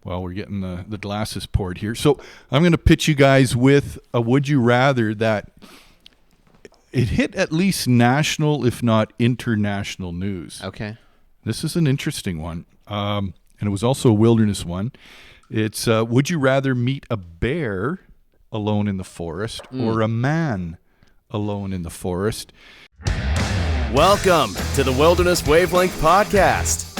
Well, we're getting the glasses poured here. So I'm going to pitch you guys with a Would You Rather that it hit at least national, if not international news. Okay. This is an interesting one. And it was also a wilderness one. It's would you rather meet a bear alone in the forest or a man alone in the forest? Welcome to the Wilderness Wavelength Podcast.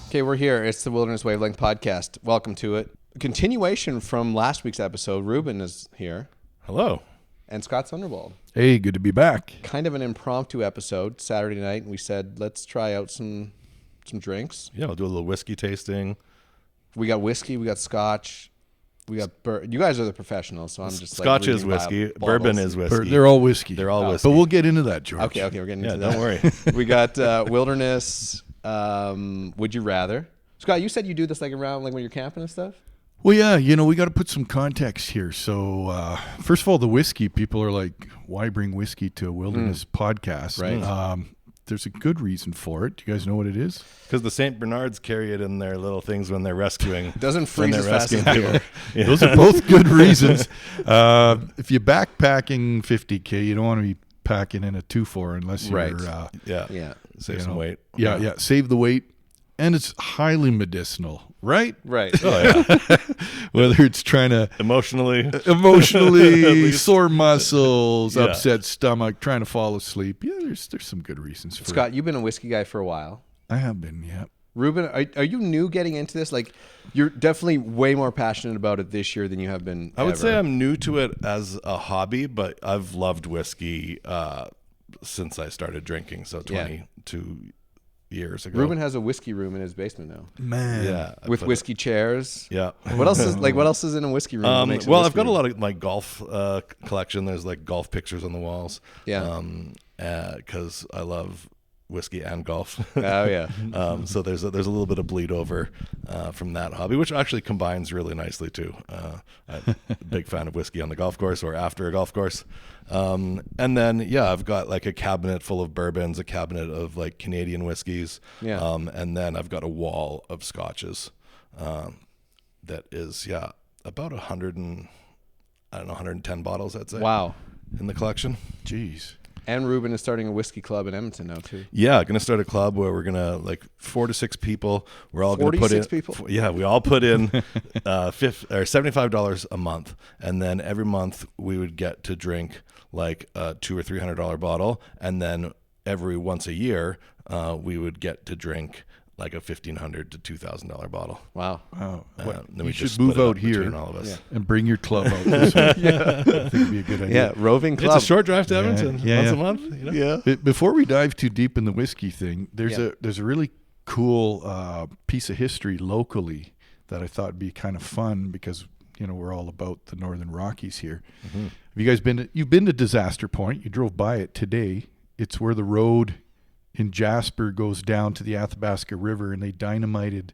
Okay, we're here. It's the Wilderness Wavelength Podcast. Welcome to it. Continuation from last week's episode. Reuben is here. Hello. And Scott Sunderwald. Hey, good to be back. Kind of an impromptu episode, Saturday night, and we said, let's try out some drinks. Yeah, we'll do a little whiskey tasting. We got whiskey, we got scotch, we got you guys are the professionals, so I'm just Scotch like is whiskey, bourbon is whiskey. They're all whiskey. They're all whiskey. But we'll get into that, George. Okay, we're getting into that. Don't worry. We got wilderness, would you rather. Scott, you said you do this like around like when you're camping and stuff? Well, yeah, we got to put some context here. So, first of all, the whiskey, people are like, why bring whiskey to a wilderness podcast? Right. There's a good reason for it. Do you guys know what it is? Because the St. Bernards carry it in their little things when they're rescuing. Doesn't freeze as fast as people. Yeah. Those are both good reasons. If you're backpacking 50K, you don't want to be packing in a 2-4 unless you're... Right. Yeah. Save some weight. Yeah. Save the weight. And it's highly medicinal, right? Right. Oh, yeah. Whether it's trying to... Emotionally, sore muscles, Yeah. upset stomach, trying to fall asleep. Yeah, there's some good reasons for Scott, it. you've been a whiskey guy for a while. I have been, yeah. Reuben, are you new getting into this? Like, you're definitely way more passionate about it this year than you have been I would ever. say I'm new to it as a hobby, but I've loved whiskey since I started drinking, so 22 years ago. Reuben has a whiskey room in his basement now. Man. Yeah. With whiskey chairs. Yeah. What else is in a whiskey room? that makes a Well, whiskey I've got a room? lot of my golf collection. There's like golf pictures on the walls. Yeah. Because I love whiskey and golf. Oh yeah. So there's a little bit of bleed over from that hobby, which actually combines really nicely too. I'm a big fan of whiskey on the golf course or after a golf course. And then I've got like a cabinet full of bourbons, a cabinet of like Canadian whiskeys. Yeah. And then I've got a wall of scotches that is about 110 bottles, I'd say. Wow. In the collection. Jeez. And Reuben is starting a whiskey club in Edmonton now too. Yeah, going to start a club where we're going to like 4 to 6 people. We're all going to put in 46 people? Yeah, we all put in $75 a month, and then every month we would get to drink like a $200 or $300 bottle, and then every once a year we would get to drink like a $1,500 to $2,000 bottle. Wow. Wow. Then You we should just move split it out up here between all of us. and bring your club out this way. I think it'd be a good idea. Yeah, roving club. It's a short drive to Edmonton once a month. Yeah. Before we dive too deep in the whiskey thing, there's Yeah. a really cool piece of history locally that I thought would be kind of fun because we're all about the Northern Rockies here. Mm-hmm. Have you guys you've been to Disaster Point? You drove by it today. It's where the road in Jasper goes down to the Athabasca River, and they dynamited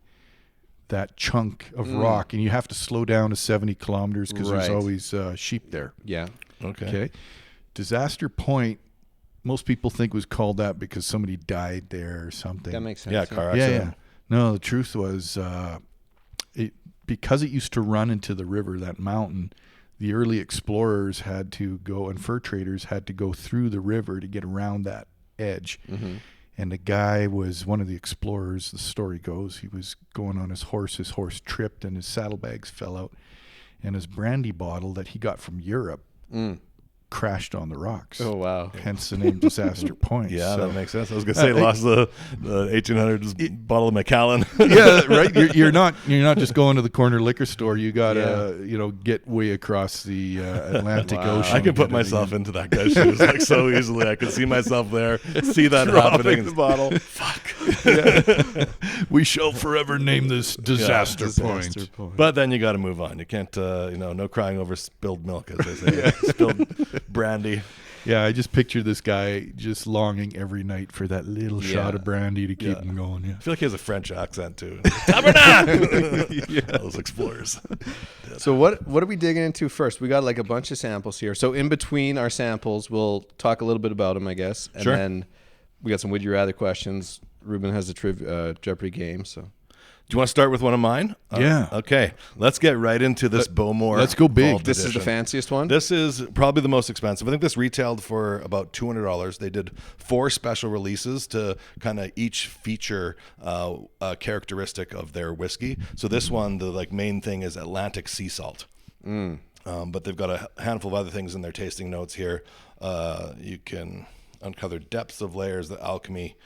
that chunk of rock, and you have to slow down to 70 kilometers because there's Right. always sheep there. Yeah. Okay. Disaster Point, most people think was called that because somebody died there or something. That makes sense. Yeah, car Yeah, accident. yeah. No, the truth was because it used to run into the river, that mountain, the early explorers had to go, and fur traders had to go through the river to get around that edge. Mm-hmm. And the guy was one of the explorers, the story goes. He was going on his horse tripped and his saddlebags fell out. And his brandy bottle that he got from Europe crashed on the rocks. Oh wow. Hence the name Disaster Point. Yeah, So- that makes sense. I was gonna say lost the 1800s bottle of Macallan. Yeah, right. You're not just going to the corner liquor store. You gotta get way across the Atlantic Wow. Ocean. I can to put get it myself in. into that guy's shoes like so easily. I could see myself there, see that happening. The bottle. We shall forever name this Disaster Point. But then you got to move on. You can't, no crying over spilled milk, as they say. Spilled brandy. Yeah, I just picture this guy just longing every night for that little shot of brandy to keep him going. Yeah. I feel like he has a French accent too. Tabernacle! Those explorers. So what are we digging into first? We got like a bunch of samples here. So in between our samples, we'll talk a little bit about them, I guess. And Sure. then we got some would you rather questions. Reuben has the Jeopardy game, so. Do you want to start with one of mine? Yeah. Okay. Let's get right into this Bowmore. Let's go big. Vault This is Edition. the fanciest one? This is probably the most expensive. I think this retailed for about $200. They did 4 special releases to kind of each feature a characteristic of their whiskey. So this one, the main thing is Atlantic sea salt. But they've got a handful of other things in their tasting notes here. You can uncover depths of layers, the alchemy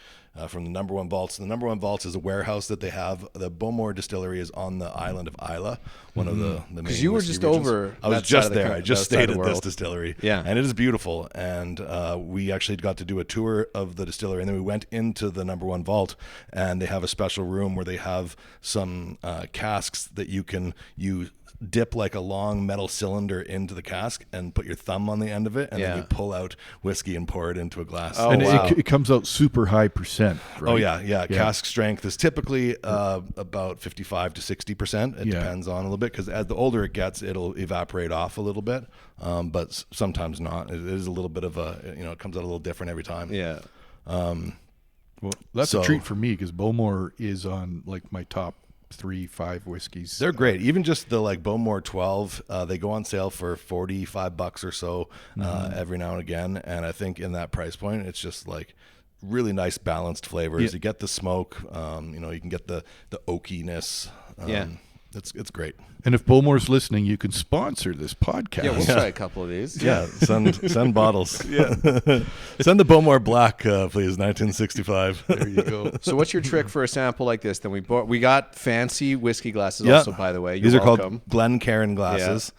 from the number one vaults. The number one vaults is a warehouse that they have. The Bowmore distillery is on the island of Isla, one of the main Because you were whiskey just regions. over I was that side just of the there. coun- I just that side of stayed the at this world. distillery. Yeah. And it is beautiful. And we actually got to do a tour of the distillery, and then we went into the number one vault, and they have a special room where they have some casks that you dip like a long metal cylinder into the cask and put your thumb on the end of it, and then you pull out whiskey and pour it into a glass. Oh, And wow. it comes out super high percent, right? Oh yeah. Cask strength is typically about 55 to 60%. It depends on a little bit, because as the older it gets, it'll evaporate off a little bit, but sometimes not. It is a little bit of it comes out a little different every time. Yeah. Well, that's So- a treat for me because Bowmore is on my top 3-5 whiskeys. They're great. Even just the Bowmore 12, they go on sale for $45 or so every now and again. And I think in that price point, it's just really nice balanced flavors. Yeah. You get the smoke, you can get the oakiness. It's great. And if Bowmore's listening, you can sponsor this podcast. Yeah, we'll try a couple of these. Yeah, send bottles. Yeah, send the Bowmore Black, please. 1965. There you go. So what's your trick for a sample like this? Then we got fancy whiskey glasses also, by the way. These are welcome. called Glencairn glasses.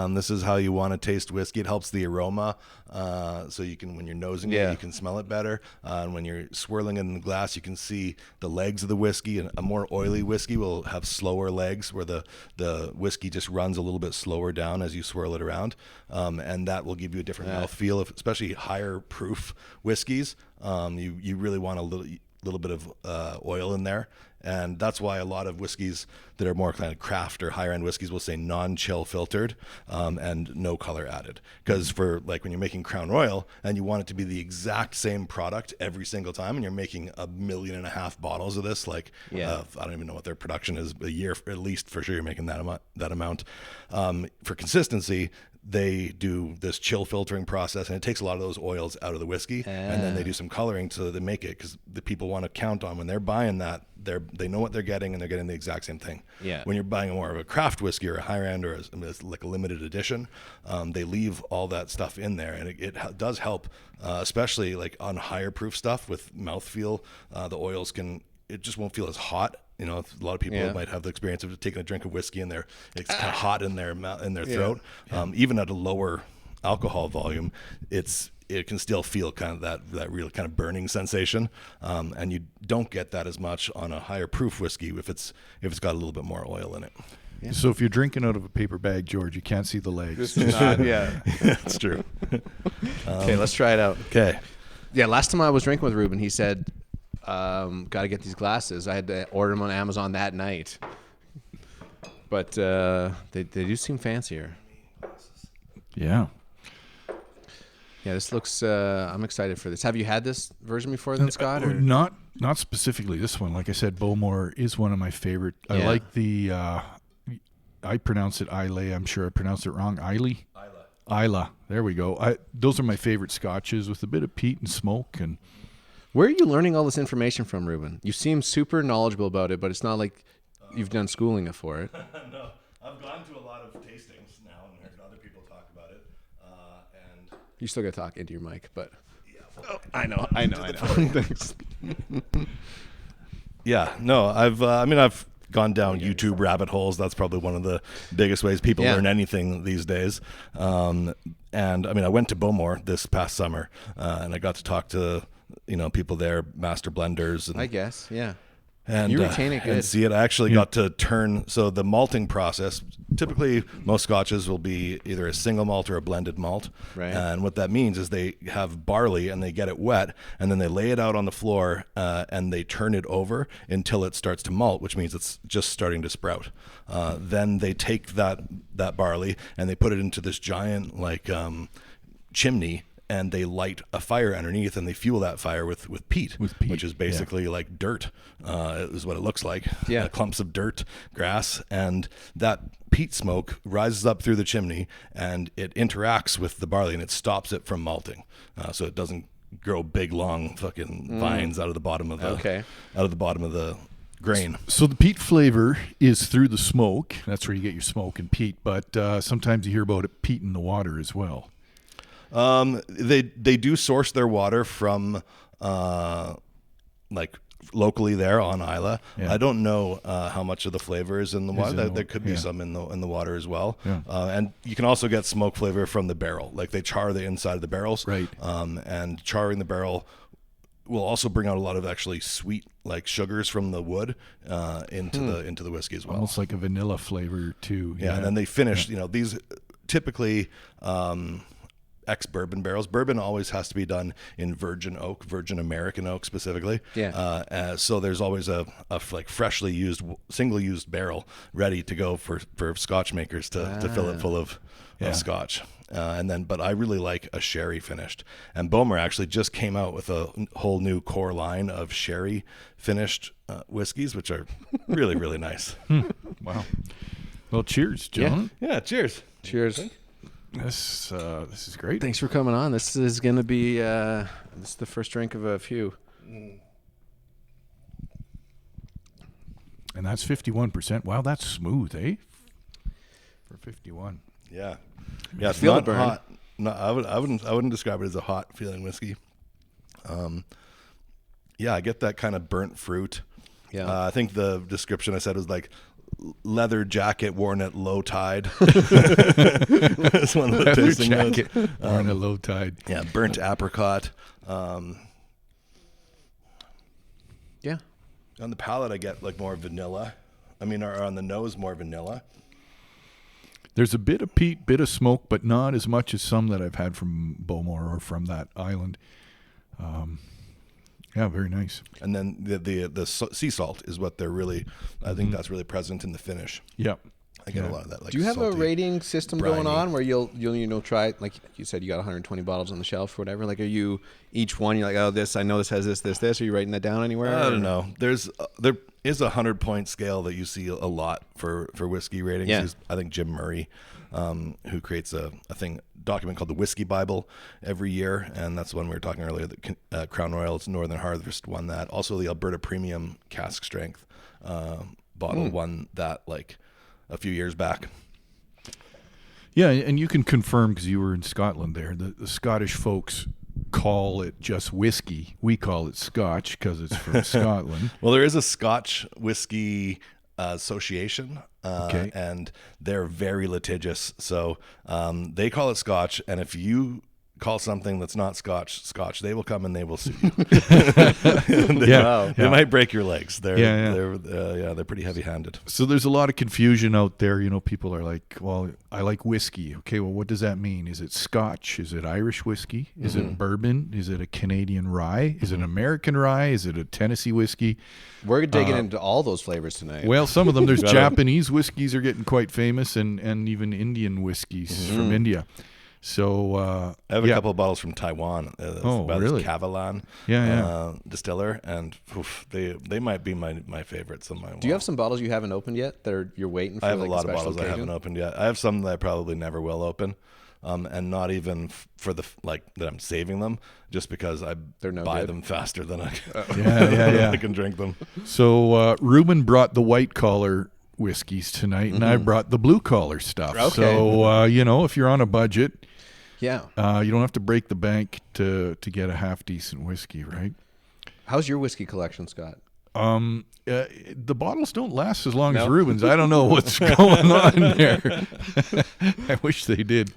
This is how you want to taste whiskey. It helps the aroma, so you can, when you're nosing it, you can smell it better. And when you're swirling it in the glass, you can see the legs of the whiskey. And a more oily whiskey will have slower legs, where the whiskey just runs a little bit slower down as you swirl it around, and that will give you a different mouthfeel. Especially higher proof whiskeys, you really want a little bit of oil in there. And that's why a lot of whiskeys that are more kind of craft or higher end whiskeys will say non-chill filtered and no color added. Because for when you're making Crown Royal and you want it to be the exact same product every single time, and you're making 1.5 million bottles of this, I don't even know what their production is a year, at least for sure you're making that amount. For consistency, they do this chill filtering process, and it takes a lot of those oils out of the whiskey, and then they do some coloring so they make it, because the people want to count on when they're buying that, they know what they're getting, and they're getting the exact same thing. Yeah. When you're buying more of a craft whiskey or a higher end or a limited edition, they leave all that stuff in there, and it does help, especially on higher proof stuff with mouthfeel. The oils it just won't feel as hot. A lot of people might have the experience of taking a drink of whiskey and it's kind of hot in their throat. Even at a lower alcohol volume, it can still feel kind of that real kind of burning sensation, and you don't get that as much on a higher proof whiskey if it's got a little bit more oil in it. Yeah. So if you're drinking out of a paper bag, George, you can't see the legs. It's true. Okay, let's try it out. Okay. Yeah, last time I was drinking with Reuben, he said, got to get these glasses. I had to order them on Amazon that night. But they do seem fancier. Yeah. Yeah, this looks, I'm excited for this. Have you had this version before then, Scott? Or? Not specifically this one. Like I said, Bowmore is one of my favorite. I like the, I pronounce it Islay. I'm sure I pronounced it wrong. Isla. There we go. Those are my favorite scotches with a bit of peat and smoke. And where are you learning all this information from, Reuben? You seem super knowledgeable about it, but it's not like you've done schooling for it. No, I've gone to a lot of tastings now and heard other people talk about it. And You still got to talk into your mic, but I know. Thanks. yeah, no, I've gone down YouTube rabbit holes. That's probably one of the biggest ways people learn anything these days. And I went to Bowmore this past summer, and I got to talk to people there, master blenders, and I guess, yeah. And you retain it good. And see it. I actually got to turn. So the malting process, typically most scotches will be either a single malt or a blended malt. Right. And what that means is they have barley and they get it wet, and then they lay it out on the floor and they turn it over until it starts to malt, which means it's just starting to sprout. Then they take that barley and they put it into this giant chimney. and they light a fire underneath, and they fuel that fire with peat, which is basically like dirt, is what it looks like. Yeah. Clumps of dirt, grass, and that peat smoke rises up through the chimney, and it interacts with the barley, and it stops it from malting, so it doesn't grow big, long fucking vines out of the bottom of the grain. So the peat flavor is through the smoke. That's where you get your smoke and peat. But sometimes you hear about it peat in the water as well. They do source their water from like locally there on Isla. Yeah. I don't know how much of the flavor is in the water. in the There could be yeah. some in the water as well. Yeah. And you can also get smoke flavor from the barrel. Like they char the inside of the barrels. Right. And charring the barrel will also bring out a lot of actually sweet like sugars from the wood into the whiskey as well. Almost like a vanilla flavor too. Yeah, and then they finish, these typically ex-bourbon barrels. Bourbon always has to be done in virgin oak, virgin American oak specifically. Yeah. So there's always a like freshly used, single-used barrel ready to go for Scotch makers to fill it full of Scotch. But I really like a sherry finished. And Bomer actually just came out with a whole new core line of sherry finished whiskeys, which are really, really nice. Wow. Well, cheers, John. Yeah, cheers. Cheers. This is great. Thanks for coming on. This is going to be this is the first drink of a few. And that's 51%. Wow, that's smooth, eh? For 51. Yeah. Yeah, it's Feel the not burn. hot. No, I wouldn't describe it as a hot feeling whiskey. Yeah, I get that kind of burnt fruit. Yeah. I think the description I said was like leather jacket worn at low tide. That's one of the Leather tasting notes. jacket on a low tide. Yeah, burnt apricot. Yeah. On the palate, I get like more vanilla. Or on the nose, more vanilla. There's a bit of peat, bit of smoke, but not as much as some that I've had from Bowmore or from that island. Yeah, very nice. And then the sea salt is what they're really. I think that's really present in the finish. Yep. I get a lot of that. Like, Do you have salty, a rating system briny. going on where you'll try, like you said, you got 120 bottles on the shelf or whatever? Like, are you each one? You're like, oh, I know this has this. Are you writing that down anywhere? I don't know. There is a 100-point scale that you see a lot for whiskey ratings. Yeah. There's, I think Jim Murray, who creates a document called the Whiskey Bible every year, and that's the one we were talking earlier. That Crown Royal's Northern Harvest won that. Also, the Alberta Premium Cask Strength bottle won that like a few years back. Yeah, and you can confirm because you were in Scotland there. The Scottish folks call it just whiskey. We call it Scotch because it's from Scotland. Well, there is a Scotch whiskey association, Okay. and they're very litigious. So they call it Scotch, and if you call something that's not Scotch, they will come and they will sue you. They might break your legs. They're pretty heavy-handed. So there's a lot of confusion out there. People are like, well, I like whiskey. Okay, well, what does that mean? Is it Scotch? Is it Irish whiskey? Is it bourbon? Is it a Canadian rye? Is it an American rye? Is it a Tennessee whiskey? We're digging into all those flavors tonight. Well, some of them. There's Japanese whiskeys are getting quite famous, and even Indian whiskeys from India. So I have a couple of bottles from Taiwan. Really? Kavalan distiller, and they might be my favorites. Do you have some bottles you haven't opened yet that you're waiting for? I have like a lot of special bottles occasion? I haven't opened yet. I have some that I probably never will open, and not even for the that I'm saving them, just because I no buy good. them faster than I Yeah. I can drink them. So Reuben brought the white collar whiskeys tonight, and I brought the blue collar stuff. Okay. So if you're on a budget, Yeah. you don't have to break the bank to get a half decent whiskey, right? How's your whiskey collection, Scott? The bottles don't last as long as Reuben's. I don't know what's going on there. I wish they did.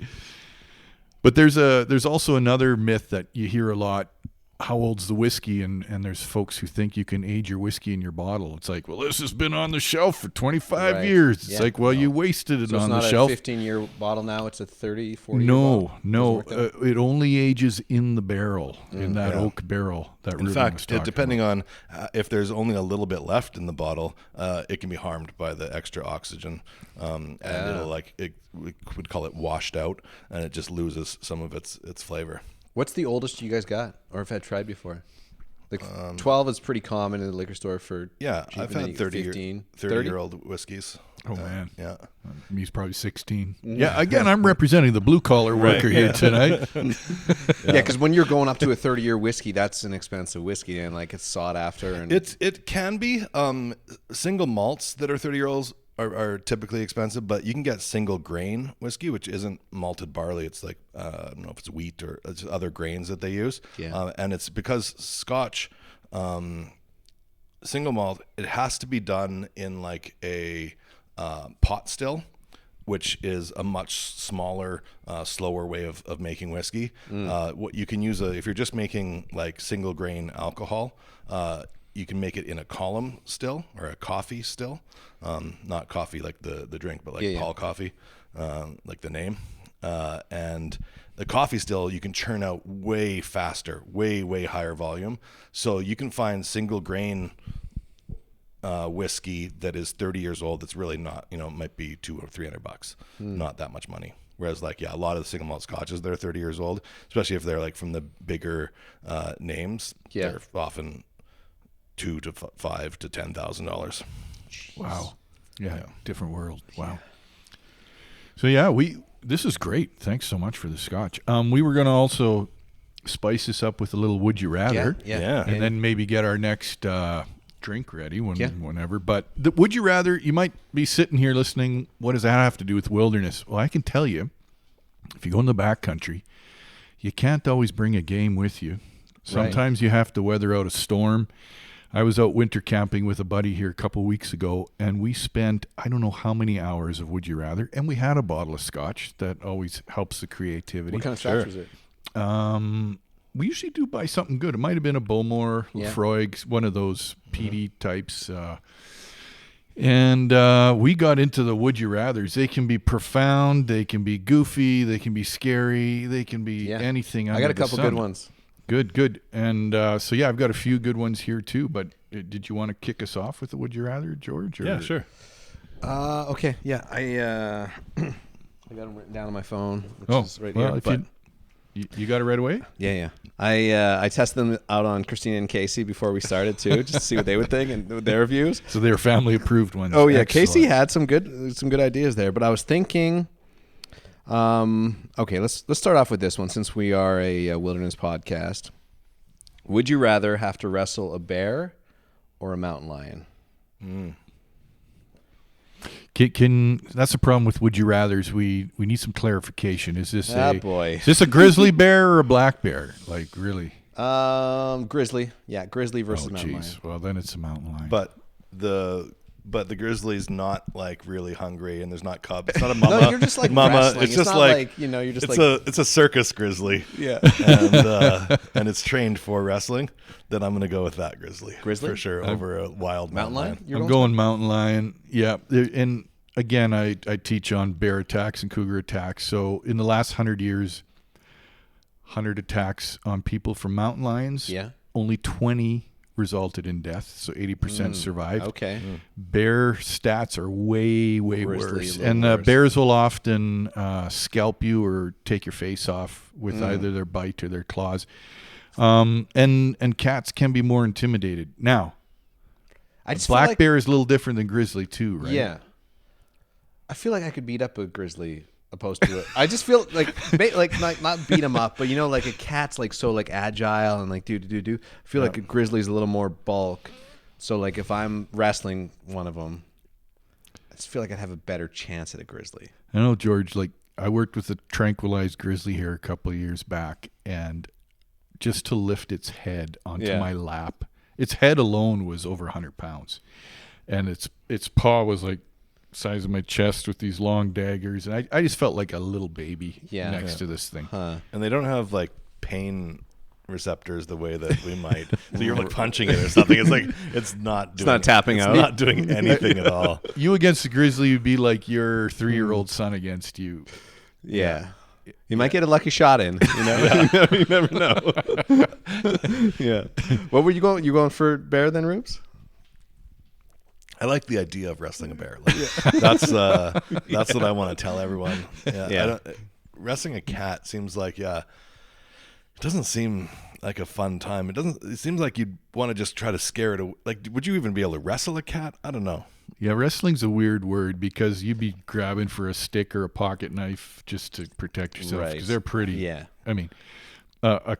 But there's also another myth that you hear a lot. How old's the whiskey? And there's folks who think you can age your whiskey in your bottle. It's like, well, this has been on the shelf for 25 Right. years. It's Yeah. like, well, you wasted it So it's on not the a shelf. 15-year bottle now. It's a 30, 40-year bottle? No. Doesn't work It only ages in the barrel, in that oak barrel that In Reuben was fact, talking depending on if there's only a little bit left in the bottle, it can be harmed by the extra oxygen, and it'll we would call it washed out, and it just loses some of its flavor. What's the oldest you guys got or have had tried before? Like 12 is pretty common in the liquor store for Yeah, cheap, I've and then had you get 30 30? year old whiskeys. Oh, man. Yeah. He's probably 16. Yeah, again, I'm representing the blue-collar worker here tonight. Yeah, because when you're going up to a 30-year whiskey, that's an expensive whiskey, and like it's sought after. And It can be single malts that are 30-year-olds are typically expensive, but you can get single grain whiskey, which isn't malted barley. It's like I don't know if it's wheat or it's other grains that they use. Yeah. And it's because Scotch single malt, it has to be done in like a pot still, which is a much smaller, slower way of making whiskey. What you can use if you're just making like single grain alcohol, you can make it in a column still or a coffee still, not coffee like the drink, but like Paul coffee, like the name. And the coffee still, you can churn out way faster, way higher volume. So you can find single grain whiskey that is 30 years old. That's really not, it might be $200 or $300, not that much money. Whereas like, a lot of the single malt scotches that are 30 years old, especially if they're like from the bigger names, they're often $2,000 to $5,000 to $10,000. Wow. Yeah, different world. Wow. So this is great. Thanks so much for the scotch. We were going to also spice this up with a little would you rather. Yeah. And then maybe get our next drink ready whenever. But the would you rather, you might be sitting here listening, what does that have to do with wilderness? Well, I can tell you, if you go in the backcountry, you can't always bring a game with you. Sometimes you have to weather out a storm. I was out winter camping with a buddy here a couple weeks ago, and we spent I don't know how many hours of would you rather, and we had a bottle of scotch. That always helps the creativity. what kind of scotch was it? We usually do buy something good. It might have been a Bowmore, Lefroy, one of those peaty types. And we got into the would you rathers. They can be profound, they can be goofy, they can be scary, they can be anything. I got a couple good ones. Good. And I've got a few good ones here too. But did you want to kick us off with the would you rather, George? Or? Yeah, sure. Okay. Yeah, I got them written down on my phone, which is right here. If you got it right away? Yeah. I tested them out on Christina and Casey before we started too, just to see what they would think and their reviews. So they're family approved ones. Oh yeah, Excellent. Casey had some good ideas there, but I was thinking. Okay, let's start off with this one since we are a wilderness podcast. Would you rather have to wrestle a bear or a mountain lion? That's the problem with would you rathers. We need some clarification. Is this boy. Is this a grizzly bear or a black bear? Like really? Grizzly. Yeah, grizzly versus mountain lion. Well, then it's a mountain lion. But the grizzly's not like really hungry, and there's not cubs. It's not a mama. No, you're just like mama. wrestling. It's just not like you're just it's a circus grizzly. Yeah. and it's trained for wrestling. Then I'm gonna go with that grizzly for sure over a wild mountain lion. I'm going mountain lion. Yeah, and again, I teach on bear attacks and cougar attacks. So in the last 100 years, 100 attacks on people from mountain lions. Yeah. Only 20 resulted in death, so 80% survived. Okay. Bear stats are way worse, and worse. Bears will often scalp you or take your face off with either their bite or their claws. And cats can be more intimidated. Now, black bear is a little different than grizzly too, right? Yeah. I feel like I could beat up a grizzly opposed to it. I just feel like not beat him up, but like a cat's like so like agile and like do. I feel like a grizzly's a little more bulk. So like if I'm wrestling one of them, I just feel like I'd have a better chance at a grizzly. I know, George. Like I worked with a tranquilized grizzly here a couple of years back, and just to lift its head onto my lap, its head alone was over 100 pounds, and its paw was like size of my chest with these long daggers, and I just felt like a little baby next to this thing. And they don't have like pain receptors the way that we might. So you're like punching it or something. It's like it's not tapping out. It's not doing anything at all. You against the grizzly would be like your 3-year-old son against you. Yeah. You might get a lucky shot in. You never know. Yeah. What were you going? You going for bear then, Rubes? I like the idea of wrestling a bear. That's what I want to tell everyone. Wrestling a cat seems like it doesn't seem like a fun time. It seems like you'd want to just try to scare it away. Like, would you even be able to wrestle a cat? I don't know. Yeah, wrestling's a weird word because you'd be grabbing for a stick or a pocket knife just to protect yourself because they're pretty. Yeah. I mean, a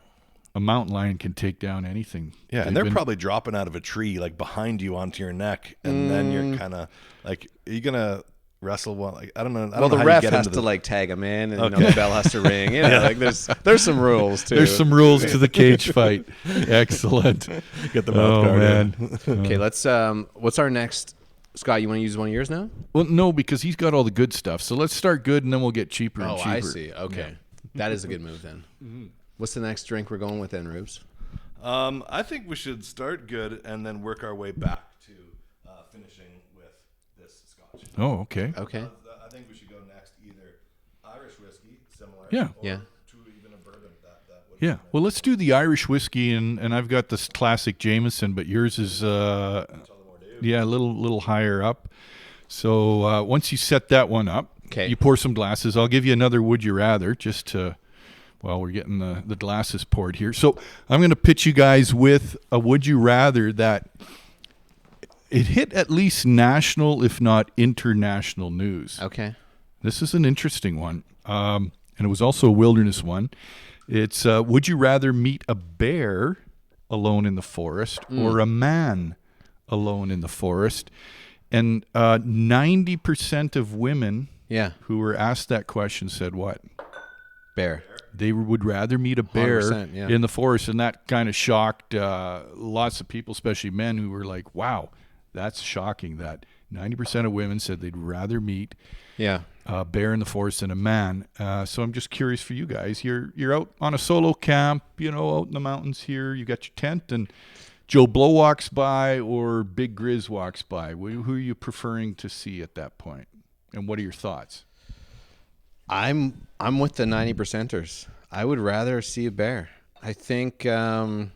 mountain lion can take down anything. Yeah, and they're probably dropping out of a tree like behind you onto your neck, and then you're kind of like, are you gonna wrestle one? Like, I don't know. Well, the ref has to like tag him in, and the bell has to ring. You know, like there's some rules too. There's some rules to the cage fight. Excellent. Get the mouth guard man. Okay, let's. What's our next? Scott, you want to use one of yours now? Well, no, because he's got all the good stuff. So let's start good, and then we'll get cheaper and cheaper. I see. Okay, that is a good move then. Mm-hmm. What's the next drink we're going with then, Rubes? I think we should start good and then work our way back to finishing with this scotch. Oh, okay. Okay. I think we should go next either Irish whiskey, similar, Yeah. or Yeah. to even a bourbon. That would Yeah. Well, let's do the Irish whiskey, and I've got this classic Jameson, but yours is a little higher up. So once you set that one up, you pour some glasses. I'll give you another Would You Rather just to. Well, we're getting the glasses poured here. So I'm going to pitch you guys with a Would You Rather that it hit at least national, if not international news. Okay. This is an interesting one. And it was also a wilderness one. It's would you rather meet a bear alone in the forest or a man alone in the forest? And 90% of women who were asked that question said what? Bear. They would rather meet a bear in the forest, and that kind of shocked lots of people, especially men, who were like, wow, that's shocking that 90% of women said they'd rather meet a bear in the forest than a man. So I'm just curious for you guys. You're out on a solo camp, out in the mountains here. You got your tent, and Joe Blow walks by or Big Grizz walks by. Who are you preferring to see at that point, and what are your thoughts? I'm with the 90%ers. I would rather see a bear. I think I've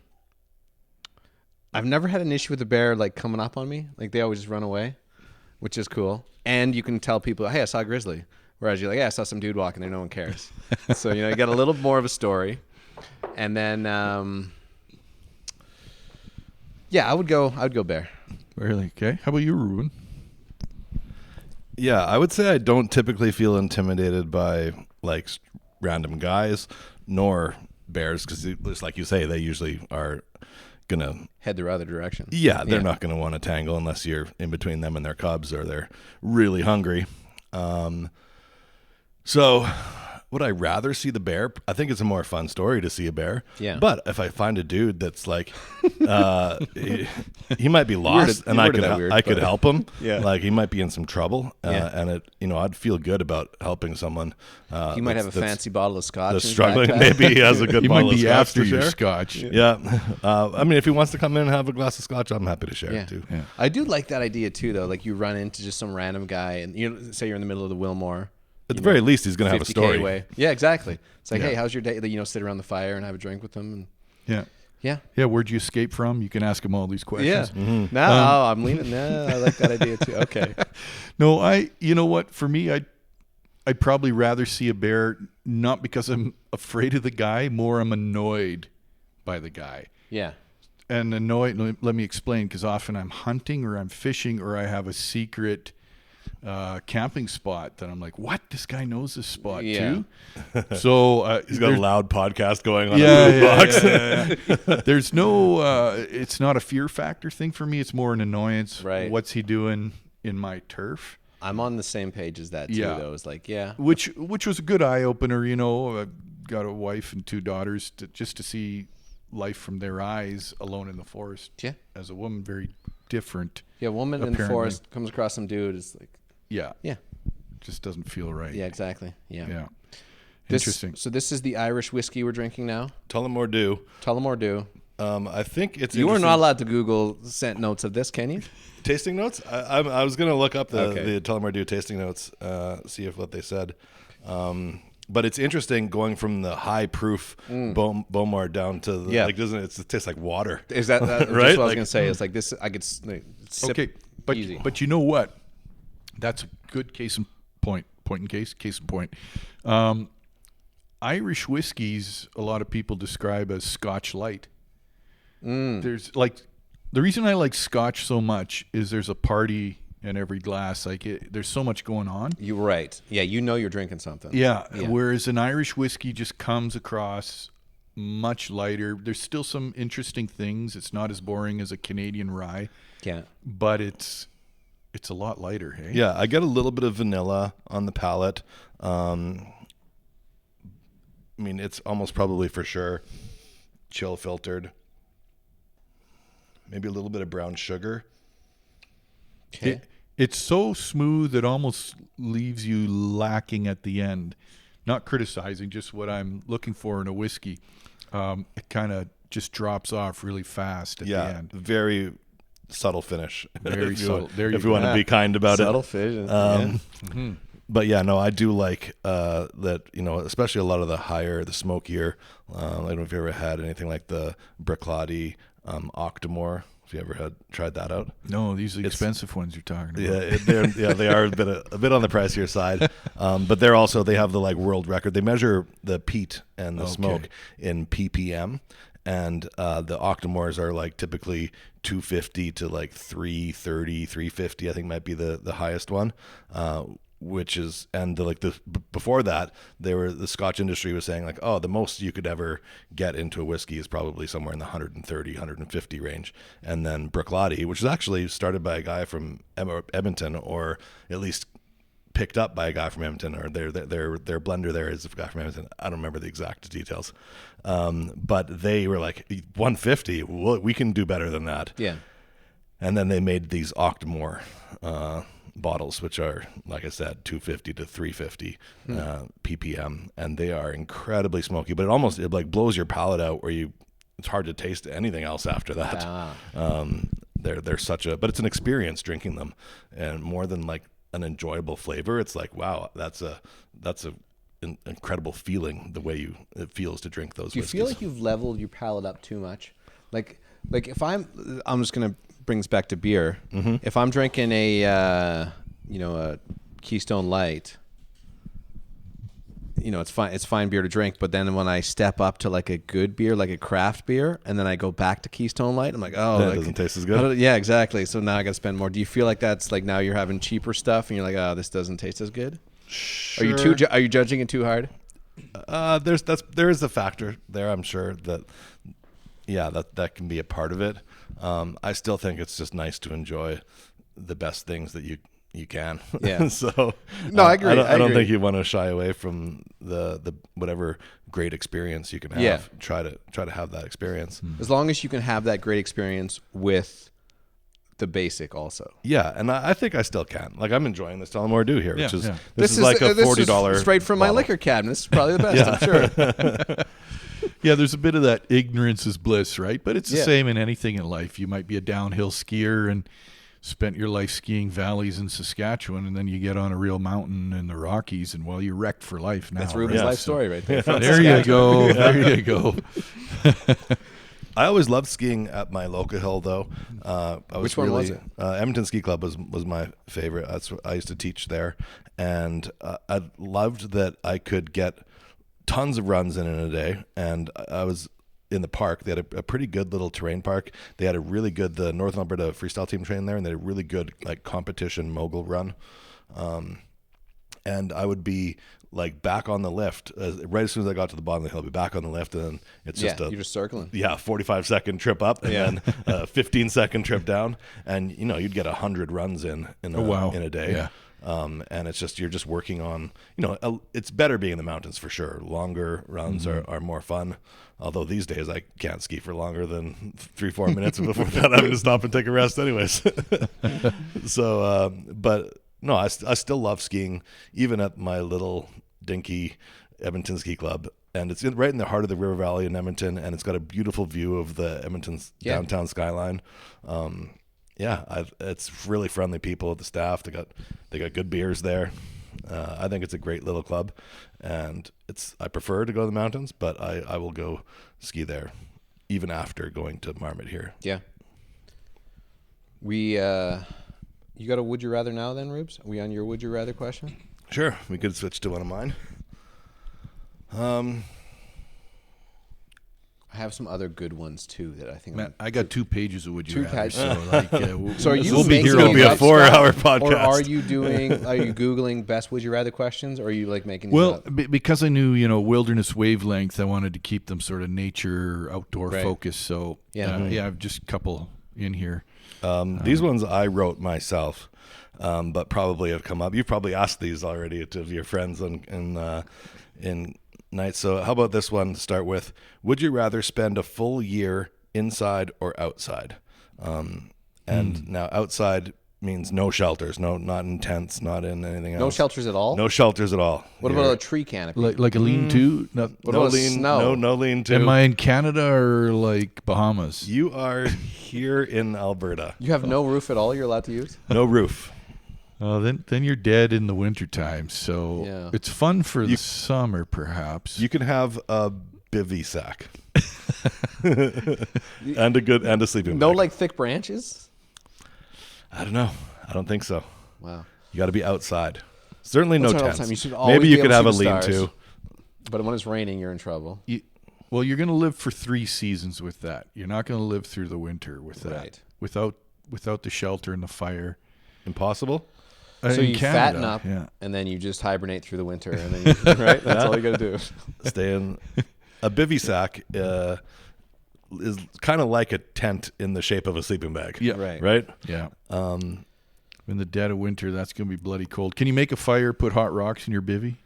never had an issue with a bear like coming up on me. Like they always just run away, which is cool. And you can tell people, hey, I saw a grizzly. Whereas you're like, yeah, I saw some dude walking there. No one cares. So, you got a little more of a story. And then, I would go bear. Really? Okay. How about you, Reuben? Yeah, I would say I don't typically feel intimidated by like random guys nor bears because, just like you say, they usually are gonna head their other direction. Yeah, they're not gonna want to tangle unless you're in between them and their cubs or they're really hungry. So would I rather see the bear? I think it's a more fun story to see a bear. Yeah. But if I find a dude that's like, he might be lost, and I could help him. Yeah. Like he might be in some trouble, and I'd feel good about helping someone. He might have a fancy bottle of scotch. That's struggling. Maybe he has a good. He bottle might be of scotch after to your share. scotch. Yeah. I mean, if he wants to come in and have a glass of scotch, I'm happy to share it too. Yeah. I do like that idea too, though. Like you run into just some random guy, and say you're in the middle of the Wilmore. At the very least, he's going to have a 50K story. away. Yeah, exactly. It's like, hey, how's your day? Sit around the fire and have a drink with them. And Yeah. Where'd you escape from? You can ask him all these questions. Yeah. No, I'm leaning. No, I like that idea too. Okay. No, you know what? For me, I'd probably rather see a bear, not because I'm afraid of the guy, more I'm annoyed by the guy. Yeah. And annoyed, let me explain, because often I'm hunting or I'm fishing or I have a secret camping spot that I'm like, what? This guy knows this spot too? So he's got a loud podcast going on. Yeah. There's no, it's not a fear factor thing for me. It's more an annoyance. Right. What's he doing in my turf? I'm on the same page as that too, though. It's like, Which was a good eye opener, I've got a wife and 2 daughters just to see life from their eyes alone in the forest. Yeah. As a woman, very different. Yeah, woman in the forest comes across some dude. It's like, yeah. Yeah. Just doesn't feel right. Yeah, exactly. Yeah. Yeah. Interesting. So this is the Irish whiskey we're drinking now. Tullamore Dew. Tullamore Dew. I think it's. You are not allowed to Google scent notes of this, can you? Tasting notes? I was going to look up the Tullamore Dew tasting notes, see what they said. But it's interesting going from the high proof Beaumont down to the, like, doesn't it tastes like water? Is that right? That's what I was going to say. It's like this. I could sip easy. But you know what? That's a good case in point. Irish whiskeys, a lot of people describe as Scotch light. There's like, the reason I like Scotch so much is there's a party in every glass. Like there's so much going on. You're right. Yeah, you're drinking something. Yeah. Whereas an Irish whiskey just comes across much lighter. There's still some interesting things. It's not as boring as a Canadian rye. Yeah. But it's a lot lighter, hey? Yeah, I get a little bit of vanilla on the palate. I mean, it's almost probably for sure chill filtered. Maybe a little bit of brown sugar. Okay. It's so smooth it almost leaves you lacking at the end. Not criticizing, just what I'm looking for in a whiskey. It kind of just drops off really fast at the end. Very subtle finish. Very subtle. There you if you want to be kind about Subtle fish. But yeah, no, I do like that, especially a lot of the smokier. I don't know if you ever had anything like the Bricklottie Octomore. If you ever tried that out. No, these are the expensive ones you're talking about. Yeah, they are a bit on the pricier side. But they have the world record. They measure the peat and the smoke in ppm. And the Octomores are typically 250 to 330, 350. I think might be the highest one. Which is, and before that, the Scotch industry was saying the most you could ever get into a whiskey is probably somewhere in the 130, 150 range. And then Bricklottie, which is actually started by a guy from Edmonton, or at least picked up by a guy from Edmonton, or their blender there is a guy from Edmonton. I don't remember the exact details. But they were 150, we can do better than that. Yeah. And then they made these Octomore bottles, which are, like I said, 250 to 350 ppm, and they are incredibly smoky. But it blows your palate out, where it's hard to taste anything else after that. They're such a, but it's an experience drinking them, and more than an enjoyable flavor, it's wow, that's an incredible feeling, the way it feels to drink those. Do you whiskeys. feel like you've leveled your palate up too much? If I'm just gonna bring this back to beer. Mm-hmm. If I'm drinking a Keystone Light, it's fine. It's fine beer to drink. But then when I step up to a good beer, like a craft beer, and then I go back to Keystone Light, I'm it doesn't taste as good. Yeah, exactly. So now I got to spend more. Do you feel like that's now you're having cheaper stuff, and you're this doesn't taste as good? Sure. Are you judging it too hard? There is a factor there. I'm sure that can be a part of it. I still think it's just nice to enjoy the best things that you can. Yeah. So no, I agree. I don't think you want to shy away from the whatever great experience you can have. Yeah. Try to have that experience. As long as you can have that great experience with the basic also. Yeah, and I think I still can. I'm enjoying this Tullamore Dew here, which is this is like a $40 straight from my liquor cabinet. This is probably the best, I'm sure. Yeah, there's a bit of that ignorance is bliss, right? But it's the same in anything in life. You might be a downhill skier and spent your life skiing valleys in Saskatchewan, and then you get on a real mountain in the Rockies, and you're wrecked for life now. That's Reuben's life story right there. There you go. There you go. I always loved skiing at my local hill, though. Which one was it? Edmonton Ski Club was my favorite. That's what I used to teach there, and I loved that I could get tons of runs in a day. And I was in the park. They had a pretty good little terrain park. They had the Northern Alberta freestyle team trained there, and they had a really good competition mogul run. And I would be back on the lift right as soon as I got to the bottom of the hill. I'd be back on the lift, and then it's just you're just circling. 45-second trip up, and then a 15-second trip down, and you'd get 100 runs in a day. Yeah. And it's just, you're just working on, it's better being in the mountains for sure. Longer runs are more fun. Although these days I can't ski for longer than 3-4 minutes before that I'm going to stop and take a rest anyways. So, but no, I still love skiing, even at my little dinky Edmonton Ski Club. And it's right in the heart of the River Valley in Edmonton, and it's got a beautiful view of the Edmonton's downtown skyline. It's really friendly people at the staff. They got good beers there. I think it's a great little club, and I prefer to go to the mountains, but I will go ski there even after going to Marmot here. Yeah. You got a would you rather now then, Rubes? Are we on your would you rather question? Sure, we could switch to one of mine. I have some other good ones too that I think. Matt, I got 2 pages of would you Two rather. pages. So like, So are you we'll be making here It'll all be a night. 4-hour Or podcast. are you Googling best would you rather questions, or are you like making these Well, up? because I knew, wilderness wavelength, I wanted to keep them sort of nature, outdoor Right. focused. So Yeah. yeah, I've just a couple in here. These ones I wrote myself, but probably have come up. You've probably asked these already to your friends in night. So how about this one to start with? Would you rather spend a full year inside or outside? And now outside means no shelters, not in tents, not in anything else. No shelters at all. No shelters at all. What about a tree canopy? Like a lean-to? No, What no about lean? snow? No lean to. am I in Canada or like Bahamas? You are here in Alberta. You have no roof at all. You're allowed to use. No roof. Then you're dead in the wintertime. So Yeah. it's fun for the summer, perhaps. You can have a bivy sack and a sleeping No bag. like thick branches. I don't know. I don't think so. Wow. You got to be outside. Certainly That's no right all the tents. time. You should always Maybe be you could able have to a see the lean-to. stars. But when it's raining, you're in trouble. Well, you're going to live for 3 seasons with that. You're not going to live through the winter with that. Right. Without the shelter and the fire. Impossible. So In you Canada, fatten up, yeah. and then you just hibernate through the winter, and then right. That's all you got to do. Stay in. A bivy sack is kind of like a tent in the shape of a sleeping bag. Yeah. Right. Right? Yeah. In the dead of winter, that's going to be bloody cold. Can you make a fire, put hot rocks in your bivvy?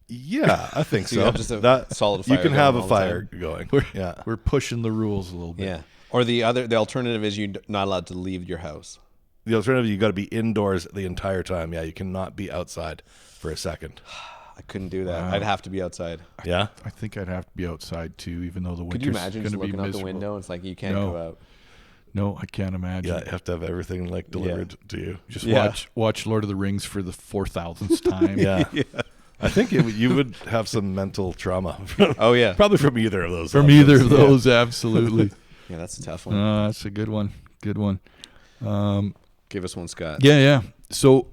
Yeah, I think So so. you have just a solid you fire can going have a all the fire time. going. Yeah. We're pushing the rules a little bit. Yeah. Or the alternative is you're not allowed to leave your house. The alternative, you got to be indoors the entire time. Yeah, you cannot be outside for a second. I couldn't do that. Wow. I'd have to be outside. Yeah? I think I'd have to be outside too, even though the winter's Could you imagine going just to be looking out the miserable. window? It's like you can't No. go out. No, I can't imagine. Yeah, you have to have everything like delivered to you. Just Yeah. watch Lord of the Rings for the 4,000th time. Yeah. I think you would have some mental trauma. Oh yeah. Probably from either of those. From options. either of those, absolutely. Yeah, that's a tough one. That's a good one. Good one. Give us one, Scott. Yeah. So,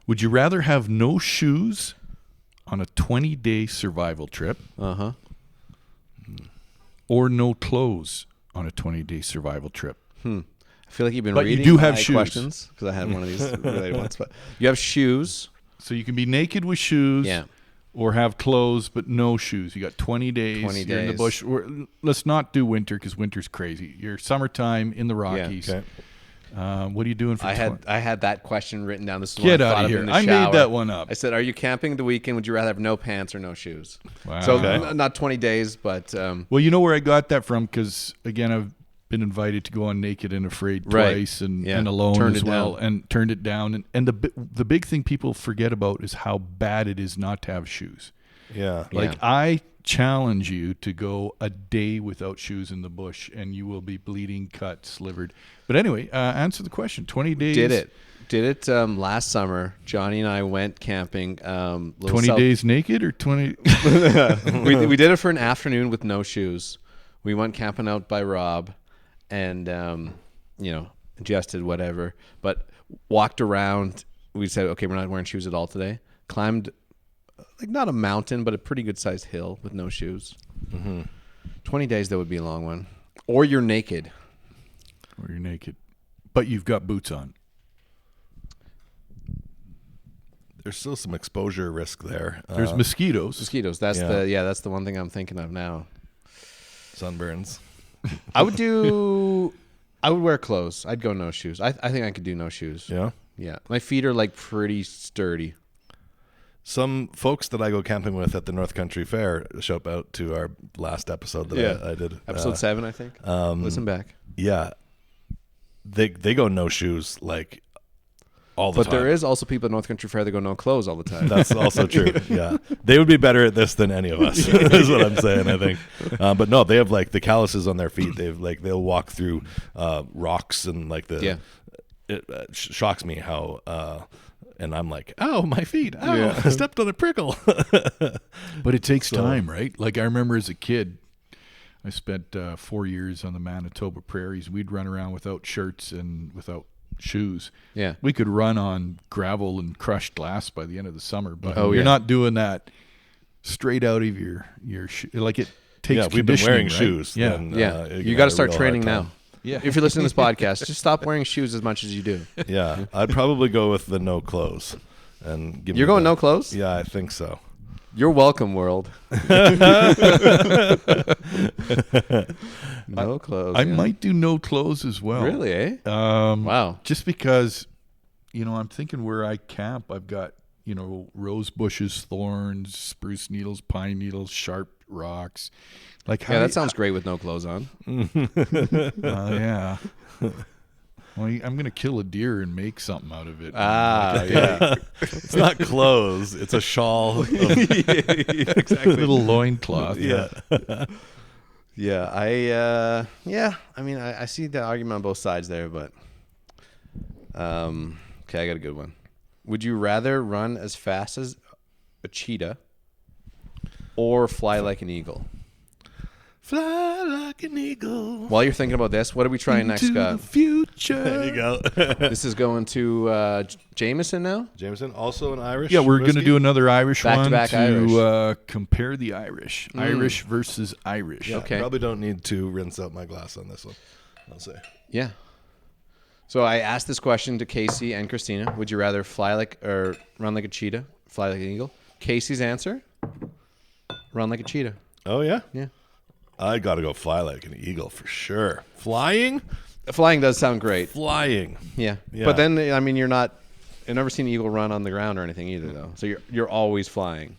would you rather have no shoes on a 20-day survival trip Uh-huh. or no clothes on a 20-day survival trip? I feel like you've been But you reading do have my shoes. questions because I had one of these related ones. But you have shoes. So you can be naked with shoes Yeah. or have clothes but no shoes. You got 20 days. 20 You're in the days. bush. Let's not do winter because winter's crazy. You're summertime in the Rockies. Okay. What are you doing for I 20? had that question written down. This is Get one I out thought of here. in the I shower. made that one up. I said, "Are you camping the weekend? Would you rather have no pants or no shoes?" Wow. So Okay. not 20 days, but Well, you know where I got that from because, again, I've been invited to go on Naked and Afraid Right. twice and Yeah. Alone Turned as it well down. and turned it down. And the big thing people forget about is how bad it is not to have shoes. Yeah. Like, Yeah. I challenge you to go a day without shoes in the bush and you will be bleeding, cut, slivered. But anyway, answer the question. 20 days. did it last summer. Johnny and I went camping. 20 days naked or 20? we did it for an afternoon with no shoes. We went camping out by Rob, and ingested whatever, but walked around. We said, okay, we're not wearing shoes at all today. Climbed, like not a mountain, but a pretty good sized hill with no shoes. 20 days, that would be a long one. Or you're naked. Or you're naked. But you've got boots on. There's still some exposure risk there. There's mosquitoes. Mosquitoes. That's Yeah. that's the one thing I'm thinking of now. Sunburns. I would wear clothes. I'd go no shoes. I think I could do no shoes. Yeah. Yeah. My feet are like pretty sturdy. Some folks that I go camping with at the North Country Fair, shout out to our last episode that I did. Episode 7, I think. Listen back. Yeah. They go no shoes like all the But time. there is also people at North Country Fair that go no clothes all the time. That's also true. Yeah. They would be better at this than any of us, is what I'm saying, I think. But no, they have like the calluses on their feet. They'll walk through rocks and like Yeah. It shocks me how, and I'm like, oh, my feet. Oh, I stepped on a prickle. But it takes time, right? Like I remember as a kid, I spent 4 years on the Manitoba prairies. We'd run around without shirts and without shoes. Yeah. We could run on gravel and crushed glass by the end of the summer, but Oh, you're yeah. not doing that straight out of your like it takes. Yeah, we've been wearing conditioning, right? shoes. Yeah, then, You got to start real hard training time. now. yeah. If you're listening to this podcast, just stop wearing shoes as much as you do. Yeah, I'd probably go with the no clothes. And give You're me going the- no clothes? Yeah, I think so. You're welcome, world. No clothes. I yeah. might do no clothes as well. Really, eh? Wow. Just because, I'm thinking where I camp, I've got, rose bushes, thorns, spruce needles, pine needles, sharp rocks. Like how Yeah, that sounds great with no clothes on. yeah. Well, I'm going to kill a deer and make something out of it. Yeah. It's not clothes. It's a shawl. Exactly. Little loincloth. Yeah. Yeah, I mean, I see the argument on both sides there, but okay, I got a good one. Would you rather run as fast as a cheetah or fly like an eagle? Fly like an eagle. While you're thinking about this, what are we trying next, Into Scott? the future. There you go. This is going to Jameson now? Jameson, also an Irish. Yeah, we're going to whiskey? do another Irish Back-to-back one to compare the Irish. Irish versus Irish. Yeah, Okay. Probably don't need to rinse out my glass on this one. I'll say. Yeah. So I asked this question to Casey and Christina. Would you rather run like a cheetah, fly like an eagle? Casey's answer: run like a cheetah. Oh yeah. Yeah. I got to go fly like an eagle for sure. Flying. Flying does sound great. Flying. Yeah. Yeah. But then I mean, I've never seen an eagle run on the ground or anything either, though. So you're always flying.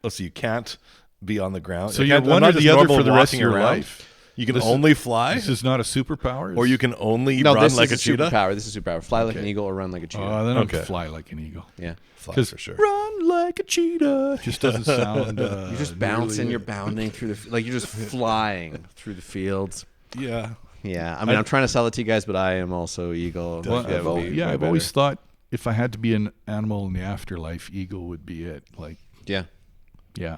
Oh, so you can't be on the ground. So You you're can't- one not or just the other normal for the rest of walking your around. life. You can This is- only fly, This is not a superpower? or you can only No, run this like is a cheetah. superpower. This is superpower. Fly like an Okay. eagle or run like a cheetah. Oh, then Okay. I'd fly like an eagle. Yeah. Fly Because for sure. run like a cheetah just doesn't sound. You're just bouncing. You're bounding through you're just flying through the fields. Yeah. Yeah. I mean, I'm trying to sell it to you guys, but I am also eagle. Well, That would be way I've always better. thought if I had to be an animal in the afterlife, eagle would be it. Like, Yeah. yeah.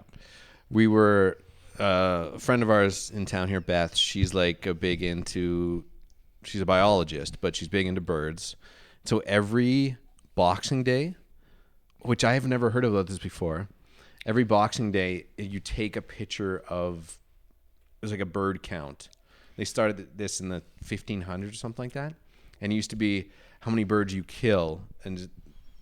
We were a friend of ours in town here, Beth. She's like she's a biologist, but she's big into birds. So every Boxing Day, which I have never heard about this before, every Boxing Day you take a picture of, there's like a bird count. They started this in the 1500s or something like that, and it used to be how many birds you kill, and it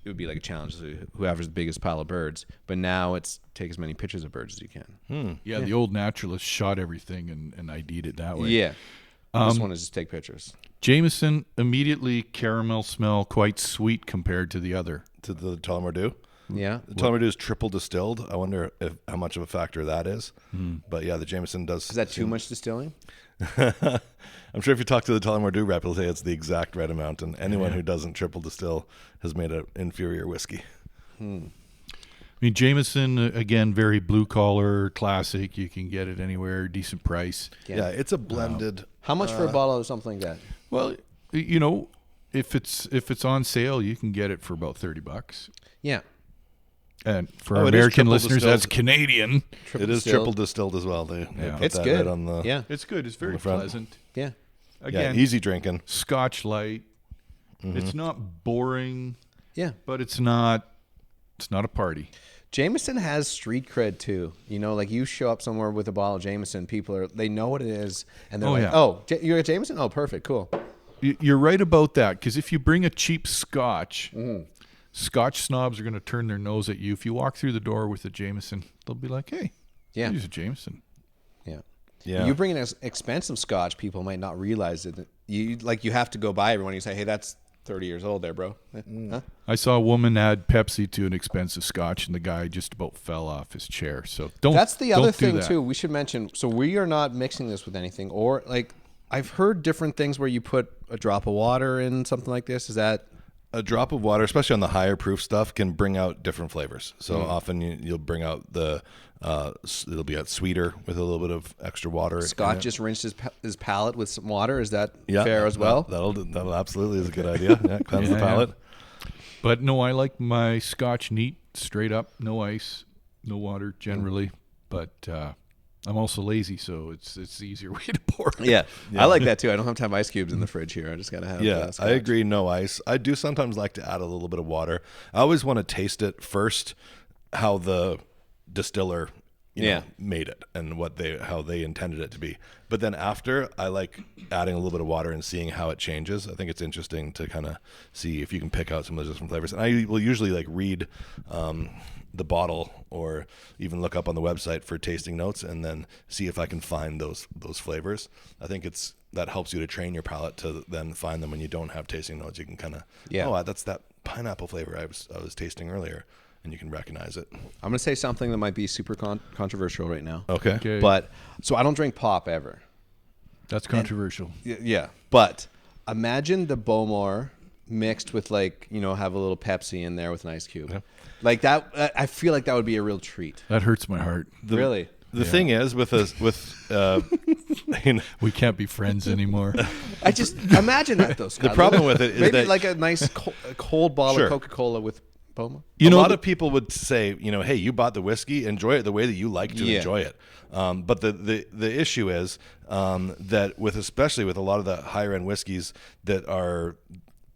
would be like a challenge, so whoever's the biggest pile of birds. But now it's take as many pictures of birds as you can. Yeah, the old naturalists shot everything and ID'd it that way. Yeah. This one is just take pictures. Jameson, immediately caramel smell, quite sweet compared to the other. To the Tullamore Dew. Yeah. The Tullamore Dew is triple distilled. I wonder how much of a factor that is. But yeah, the Jameson does. Is that too much distilling? I'm sure if you talk to the Tullamore Dew rep, he'll say it's the exact right amount. And anyone who doesn't triple distill has made an inferior whiskey. I mean, Jameson, again, very blue collar, classic. You can get it anywhere, decent price. Yeah, it's a blended. How much for a bottle of something like that? Well, if it's on sale, you can get it for about $30. Yeah. And for Oh, our it is American triple listeners, distilled. that's Canadian. It is triple distilled as well. They Yeah. put It's that good. right on the Yeah. It's good. It's very the front. pleasant. Yeah. Again, easy drinking. Scotch light. It's not boring, Yeah. but it's not a party. Jameson has street cred too. Like you show up somewhere with a bottle of Jameson, they know what it is, and they're Oh, like, yeah. "Oh, you're at Jameson? Oh, perfect, cool." You're right about that, because if you bring a cheap Scotch, Scotch snobs are going to turn their nose at you. If you walk through the door with a Jameson, they'll be like, "Hey, Yeah. use a Jameson." Yeah. Yeah. You bring an expensive Scotch, people might not realize it. You have to go by everyone. You say, "Hey, that's 30 years old, there, bro." Huh? I saw a woman add Pepsi to an expensive Scotch, and the guy just about fell off his chair. So don't. That's the don't other do thing that. too. We should mention. So we are not mixing this with anything, or I've heard different things where you put a drop of water in something like this. Is that A drop of water, especially on the higher proof stuff, can bring out different flavors. So often you'll bring out it'll be sweeter with a little bit of extra water. in Scott it. just rinsed his palate with some water? Is that Yeah, fair as well? That'll absolutely is a good idea. Yeah, cleanse the Yeah. palate. But no, I like my Scotch neat, straight up, no ice, no water generally. But I'm also lazy, so it's the easier way to pour it. Yeah. I like that too. I don't have to have ice cubes in the fridge here. I just gotta have. Yeah, Scotch. I agree. No ice. I do sometimes like to add a little bit of water. I always want to taste it first, how the distiller Yeah. made it and how they intended it to be. But then after, I like adding a little bit of water and seeing how it changes. I think it's interesting to kind of see if you can pick out some of those different flavors. And I will usually like read the bottle or even look up on the website for tasting notes and then see if I can find those flavors. I think that helps you to train your palate to then find them when you don't have tasting notes. You can kind of, that's that pineapple flavor I was tasting earlier. And you can recognize it. I'm going to say something that might be super controversial right now. Okay. But so I don't drink pop ever. That's controversial. Yeah. But imagine the Bowmore mixed with like, have a little Pepsi in there with an ice cube. Yeah. Like that. I feel like that would be a real treat. That hurts my heart. Really? The thing is with We can't be friends anymore. I just imagine that though, Scott. The problem with it is maybe that like a nice cold bottle Sure. of Coca-Cola with Boma. a lot of people would say, hey, you bought the whiskey, enjoy it the way that you like to enjoy it. But the issue is that especially with a lot of the higher end whiskeys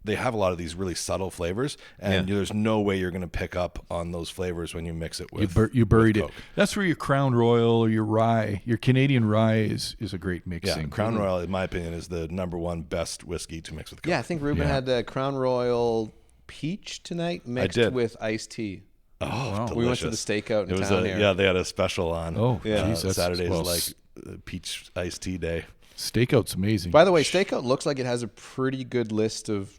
they have a lot of these really subtle flavors, and there's no way you're going to pick up on those flavors when you mix it with you buried with it. Coke. That's where your Crown Royal or your rye, your Canadian rye is a great Yeah, mixing. Crown Royal, in my opinion, is the number one best whiskey to mix with Coke. Yeah, I think Reuben had the Crown Royal Peach tonight mixed did. with iced tea. Oh, delicious. We went to the stakeout in It was town here. Yeah, they had a special on. Oh, geez, that's- Saturdays well, like peach iced tea day. Stakeout's amazing. By the way, Stakeout looks like it has a pretty good list of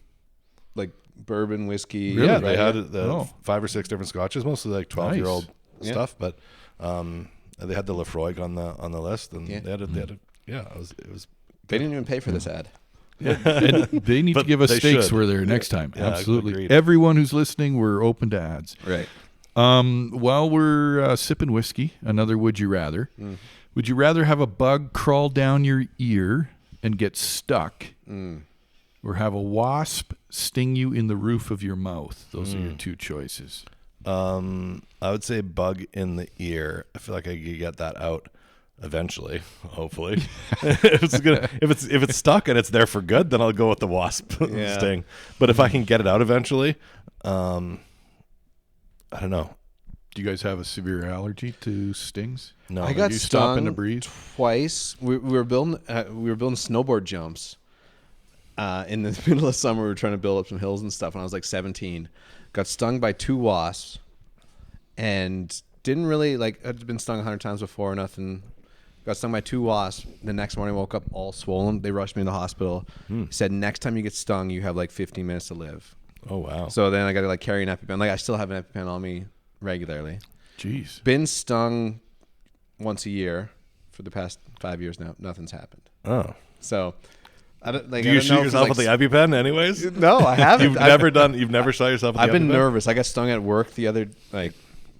like bourbon whiskey. Yeah, right they had Oh. 5 or 6 different scotches, mostly like 12-year-old Nice. stuff. But they had the Lefroy on the list, and Yeah. they had it was. They didn't even pay for this ad. And they need to But give us they steaks should. where they're next time. Yeah, Absolutely. agreed. Everyone who's listening, we're open to ads. Right. While we're sipping whiskey, another would you rather. Would you rather have a bug crawl down your ear and get stuck or have a wasp sting you in the roof of your mouth? Those are your two choices. I would say bug in the ear. I feel like I could get that out eventually, hopefully. if it's stuck and it's there for good, then I'll go with the wasp sting. But if I can get it out eventually, I don't know. Do you guys have a severe allergy to stings? No, I got you stop in stung to breathe? twice. We were building snowboard jumps. In the middle of summer, we were trying to build up some hills and stuff. And I was like 17. Got stung by 2 wasps, and didn't really I'd been stung 100 times before. Nothing. Got stung by 2 wasps. The next morning, woke up all swollen. They rushed me to the hospital. Said next time you get stung, you have like 15 minutes to live. Oh wow. So then I got to carry an EpiPen. I still have an EpiPen on me regularly. Jeez. Been stung once a year for the past 5 years now. Nothing's happened. Oh. So I don't Do you shoot yourself with the EpiPen anyways? No, I haven't. You've never shot yourself with I've the been EpiPen? nervous. I got stung at work the other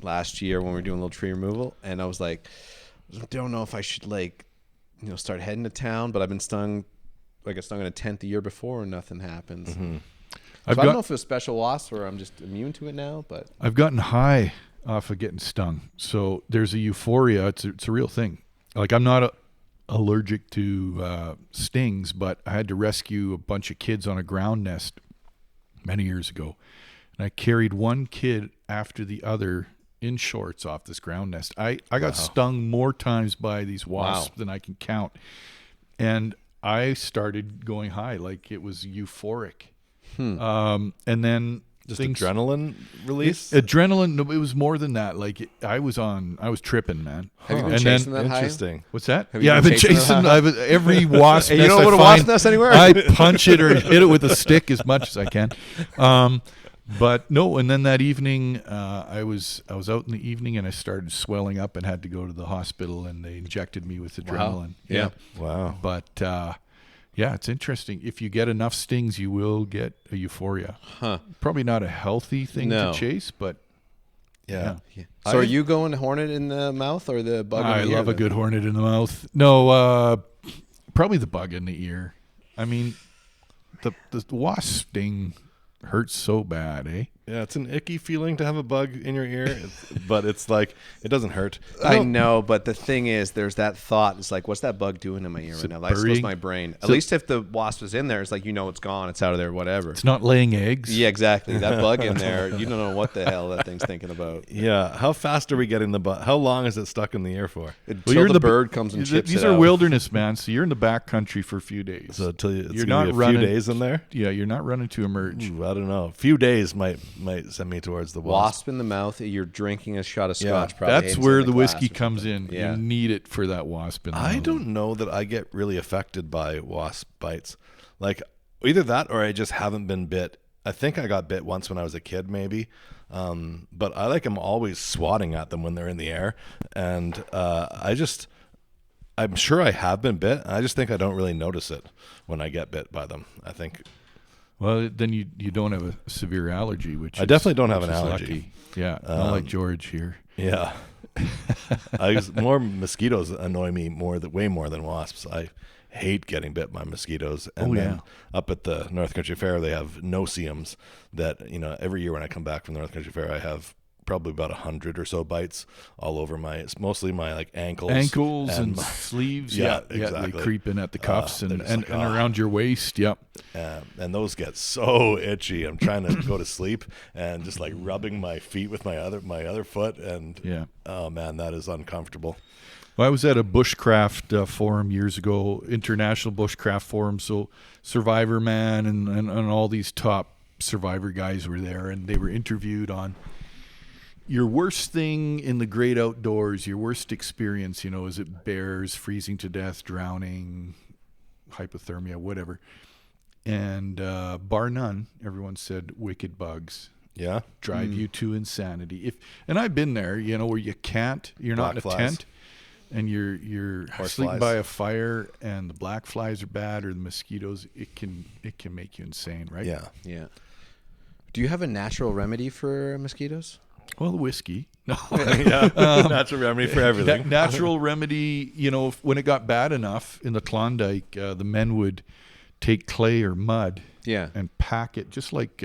last year when we were doing a little tree removal, and I was like, I don't know if I should start heading to town, but I've been stung. I got stung in a tent the year before, and nothing happens. Mm-hmm. So I don't know if it's special wasp or I'm just immune to it now, but I've gotten high off of getting stung. So there's a euphoria. It's a real thing. I'm not allergic to stings, but I had to rescue a bunch of kids on a ground nest many years ago. And I carried one kid after the other in shorts off this ground nest. I got stung more times by these wasps than I can count. And I started going high, like it was euphoric. And then Just adrenaline release? Adrenaline. No, it was more than that. I was tripping, man. have you been And chasing then, that high? Interesting. What's that? Have you Yeah, I've been been chasing chasing. Every wasp Hey, nest you don't I put a find, wasp nest anywhere? I punch it or hit it with a stick as much as I can. But no, and then that evening, I was out in the evening and I started swelling up and had to go to the hospital, and they injected me with adrenaline. Yeah. Wow. But yeah, it's interesting. If you get enough stings, you will get a euphoria. Probably not a healthy thing No. to chase, but Yeah. So are you going hornet in the mouth or the bug I in the ear? love a good hornet in the mouth. No, probably the bug in the ear. I mean, the wasp sting hurts so bad, eh? Yeah, it's an icky feeling to have a bug in your ear, but it's like it doesn't hurt. I know, but the thing is, there's that thought. It's like, what's that bug doing in my ear right now? That slows my brain. At least if the wasp is in there, it's like, it's gone. It's out of there, whatever. It's not laying eggs. Yeah, exactly. That bug in there, you don't know what the hell that thing's thinking about. Yeah. How fast are we getting the bug? How long is it stuck in the ear for? Until the bird comes and chips These it are out. wilderness, man. So you're in the back country for a few days. So it's you're gonna not be a running few days in there. Yeah, you're not running to emerge. Ooh, I don't know. A few days might send me towards the wasp. In the mouth, you're drinking a shot of scotch. Probably that's where the whiskey comes in. Yeah. You need it for that wasp in the I mouth. don't know that I get really affected by wasp bites. Like either that or I just haven't been bit. I think I got bit once when I was a kid, maybe. But I am always swatting at them when they're in the air. And I'm sure I have been bit. I just think I don't really notice it when I get bit by them. I think. Well, then you don't have a severe allergy, which I definitely don't have an allergy. Lucky. Yeah, not like George here. Yeah. More mosquitoes annoy me way more than wasps. I hate getting bit by mosquitoes. And then up at the North Country Fair, they have no-see-ums that, every year when I come back from the North Country Fair, I have probably about 100 or so bites all over it's mostly my ankles and sleeves. Exactly. They creep in at the cuffs and like, around your waist. Yep. And those get so itchy. I'm trying to go to sleep and just rubbing my feet with my other foot, and oh man, that is uncomfortable. Well, I was at a bushcraft forum years ago, International Bushcraft Forum. So Survivor Man and all these top survivor guys were there, and they were interviewed on your worst thing in the great outdoors, your worst experience, is it bears, freezing to death, drowning, hypothermia, whatever. And bar none, everyone said wicked bugs. Yeah. Drive you to insanity. And I've been there, where you're not in a tent and you're sleeping by a fire and the black flies are bad or the mosquitoes, it can make you insane, right? Yeah. Yeah. Do you have a natural remedy for mosquitoes? Well, the whiskey. No. Natural remedy for everything. Natural remedy, when it got bad enough in the Klondike, the men would take clay or mud and pack it just like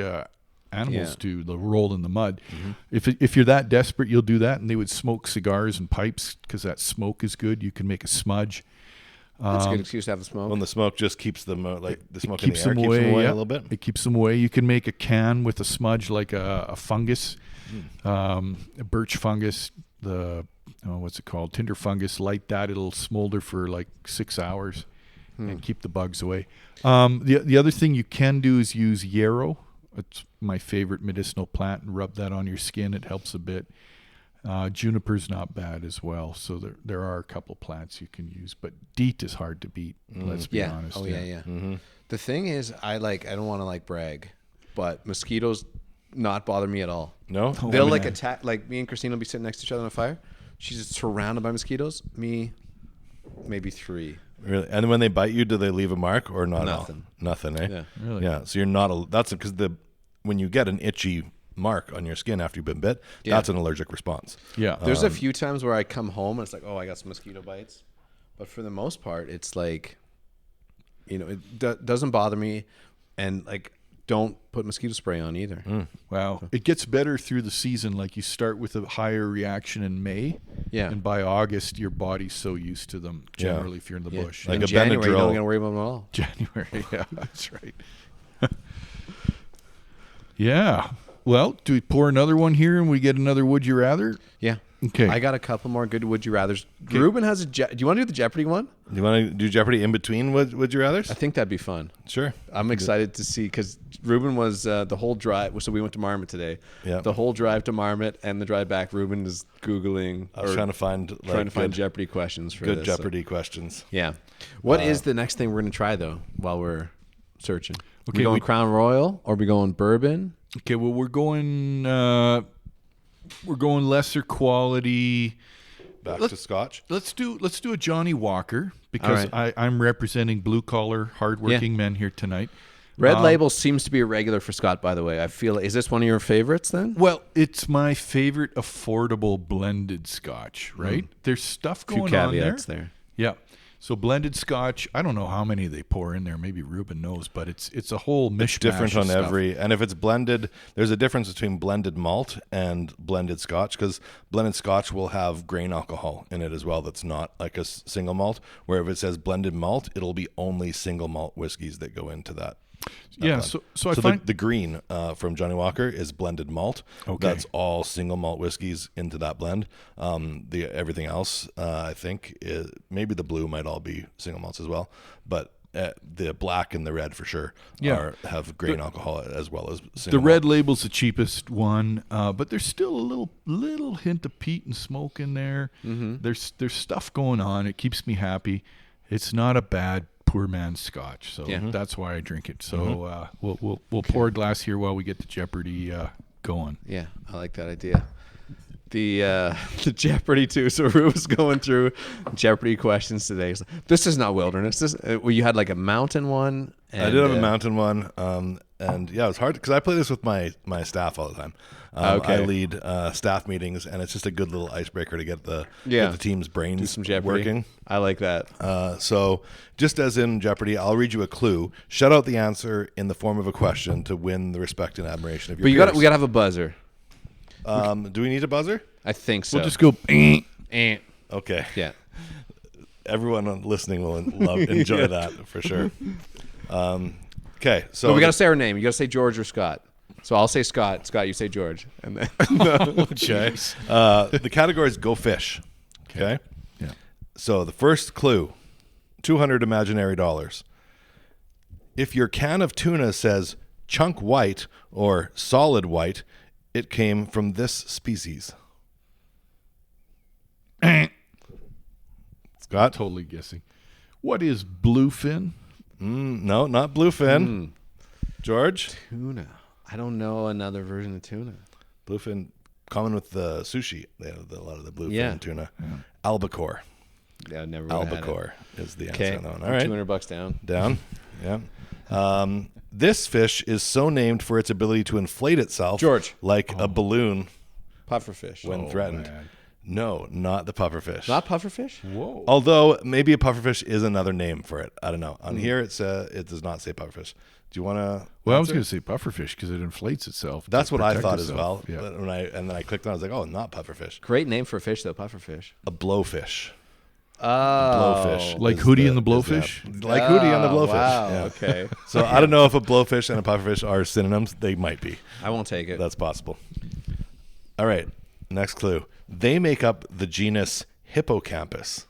animals do, the roll in the mud. Mm-hmm. If you're that desperate, you'll do that. And they would smoke cigars and pipes because that smoke is good. You can make a smudge. That's a good excuse to have the smoke. When the smoke just keeps them, the smoke in the air keeps them away a little bit. It keeps them away. You can make a can with a smudge like a fungus, a birch fungus, what's it called? Tinder fungus. Light that. It'll smolder for 6 hours and keep the bugs away. The other thing you can do is use yarrow. It's my favorite medicinal plant, and rub that on your skin. It helps a bit. Juniper's not bad as well. So there are a couple plants you can use, but DEET is hard to beat. Let's be honest. Oh yeah. Mm-hmm. The thing is, I don't want to brag, but mosquitoes not bother me at all. No, they'll attack. Me and Christine will be sitting next to each other on a fire. She's just surrounded by mosquitoes. Me, maybe 3. Really? And when they bite you, do they leave a mark or not? Nothing. Nothing, eh? Yeah. Really? Yeah. So you're not. That's because when you get an itchy mark on your skin after you've been bit, that's an allergic response. Yeah. There's a few times where I come home and it's I got some mosquito bites, but for the most part, it's it doesn't bother me, and don't put mosquito spray on either. Wow. It gets better through the season. You start with a higher reaction in May. Yeah. And by August, your body's so used to them, generally, if you're in the bush. In a January, you Benadryl. don't got to worry about them at all. January, yeah, that's right. Yeah. Well, do we pour another one here and we get another Would You Rather? Yeah. Okay. I got a couple more good Would You Rathers. Okay. Reuben has do you want to do the Jeopardy one? Do you want to do Jeopardy in between Would You Rathers? I think that'd be fun. Sure. I'm excited to see, because Reuben was the whole drive. So we went to Marmot today. Yeah. The whole drive to Marmot and the drive back, Reuben is Googling. I was trying to find Jeopardy questions for good this. Jeopardy questions. Yeah. What is the next thing we're going to try, though, while we're searching? Okay, we going Crown Royal or we going bourbon? Okay, well, we're going lesser quality. Back to Scotch. Let's do a Johnny Walker, because I'm representing blue collar, hardworking men here tonight. Red Label seems to be a regular for Scott, by the way. I feel. Is this one of your favorites then? Well, it's my favorite affordable blended Scotch. Right? There's stuff going on there. Few caveats there. Yeah. So blended Scotch, I don't know how many they pour in there. Maybe Reuben knows, but it's a whole mishmash. It's different of on stuff. every, and if it's blended, there's a difference between blended malt and blended Scotch, because blended Scotch will have grain alcohol in it as well. That's not like a single malt. Where if it says blended malt, it'll be only single malt whiskeys that go into that. Yeah, blend. so I find the green from Johnny Walker is blended malt. Okay. That's all single malt whiskeys into that blend. The everything else, I think, is, maybe the blue might all be single malts as well, but the black and the red for sure have grain alcohol as well as single the red malt. label's the cheapest one, but there's still a little hint of peat and smoke in there. Mm-hmm. There's stuff going on. It keeps me happy. It's not a bad poor man's Scotch, so that's why I drink it. So we'll pour a glass here while we get the Jeopardy going. Yeah, I like that idea. The Jeopardy too. So Rue was going through Jeopardy questions today. He's like, this is not wilderness. This well, you had like a mountain one. And, I did have a mountain one, and yeah, it was hard because I play this with my staff all the time. I lead staff meetings, and it's just a good little icebreaker to get the team's brains Do some Jeopardy. working. I like that. So just as in Jeopardy, I'll read you a clue. Shout out the answer in the form of a question to win the respect and admiration of your But peers. we gotta have a buzzer. Do we need a buzzer? I think so. We'll just go. Okay. Yeah. Everyone listening will enjoy that for sure. Okay, so But we gotta say our name. You gotta say George or Scott. So I'll say Scott. Scott, you say George, and then the category is go fish. Okay. Yeah. So the first clue, $200 imaginary dollars. If your can of tuna says chunk white or solid white, it came from this species. Scott? Totally guessing. What is bluefin? No, not bluefin. George? tuna. I don't know another version of tuna. Bluefin, common with the sushi. They have a lot of the bluefin Yeah. tuna. Albacore. Yeah, I never would've had it. Albacore is the answer Okay, on that one. All right. $200 down. Down. Yeah. This fish is so named for its ability to inflate itself, George. like a balloon Pufferfish. when threatened. man. No, not the pufferfish. Not pufferfish? Whoa. Although maybe a pufferfish is another name for it. I don't know. On here it does not say pufferfish. Do you want to? Well, I was going to say pufferfish because it inflates itself. to That's what I protect thought as well. itself. Yeah. But and then I clicked on it, I was like, oh, not pufferfish. Great name for a fish, though, pufferfish. A blowfish. Oh. Blowfish. Like is Hootie and the is Blowfish? Like Hootie and the Blowfish. Wow, Yeah. okay. So I don't know if a blowfish and a pufferfish are synonyms. They might be. I won't take it. That's possible. All right. Next clue. They make up the genus Hippocampus.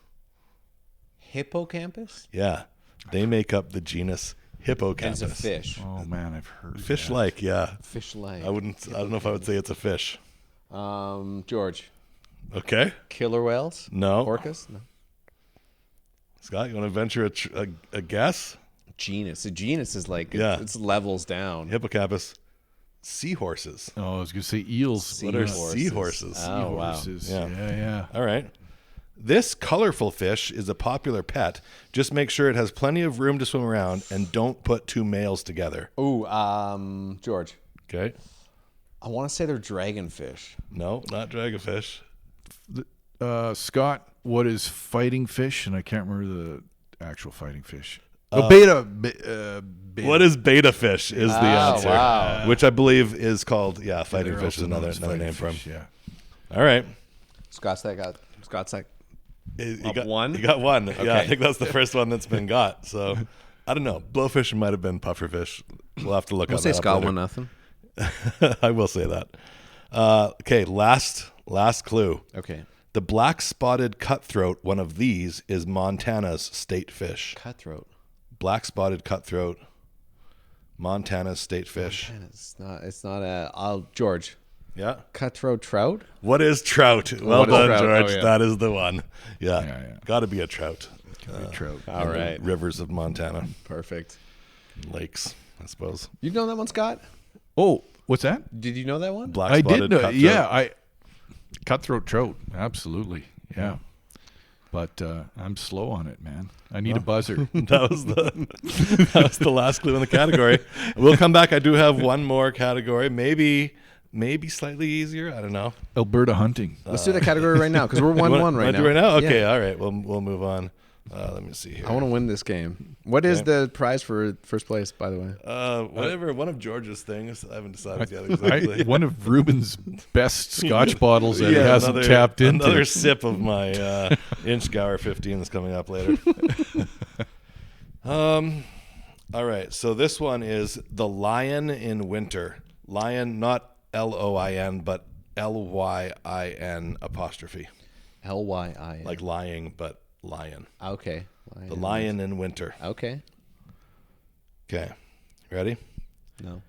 Hippocampus? Yeah. They make up the genus And Hippocampus. it's a fish. Oh man, I've heard Fish that. like, yeah. Fish like. I don't know if I would say it's a fish. George. Okay. Killer whales? No. Orcas? No. Scott, you want to venture a guess? Genus. A genus is like, Yeah. it's levels down. Hippocampus. Seahorses. Oh, I was going to say eels. What are Seahorses. seahorses? Oh, wow. Seahorses. Yeah. Yeah. All right. This colorful fish is a popular pet. Just make sure it has plenty of room to swim around and don't put two males together. Ooh, George. Okay. I want to say they're dragonfish. No, not dragonfish. Scott, what is fighting fish? And I can't remember the actual fighting fish. Beta. What is beta fish is the answer. wow. Which I believe is called, fighting They're fish is also known another as fighting name for fish, them. Yeah. All right. Scott's like, You Up got one? You got one. Yeah, I Okay. think that's the first one that's been got. So I don't know. Blowfish might have been pufferfish. We'll have to look I'll up say that up Scott later. 1-0. I will say that. Okay, last clue. Okay. The black-spotted cutthroat, one of these, is Montana's state fish. Cutthroat. Black-spotted cutthroat, Montana's state fish. Man, it's not George. Yeah. Cutthroat trout? What is trout? Well What is done, trout? George. Oh, yeah. That is the one. Yeah. Yeah. Got to be a trout. Trout. All In the right. Rivers of Montana. Perfect. Lakes, I suppose. You know that one, Scott? Oh, what's that? Did you know that one? I Black-spotted did know. cutthroat. Yeah, cutthroat trout. Absolutely. Yeah. But I'm slow on it, man. I need a buzzer. That was the last clue in the category. We'll come back. I do have one more category. Maybe slightly easier. I don't know. Alberta hunting. Let's do that category right now because we're 1-1 right Wanna now. do right now? Okay, Yeah. all right. We'll move on. Let me see here. I want to win this game. What is the prize for first place, by the way? Whatever. One of George's things. I haven't decided yet exactly. One of Ruben's best Scotch bottles that he hasn't tapped into. Another sip of my Inchgower 15 that's coming up later. All right. So this one is The Lion in Winter. Lion, not L-O-I-N, but L-Y-I-N apostrophe. L-Y-I-N. Like lying, but lion. Okay. The Lion in Winter. Okay. Okay. Ready? No.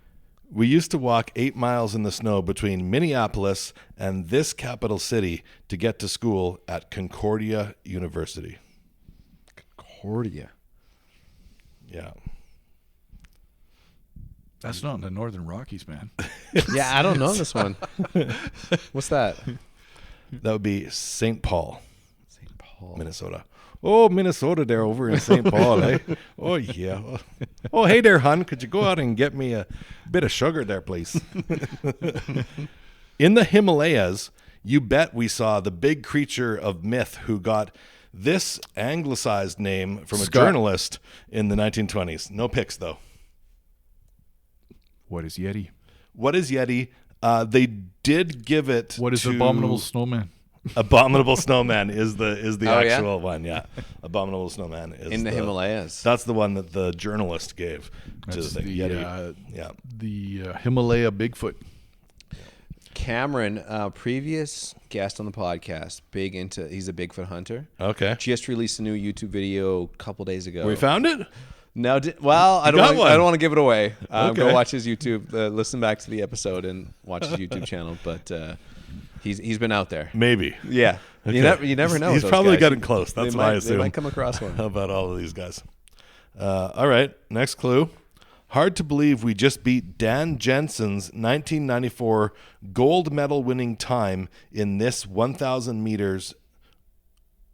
We used to walk 8 miles in the snow between Minneapolis and this capital city to get to school at Concordia University. Concordia. Yeah. That's not in the Northern Rockies, man. Yeah, I don't know this one. What's that? That would be St. Paul, St. Paul. Minnesota. Oh, Minnesota there over in St. Paul, eh? Oh, yeah. Oh, hey there, hon. Could you go out and get me a bit of sugar there, please? In the Himalayas, you bet we saw the big creature of myth who got this anglicized name from a journalist in the 1920s. No pics, though. What is Yeti? What is Yeti? They did give it. What is to Abominable Snowman? Abominable Snowman is the Oh, actual one. Yeah, Abominable Snowman is In the Himalayas. That's the one that the journalist gave to That's the the Yeti. Yeah. the Himalaya Bigfoot. Cameron, previous guest on the podcast, he's a Bigfoot hunter. Okay. Just released a new YouTube video a couple days ago. We found it. No, I don't want to give it away. Okay. Go watch his YouTube. Listen back to the episode and watch his YouTube channel. But he's been out there. Maybe. Yeah, Okay. You never know. He's with those probably guys. getting close. That's They what I might- assume. They might come across one. How about all of these guys? All right. Next clue. Hard to believe we just beat Dan Jensen's 1994 gold medal winning time in this 1,000 meters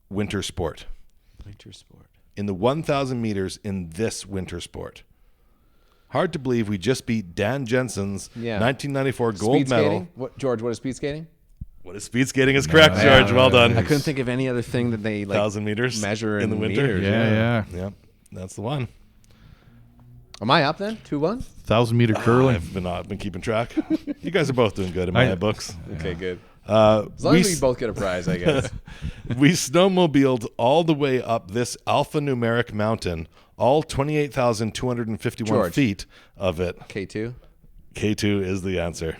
winter sport. Winter sport. In the 1,000 meters in this winter sport. Hard to believe we just beat Dan Jensen's 1994 gold Speed medal. skating? What, George? What is speed skating? What is speed skating is correct, George. Well done. I couldn't think of any other thing that they 1,000 meters measure in the winter. meters. Yeah. Yeah, that's the one. Am I up then? 2-1. 1,000-meter curling. I've been keeping track. You guys are both doing good in my books. Okay, good. As long as we both get a prize, I guess. We snowmobiled all the way up this alphanumeric mountain, all 28,251 George. feet of it. K2. K2 is the answer.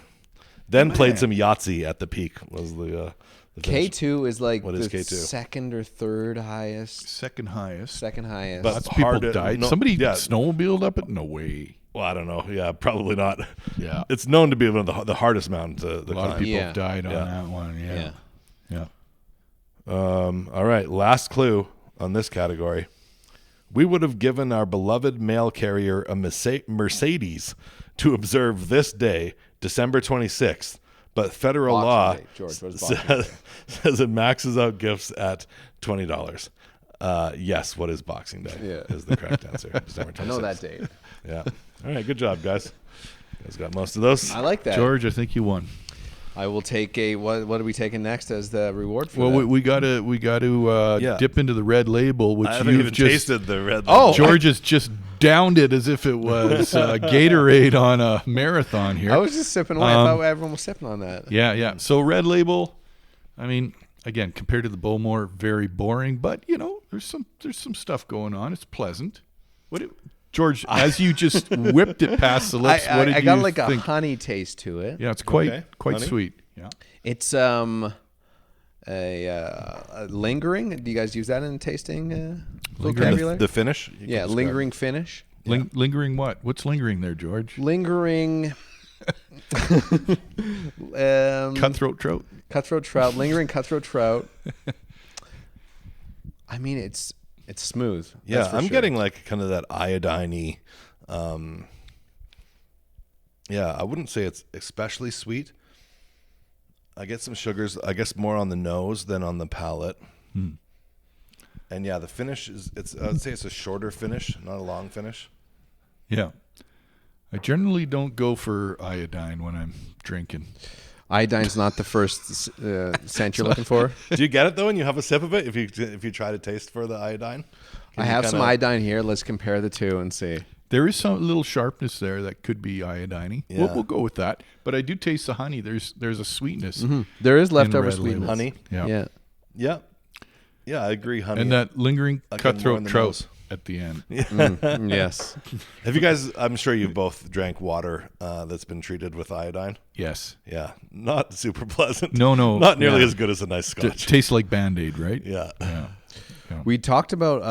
Then played some Yahtzee at the peak. Was the finish. K2 is like What the is K2? second or third highest. Second highest. Second highest. But Lots of people hard to- died. no, Somebody yeah. snowmobiled up it? No way. Well, I don't know. Yeah, probably not. Yeah. It's known to be one of the hardest mountains to A lot climb. of people Yeah. have died on Yeah. that one. Yeah. yeah. Yeah. All right, last clue on this category. We would have given our beloved mail carrier a Mercedes to observe this day, December 26th, but federal Boxing law Day, George, what is Boxing says it maxes out gifts at $20. Yes, what is Boxing Day? Yeah. Is the correct answer. December 26th. I know that date. Yeah. All right, good job, guys. You guys got most of those. I like that. George, I think you won. I will take what are we taking next as the reward for Well, that? we got to Yeah. dip into the red label, which I haven't you've even just tasted the red. Oh, Label. George has just downed it as if it was Gatorade on a marathon here. I was just sipping away. I thought everyone was sipping on that. Yeah. So red label, I mean, again, compared to the Bowmore, very boring, but there's some stuff going on. It's pleasant. George, as you just whipped it past the lips, what did I got you like think? a honey taste to it. Yeah, it's quite Okay. quite Honey? sweet. Yeah. It's a lingering. Do you guys use that in tasting vocabulary? The finish. You can Yeah, describe lingering it. finish. Lingering what? What's lingering there, George? Lingering. Cutthroat trout. Cutthroat trout. Lingering cutthroat trout. I mean, it's smooth. Yeah, that's for I'm sure. getting like kind of that iodine-y. Yeah, I wouldn't say it's especially sweet. I get some sugars, I guess, more on the nose than on the palate. And yeah, the finish I'd say it's a shorter finish, not a long finish. Yeah. I generally don't go for iodine when I'm drinking. Iodine's not the first scent you're looking for. Do you get it though when you have a sip of it? If you try to taste for the iodine, I have some iodine here. Let's compare the two and see. There is some little sharpness there that could be iodine-y. Yeah. We'll go with that. But I do taste the honey. There's a sweetness. There is leftover red label. sweetness. honey. Yeah. Yeah. Yeah, I agree. Honey And that lingering Like more in cutthroat the trout nose. at the end. Yes. Have you guys? I'm sure you've both drank water that's been treated with iodine. Yes. Yeah, not super pleasant. No. not nearly Yeah. as good as a nice Scotch. Tastes like Band-Aid, right? Yeah. Yeah. We talked about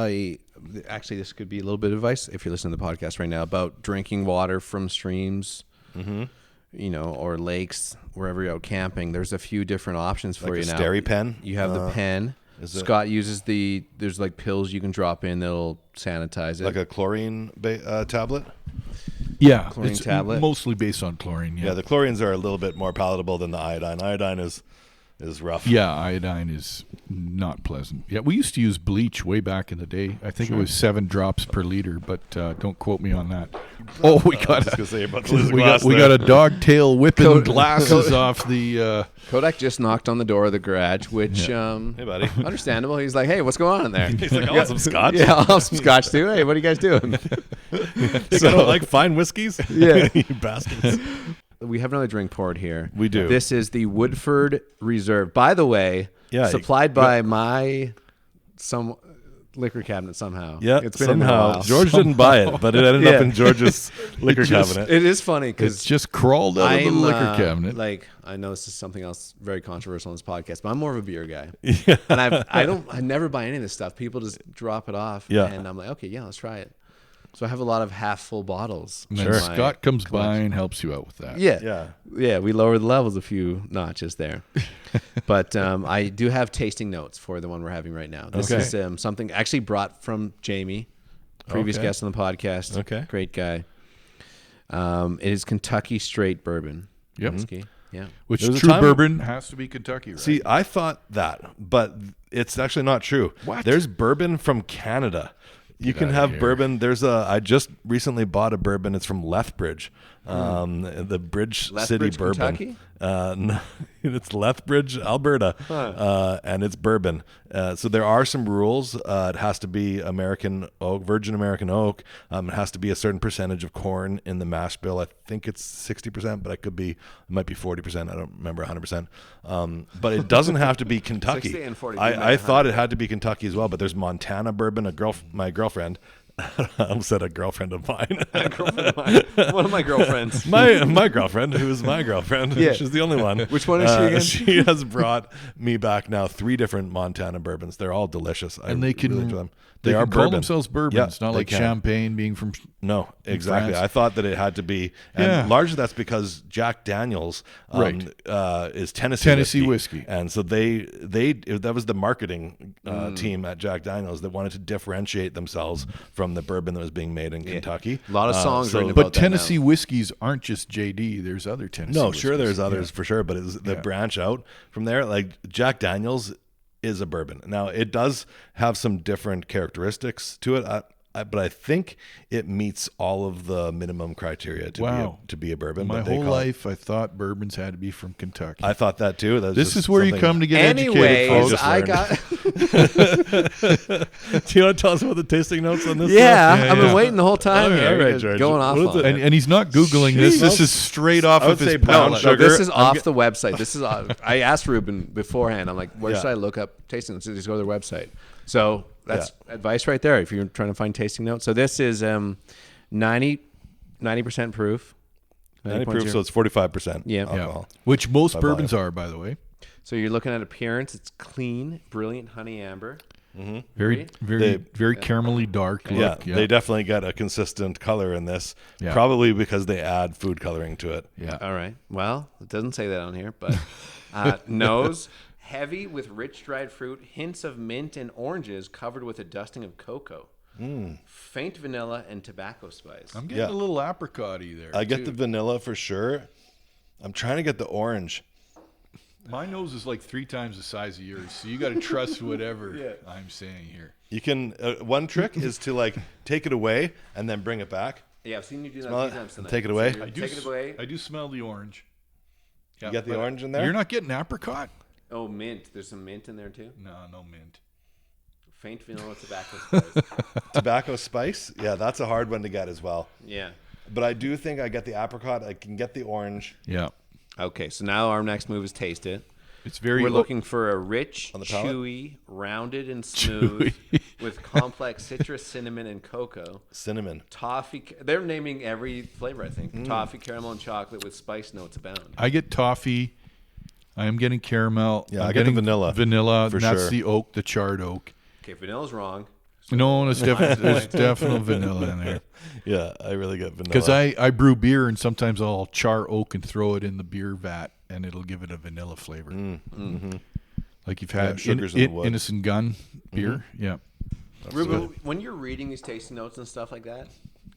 actually, this could be a little bit of advice if you're listening to the podcast right now about drinking water from streams, or lakes, wherever you're out camping. There's a few different options for Like you a now. Steri pen? You have the pen. Scott uses there's like pills you can drop in that'll sanitize it. Like a chlorine tablet. Yeah. Chlorine It's tablet? mostly based on chlorine. Yeah, the chlorines are a little bit more palatable than the iodine. Iodine is rough. Yeah, iodine is not pleasant. Yeah, we used to use bleach way back in the day. I think it was 7 drops per liter, but don't quote me on that. Oh, we I got was gonna say you're about to lose a we glass got a there. dog tail whipping Code- glasses off the. Kodak just knocked on the door of the garage, which Hey, buddy. understandable. He's like, "Hey, what's going on in there?" He's like, I want some Scotch. Yeah, I'll have some scotch too. Hey, what are you guys doing? You don't like fine whiskeys? Yeah. You bastards. We have another drink poured here. We do. This is the Woodford Reserve. By the way, Yeah, supplied by some liquor cabinet somehow. Yeah, it's been in there a somehow. while. George didn't buy it, but it ended up in George's liquor cabinet. It is funny It's because just crawled out of the I'm liquor cabinet. Like, I know this is something else very controversial on this podcast, but I'm more of a beer guy. Yeah. And I never buy any of this stuff. People just drop it off. Yeah. And I'm like, okay, yeah, let's try it. So I have a lot of half full bottles. And in then my Scott comes by collection. and helps you out with that. Yeah. Yeah. We lower the levels a few notches there. But I do have tasting notes for the one we're having right now. This Okay. is something actually brought from Jamie, previous Okay. guest on the podcast. Okay. Great guy. It is Kentucky straight bourbon. Yep. Whiskey. Yeah. Which There's a true time- bourbon has to be Kentucky, right? See, I thought that, but it's actually not true. What? There's bourbon from Canada. You can outta have here. bourbon. I just recently bought a bourbon. It's from Lethbridge, the Bridge City Lethbridge, bourbon. Kentucky? No, it's Lethbridge, Alberta, and it's bourbon. So there are some rules. It has to be American oak, Virgin American oak. It has to be a certain percentage of corn in the mash bill. I think it's 60%, but it might be 40%. I don't remember 100%. But it doesn't have to be Kentucky. 60 and 40, I thought it had to be Kentucky as well, but there's Montana bourbon. My girlfriend. I almost said a girlfriend of mine. One of my girlfriends. my girlfriend, who is my girlfriend. Yeah. She's the only one. Which one is she again? She has brought me back now 3 different Montana bourbons. They're all delicious. and they can really enjoy them. they are can call bourbon. themselves bourbons, Yeah, not they like can. champagne being from. No, exactly. France. I thought that it had to be, and Yeah. largely that's because Jack Daniels Right. is Tennessee whiskey. and so that was the marketing team at Jack Daniels that wanted to differentiate themselves from the bourbon that was being made in Kentucky. A lot of songs written But about that Tennessee now. whiskeys aren't just JD. There's other Tennessee. No, sure, whiskeys. there's others for sure, but it's the branch out from there. Like Jack Daniels is a bourbon. Now it does have some different characteristics to it, but I think it meets all of the minimum criteria to be a bourbon. My but they whole call it- life, I thought bourbons had to be from Kentucky. I thought that too. That was This just is where you something- come to get educated, Anyways, folks. I learned. got. Do you want to tell us about the tasting notes on this? Yeah, Yeah, I've been yeah. waiting the whole time All here. right, You're George. going off What is on it? it. And he's not Googling this. This is straight off I would of his say brown palate. No, sugar. this is I'm off the website. This is. I asked Reuben beforehand. I'm like, where Yeah. should I look up tasting notes? Just go to their website. So that's advice right there if you're trying to find tasting notes. So this is 90% proof. 90 proof, so it's 45% Yeah. alcohol. Which most By bourbons are, by the way. So you're looking at appearance. It's clean, brilliant honey amber. Very, very, They- very caramelly dark look. Yeah, they definitely get a consistent color in this, Yeah. probably because they add food coloring to it. Yeah. All right. Well, it doesn't say that on here, but nose heavy with rich dried fruit, hints of mint and oranges, covered with a dusting of cocoa. Faint vanilla and tobacco spice. I'm getting Yeah. a little apricot-y there. I get too. the vanilla for sure. I'm trying to get the orange. My nose is like 3 times the size of yours, so you got to trust whatever I'm saying here. You can one trick is to like take it away and then bring it back. Yeah, I've seen you do that Smell a it few times tonight. and take it away? So I take it away. I do smell the orange. Yeah, You get the but orange in there? You're not getting apricot? Oh, mint. There's some mint in there too. No mint. Faint vanilla tobacco spice. Tobacco spice? Yeah, that's a hard one to get as well. Yeah. But I do think I get the apricot. I can get the orange. Yeah. Okay, so now our next move is taste it. It's very We're looking for a rich, On the palate? chewy, rounded, and smooth with complex citrus, cinnamon, and cocoa. Cinnamon. Toffee. They're naming every flavor, I think. Toffee, caramel, and chocolate with spice notes abound. I get toffee. I am getting caramel. Yeah, I'm I get the getting vanilla. Vanilla. For and that's sure. the oak, the charred oak. Okay, vanilla's wrong. No, there's definitely vanilla in there. Yeah, I really get vanilla. Because I brew beer and sometimes I'll char oak and throw it in the beer vat and it'll give it a vanilla flavor. Like you've had sugars in the wood. Innocent Gun beer. Yeah. Reuben, when you're reading these tasting notes and stuff like that,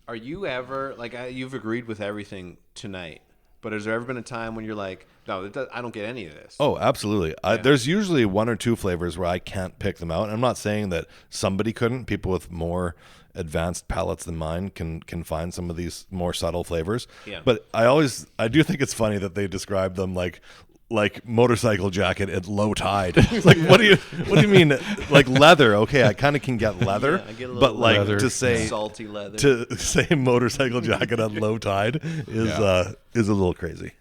are you ever you've agreed with everything tonight? But has there ever been a time when you're like, no, I don't get any of this? Oh, absolutely. There's usually one or two flavors where I can't pick them out. And I'm not saying that somebody couldn't. People with more advanced palates than mine can find some of these more subtle flavors. Yeah. But I do think it's funny that they describe them like motorcycle jacket at low tide. Like what do you mean? Like leather? Okay, I kind of can get leather, I get a little but like leather. to say salty leather. to say motorcycle jacket at low tide is a little crazy.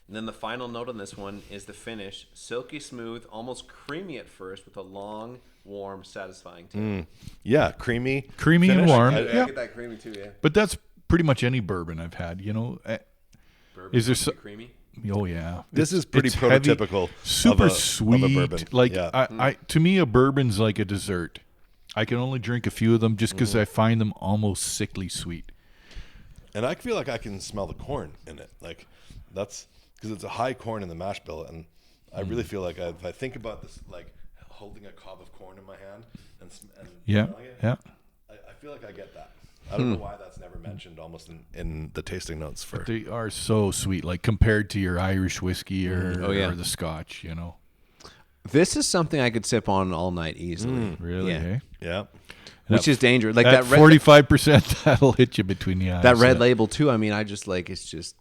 And then the final note on this one is the finish. Silky smooth, almost creamy at first, with a long, warm, satisfying taste. Yeah, creamy And finish. warm. I Yeah. get that creamy too, yeah. But that's pretty much any bourbon I've had, you know. Bourbon Is there should be creamy? Oh yeah, This is pretty it's heavy, prototypical super of a sweet. bourbon. Like Yeah. I to me, a bourbon's like a dessert. I can only drink a few of them just because I find them almost sickly sweet. And I feel like I can smell the corn in it. Like that's because it's a high corn in the mash bill, and I really feel like if I think about this, like holding a cob of corn in my hand and Yeah, smelling it, yeah. I feel like I get that. I don't know why that's never mentioned almost in the tasting notes for. They are so sweet, like compared to your Irish whiskey or the Scotch. You know, This is something I could sip on all night easily. really. Yeah. Eh? Yeah. Which is dangerous. Like At that 45%, that'll hit you between the eyes. that red label too. I mean, I just like it's just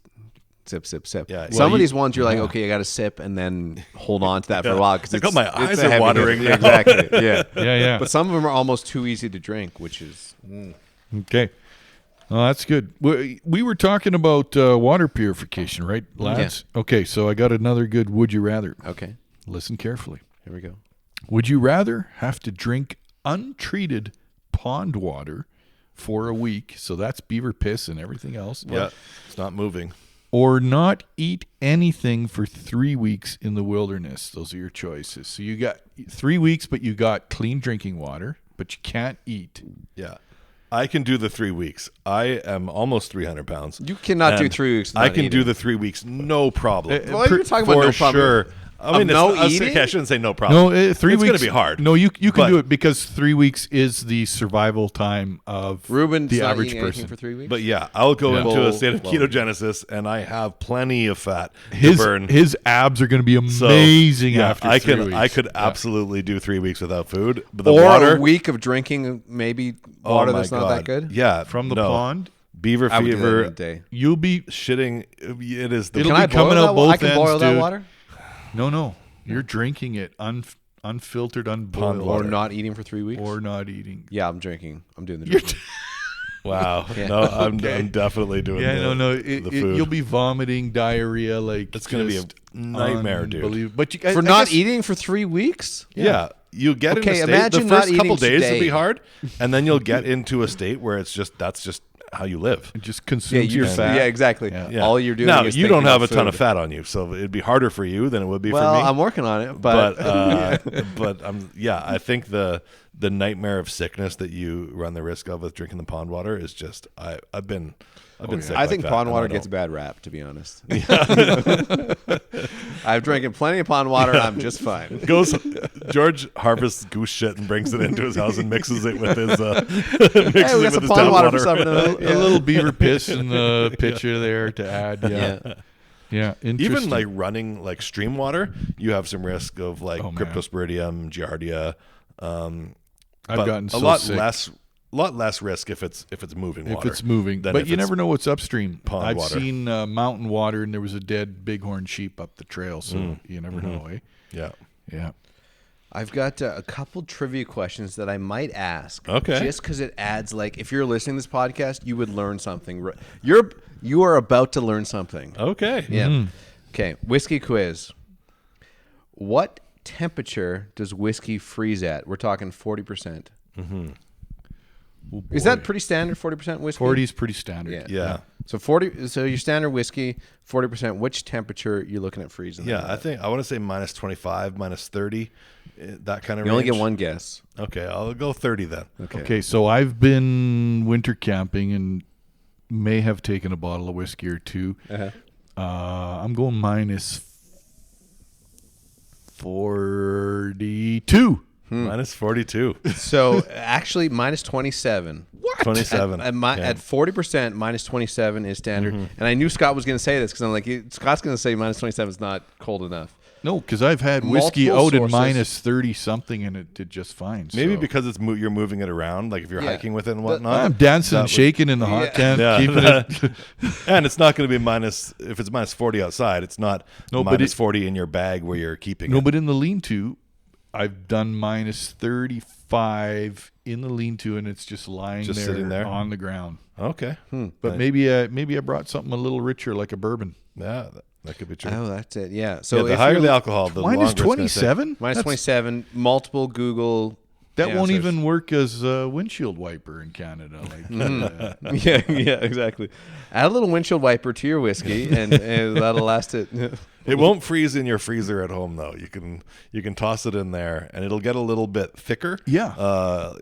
sip, sip, sip. Yeah. Some Well, of these ones you're like, okay, I got to sip and then hold on to that for a while because Like, oh, my eyes a are heavy watering hitter. now. Exactly. Yeah. Yeah. But some of them are almost too easy to drink, which is Okay. Oh, that's good. We were talking about water purification, right, lads? Yeah. Okay, so I got another good would you rather. okay. Listen carefully. Here we go. Would you rather have to drink untreated pond water for a week, so that's beaver piss and everything else, Yeah. It's not moving. or not eat anything for 3 weeks in the wilderness? Those are your choices. So you got 3 weeks, but you got clean drinking water, but you can't eat. Yeah. I can do the 3 weeks. I am almost 300 pounds. You cannot do And 3 weeks. I without can do eating. the 3 weeks, no problem. Well, you're talking about For no problem. sure. I mean, no I eating? shouldn't say no problem. No, 3 it's weeks. going to be hard. No, you can But- do it because 3 weeks is the survival time of Reuben's the not average eating anything person. for 3 weeks. But yeah, I'll go Yeah. into a state of Well, ketogenesis, and I have plenty of fat to His burn. his abs are going to be So, amazing yeah, after I 3 could weeks. I could Yeah. absolutely do 3 weeks without food. But the or water, a week of drinking maybe oh water my that's not God. that good. Yeah, from the no. pond. Beaver I would do that in a fever, day. You'll be shitting. It is the It'll Can be I boil coming that out wa- both I can ends, boil that dude. water no. You're drinking it unfiltered, unboiled, Pond or water. not eating for 3 weeks. or not eating. Yeah, I'm drinking. I'm doing the You're drinking. wow. Yeah. No, I'm Okay. definitely doing. Yeah, the, no. the food. You'll be vomiting, diarrhea, like It's gonna be a just nightmare, dude. unbelievable. But you for I not guess- eating for 3 weeks. Yeah. You get Okay, in a state. imagine The not first couple eating days will today. be hard, and then you'll get into a state where that's just how you live. It just Yeah, consumes your fat. Yeah, exactly. Yeah. All you're doing now is you don't thinking have a about ton of food. fat on you, so it'd be harder for you than it would be Well, for me. I'm working on it, but, but I think the nightmare of sickness that you run the risk of with drinking the pond water is just I've been sick. I like think that, pond and water I gets a don't- bad rap, to be honest. I've drinking plenty of pond water, and I'm just fine. George harvests goose shit and brings it into his house and mixes it with his Hey, we got some pond water for supper tonight. A little beaver piss in the pitcher there to add. Yeah. Yeah. Even Interesting. like running like stream water, you have some risk of like Oh, man. cryptosporidium, giardia. I've but gotten a so lot sick. less lot less risk if it's moving water. If it's moving. than But if you it's never know what's upstream. pond I've water. seen mountain water, and there was a dead bighorn sheep up the trail, so you never know, eh? Yeah. Yeah. I've got a couple trivia questions that I might ask. Okay. Just because it adds, like, if you're listening to this podcast, you would learn something. You are about to learn something. Okay. Yeah. Okay. Whiskey quiz. What temperature does whiskey freeze at? We're talking 40%. Oh, Is that pretty standard? 40% whiskey. 40 is pretty standard. Yeah. Yeah. So 40. So your standard whiskey, 40%. Which temperature you looking at freezing? Yeah. that at? I want to say minus 25, minus 30, that kind of You range. only get one guess. Okay, I'll go 30 then. Okay, so I've been winter camping and may have taken a bottle of whiskey or two. I'm going minus 42. Minus 42. So actually, minus 27. 27. At 40%, minus 27 is standard. And I knew Scott was going to say this because I'm like, Scott's going to say minus 27 is not cold enough. No, because I've had whiskey Multiple out at sources. minus 30 something and it did just fine. Maybe so. because you're moving it around, like if you're Yeah. hiking with it and whatnot. I'm dancing that and would- shaking in the hot tent, Yeah. keeping it. And it's not going to be if it's minus 40 outside, it's not No, but minus 40 in your bag where you're keeping No, it. but in the lean-to, I've done minus 35 in the lean-to, and it's just lying Just there, sitting there? on the ground. Okay. But maybe I brought something a little richer, like a bourbon. Yeah, that could be true. Oh, that's it. Yeah. So Yeah, the if higher you're- the alcohol, the Minus longer it's gonna take. 27? minus 27, multiple Google. That won't answers. even work as a windshield wiper in Canada. Like, Yeah, exactly. Add a little windshield wiper to your whiskey, and that'll last it. It won't freeze in your freezer at home though. You can toss it in there, and it'll get a little bit thicker. Yeah.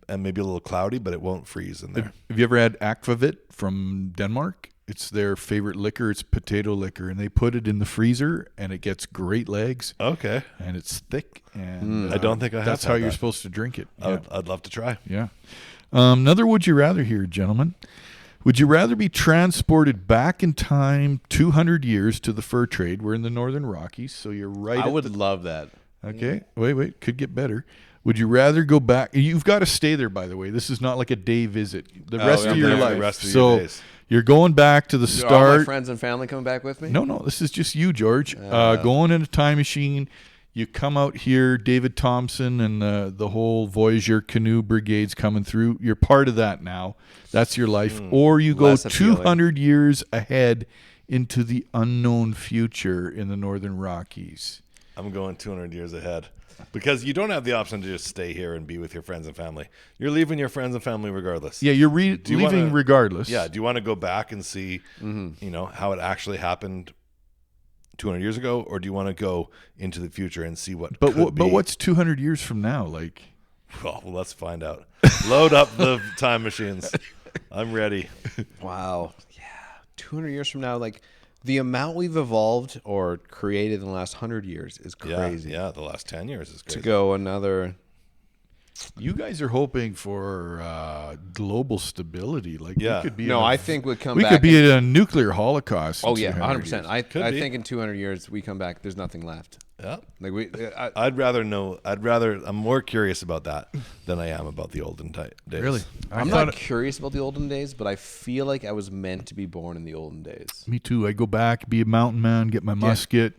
And maybe a little cloudy, but it won't freeze in there. Have you ever had Aquavit from Denmark? It's their favorite liquor. It's potato liquor, and they put it in the freezer, and it gets great legs, Okay. and it's thick. And I don't think I have That's had how you're that. supposed to drink it. Yeah. I'd love to try. Yeah. Another would you rather here, gentlemen. Would you rather be transported back in time 200 years to the fur trade? We're in the Northern Rockies, so you're right. I at would the- love that. Okay. Wait. Could get better. Would you rather go back? You've got to stay there, by the way. This is not like a day visit. The rest yeah, of your yeah, life. the rest of so your days. you're going back to the Are all my start. friends and family coming back with me? No. This is just you, George. Going in a time machine. You come out here, David Thompson and the whole Voyager canoe brigade's coming through. You're part of that now. That's your life. Or you go Less appealing. 200 years ahead into the unknown future in the Northern Rockies. I'm going 200 years ahead because you don't have the option to just stay here and be with your friends and family. You're leaving your friends and family regardless. Yeah, you're you leaving wanna- regardless. Yeah. Do you want to go back and see, how it actually happened 200 years ago, or do you want to go into the future and see what? But could be? what's 200 years from now? Like, Well, let's find out. Load up the time machines. I'm ready. Wow. Yeah. 200 years from now, like the amount we've evolved or created in the last 100 years is crazy. Yeah. The last 10 years is To crazy. go another. you guys are hoping for global stability. Like, Yeah. we could be No, in a- I think we'd come we back. could be and- at a nuclear holocaust. in Oh, yeah. 200 100%. years. I Could be. think in 200 years, we come back, there's nothing left. Yeah. Like I'm more curious about that than I am about the olden days. Really? I'm not curious about the olden days, but I feel like I was meant to be born in the olden days. Me too. I go back, be a mountain man, get my musket.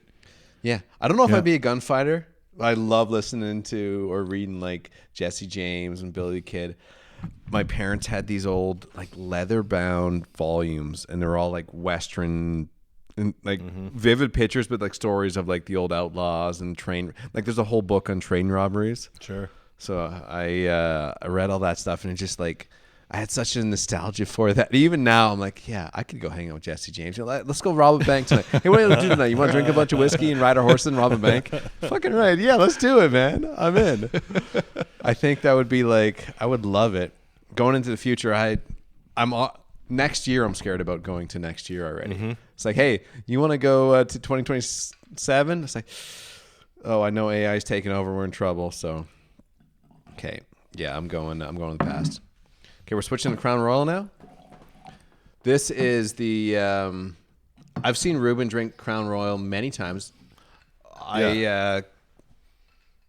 Yeah. I don't know if Yeah. I'd be a gunfighter. I love listening to or reading like Jesse James and Billy the Kid. My parents had these old like leather bound volumes, and they're all like Western and like vivid pictures, but like stories of like the old outlaws and train. Like there's a whole book on train robberies. Sure. So I read all that stuff, and it just like I had such a nostalgia for that. Even now, I'm like, yeah, I could go hang out with Jesse James. You know, let's go rob a bank tonight. Hey, what do you do tonight? You want to drink a bunch of whiskey and ride a horse and rob a bank? Fucking right. Yeah, let's do it, man. I'm in. I think that would be like, I would love it. Going into the future, next year, I'm scared about going to next year already. It's like, hey, you want to go to 2027? It's like, oh, I know AI is taking over. We're in trouble. So, okay. Yeah, I'm going to the past. Okay, we're switching to Crown Royal now. This is the I've seen Reuben drink Crown Royal many times.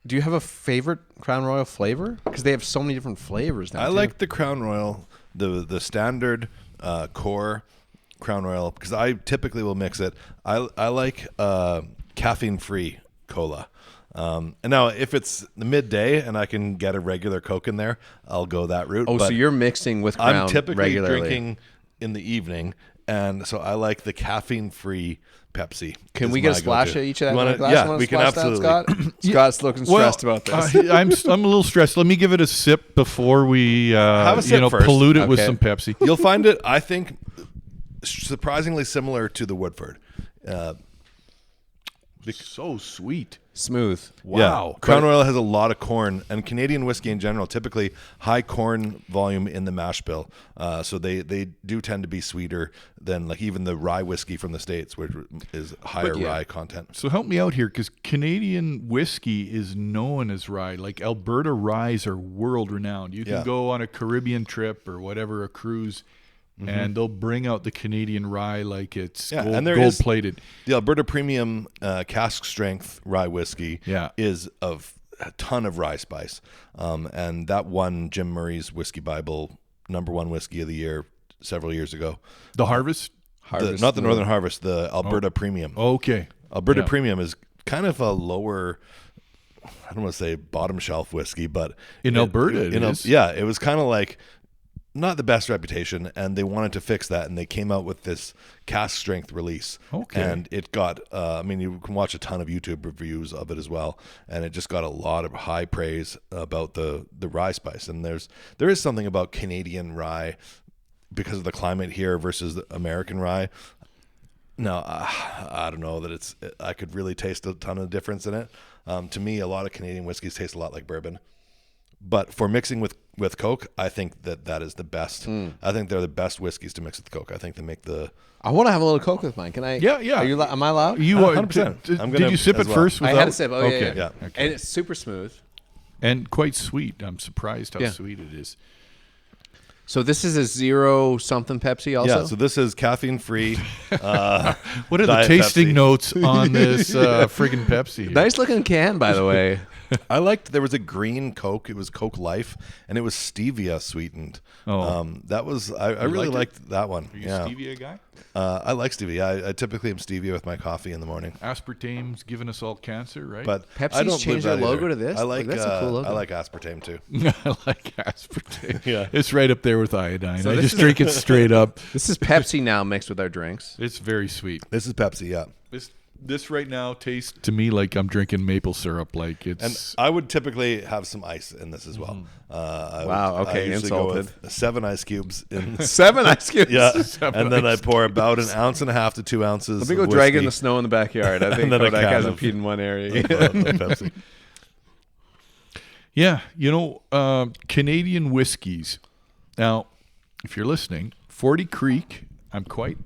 Do you have a favorite Crown Royal flavor? Because they have so many different flavors now. I too. like the Crown Royal, the standard core Crown Royal, because I typically will mix it. I like caffeine-free cola. And now, if it's the midday and I can get a regular Coke in there, I'll go that route. Oh, but so you're mixing with Crown I'm typically regularly. drinking in the evening, and so I like the caffeine-free Pepsi. Can is we get a my splash go-to. of each of that You in wanna- a glass? Yeah, You wanna we can splash that, absolutely. Scott? Scott's looking stressed about this. I'm a little stressed. Let me give it a sip before we Have a sip first. pollute it with Okay. some Pepsi. You'll find it, I think, surprisingly similar to the Woodford. So sweet. Smooth. Wow. Yeah. Crown Royal has a lot of corn, and Canadian whiskey in general, typically high corn volume in the mash bill. So they do tend to be sweeter than like even the rye whiskey from the States, which is higher rye content. So help me out here, because Canadian whiskey is known as rye. Like Alberta ryes are world renowned. You can Yeah. go on a Caribbean trip or whatever, a cruise, and they'll bring out the Canadian rye like it's Yeah, gold, and there is- gold-plated. The Alberta Premium cask strength rye whiskey Yeah. is of a ton of rye spice. And that won Jim Murray's Whiskey Bible #1 whiskey of the year several years ago. The Harvest? Not the Northern Harvest, the Alberta Premium. Okay. Alberta Yeah. Premium is kind of a lower, I don't want to say bottom shelf whiskey, but In Alberta it is. Yeah, it was kind of like not the best reputation, and they wanted to fix that, and they came out with this cask strength release. Okay. And it got, you can watch a ton of YouTube reviews of it as well, and it just got a lot of high praise about the rye spice. And there is something about Canadian rye because of the climate here versus the American rye. No, I don't know that I could really taste a ton of difference in it. To me, a lot of Canadian whiskeys taste a lot like bourbon. But for mixing with Coke, I think that is the best. I think they're the best whiskeys to mix with Coke. I think they make the... I want to have a little Coke with mine. Can I? Yeah, yeah. Am I allowed? You are 100%. I'm Did gonna you sip as it well. first? I Without? had a sip. Oh, okay. yeah. Yeah. And it's super smooth. And quite sweet. I'm surprised how Yeah. sweet it is. So this is a 0 something Pepsi also? Yeah, so this is caffeine-free. What are the Diet tasting Pepsi. notes on this friggin' Pepsi? Nice looking can, by the way. There was a green Coke. It was Coke Life, and it was stevia sweetened. Oh. That was, I really liked liked that one. Are you Yeah. a stevia guy? I like stevia. I typically am stevia with my coffee in the morning. Aspartame's giving us all cancer, right? But Pepsi's I don't changed believe their that logo either. to this? I Like, like that's a cool logo. I like aspartame too. I like aspartame. Yeah. It's right up there with iodine. So I this just is- drink it straight up. This is Pepsi now mixed with our drinks. It's very sweet. This is Pepsi, yeah. This right now tastes to me like I'm drinking maple syrup. Like And it's I would typically have some ice in this as well. Wow, okay, I usually insulted. go with 7 ice cubes in. 7 ice cubes. Yeah, Seven and then I ice pour about 1.5 ounces to 2 ounces. Let me go of drag it in whiskey the snow in the backyard. I think then a Kodak can hasn't of- peed in one area. of Pepsi. yeah. Canadian whiskeys. Now, if you're listening, 40 Creek. I'm quite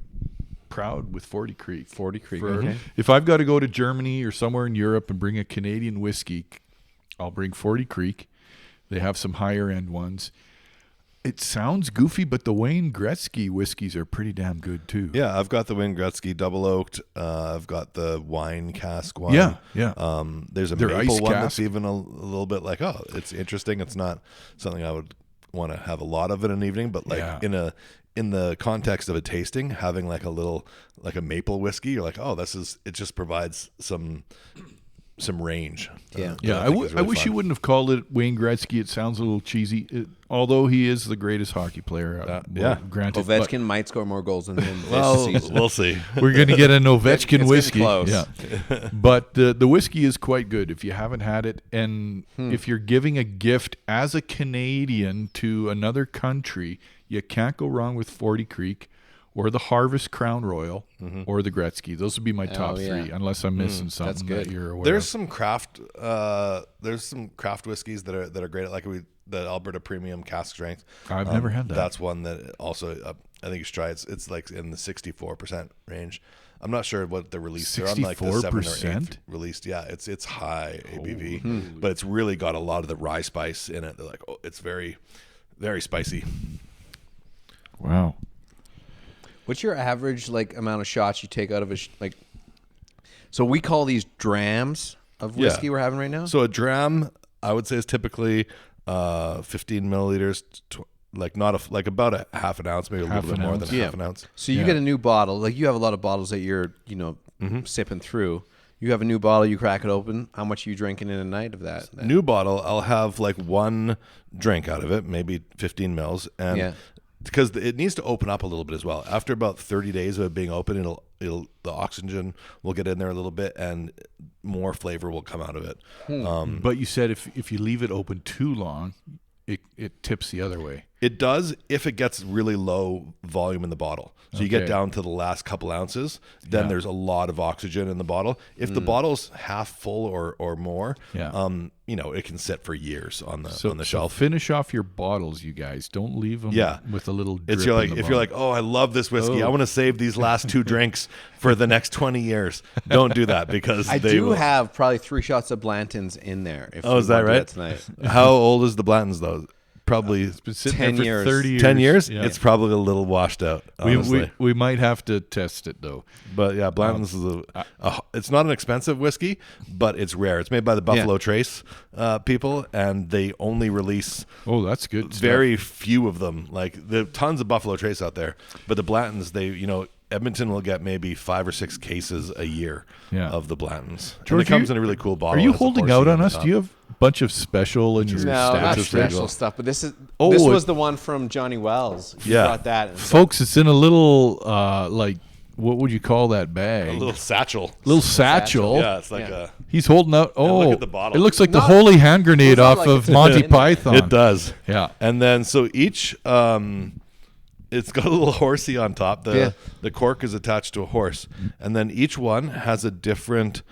proud with 40 Creek. 40 Creek. For- Okay. If I've got to go to Germany or somewhere in Europe and bring a Canadian whiskey, I'll bring 40 Creek. They have some higher end ones. It sounds goofy, but the Wayne Gretzky whiskeys are pretty damn good too. Yeah, I've got the Wayne Gretzky double oaked. I've got the wine cask one. Yeah, yeah. There's a Their maple ice one cask. that's even a little bit like, oh, it's interesting. It's not something I would want to have a lot of in an evening, but like Yeah. in the context of a tasting, having like a maple whiskey, you're like, oh, it just provides some range. Yeah. Yeah, I wish you wouldn't have called it Wayne Gretzky. It sounds a little cheesy, although he is the greatest hockey player. yeah. Granted. but Ovechkin might score more goals than him this Well, season. we'll see. we're going to get an Ovechkin It's getting whiskey. close. Yeah, but the whiskey is quite good if you haven't had it, and if you're giving a gift as a Canadian to another country, you can't go wrong with 40 Creek or the Harvest Crown Royal or the Gretzky. Those would be my top yeah. three, unless I'm missing something good. that you're aware There's of. some craft whiskeys that are great. Like the Alberta Premium cask strength. I've never had that. That's one that also I think you should try. It's like in the 64% range. I'm not sure what the release. They're on like the 7 or 8 64%? released. Yeah, it's high ABV, but it's really got a lot of the rye spice in it. They're like, oh, it's very, very spicy. Wow. What's your average amount of shots you take out of so we call these drams. of whiskey we're having right now? So a dram, I would say, is typically 15 milliliters, about a half an ounce, maybe a little bit more than half an ounce. So you get a new bottle. Like you have a lot of bottles that you're, sipping through. You have a new bottle, you crack it open. How much are you drinking in a night of that? New bottle, I'll have like one drink out of it, maybe 15 mils. And because it needs to open up a little bit as well. After about 30 days of it being open, the oxygen will get in there a little bit and more flavor will come out of it. But you said if you leave it open too long, it tips the other way. It does if it gets really low volume in the bottle. So you get down to the last couple ounces, then there's a lot of oxygen in the bottle. If the bottle's half full or more, it can sit for years on the shelf. So finish off your bottles, you guys. Don't leave them with a little drip If you're like, oh, I love this whiskey. I want to save these last 2 drinks for the next 20 years. Don't do that because I do have probably 3 shots of Blanton's in there. Is that right? Tonight. How old is the Blanton's though? Probably it's been sitting 10 there for years. 30 years. 10 years? Yeah. It's probably a little washed out, honestly. We might have to test it, though. But yeah, Blanton's is it's not an expensive whiskey, but it's rare. It's made by the Buffalo Trace people, and they only release that's good very few of them. Like, there are tons of Buffalo Trace out there, but the Blantons, Edmonton will get maybe 5 or 6 cases a year of the Blantons. George, and it comes in a really cool bottle. Are you holding out on us? Do you have a bunch of special in your not stash? special stuff, but this was the one from Johnny Wells. You brought that. Folks, it's in a little, what would you call that bag? A little satchel. Yeah, it's like a... He's holding out. Oh, look at the bottle. It looks like the holy hand grenade off of Monty Python. It does. Yeah. And then, so each... it's got a little horsey on top. The cork is attached to a horse. And then each one has a different...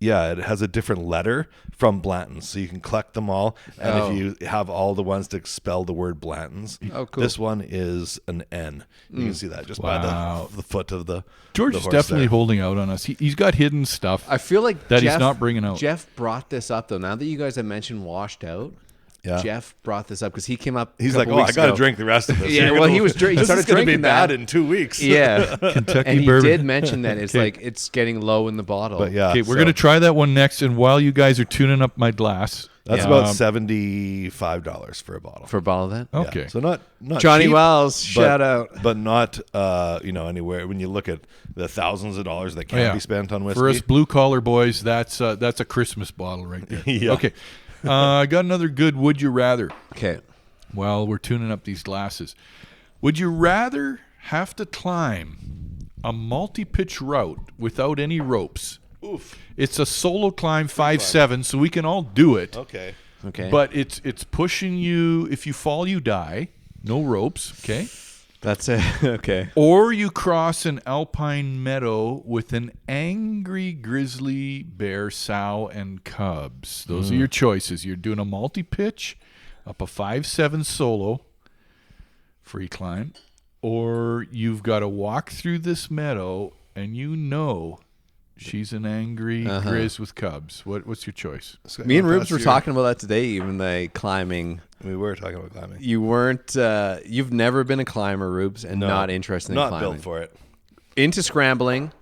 it has a different letter from Blanton's, so you can collect them all. And if you have all the ones to spell the word Blanton's, cool. This one is an N. You can see that just by the foot of the George is definitely holding out on us. He's got hidden stuff. I feel like that he's not bringing out. Jeff brought this up though. Now that you guys have mentioned washed out. Yeah. Jeff brought this up because he came up. He's like, I got to drink the rest of this. Yeah, well, he started this is drinking be bad that in 2 weeks. Yeah, Kentucky and he bourbon. did mention that it's like it's getting low in the bottle. But yeah, Okay, we're gonna try that one next. And while you guys are tuning up my glass, that's about $75 for a bottle. For a bottle of that. Okay, So not Johnny cheap, Wells, shout out. but not anywhere. When you look at the thousands of dollars that can be spent on whiskey, for us blue collar boys, that's a Christmas bottle right there. Yeah. Okay, I got another good. Would you rather? Okay. Well, we're tuning up these glasses. Would you rather have to climb a multi-pitch route without any ropes? Oof. It's a solo climb 5'7", so we can all do it. Okay. But it's pushing you. If you fall, you die. No ropes. Okay. That's it. Okay. Or you cross an alpine meadow with an angry grizzly bear, sow, and cubs. Those are your choices. You're doing a multi-pitch up a 5'7" solo free climb, or you've got to walk through this meadow and she's an angry grizz with cubs. What's your choice? Me and Rubes were talking about that today, even like climbing. We were talking about climbing. You weren't, you've never been a climber, Rubes, and not interested in climbing. Not built for it. Into scrambling,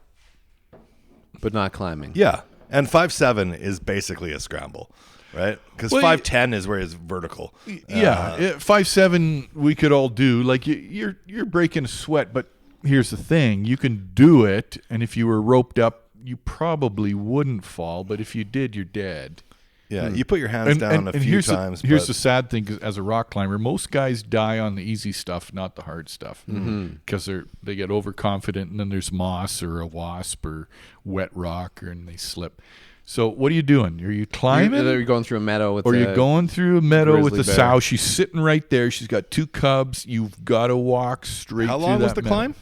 but not climbing. Yeah. And 5'7" is basically a scramble, right? Because 5'10" is where it's vertical. Yeah. 5'7" we could all do. Like you're breaking a sweat, but here's the thing. You can do it, and if you were roped up, you probably wouldn't fall, but if you did, you're dead. Yeah, you put your hands down a few times. Here's the sad thing: as a rock climber, most guys die on the easy stuff, not the hard stuff, because they get overconfident, and then there's moss or a wasp or wet rock, and they slip. So what are you doing? Are you climbing? You're going through a meadow with. Or you're going through a meadow with the bear. sow. She's sitting right there. She's got 2 cubs. You've got to walk straight. How through long that was the meadow. climb?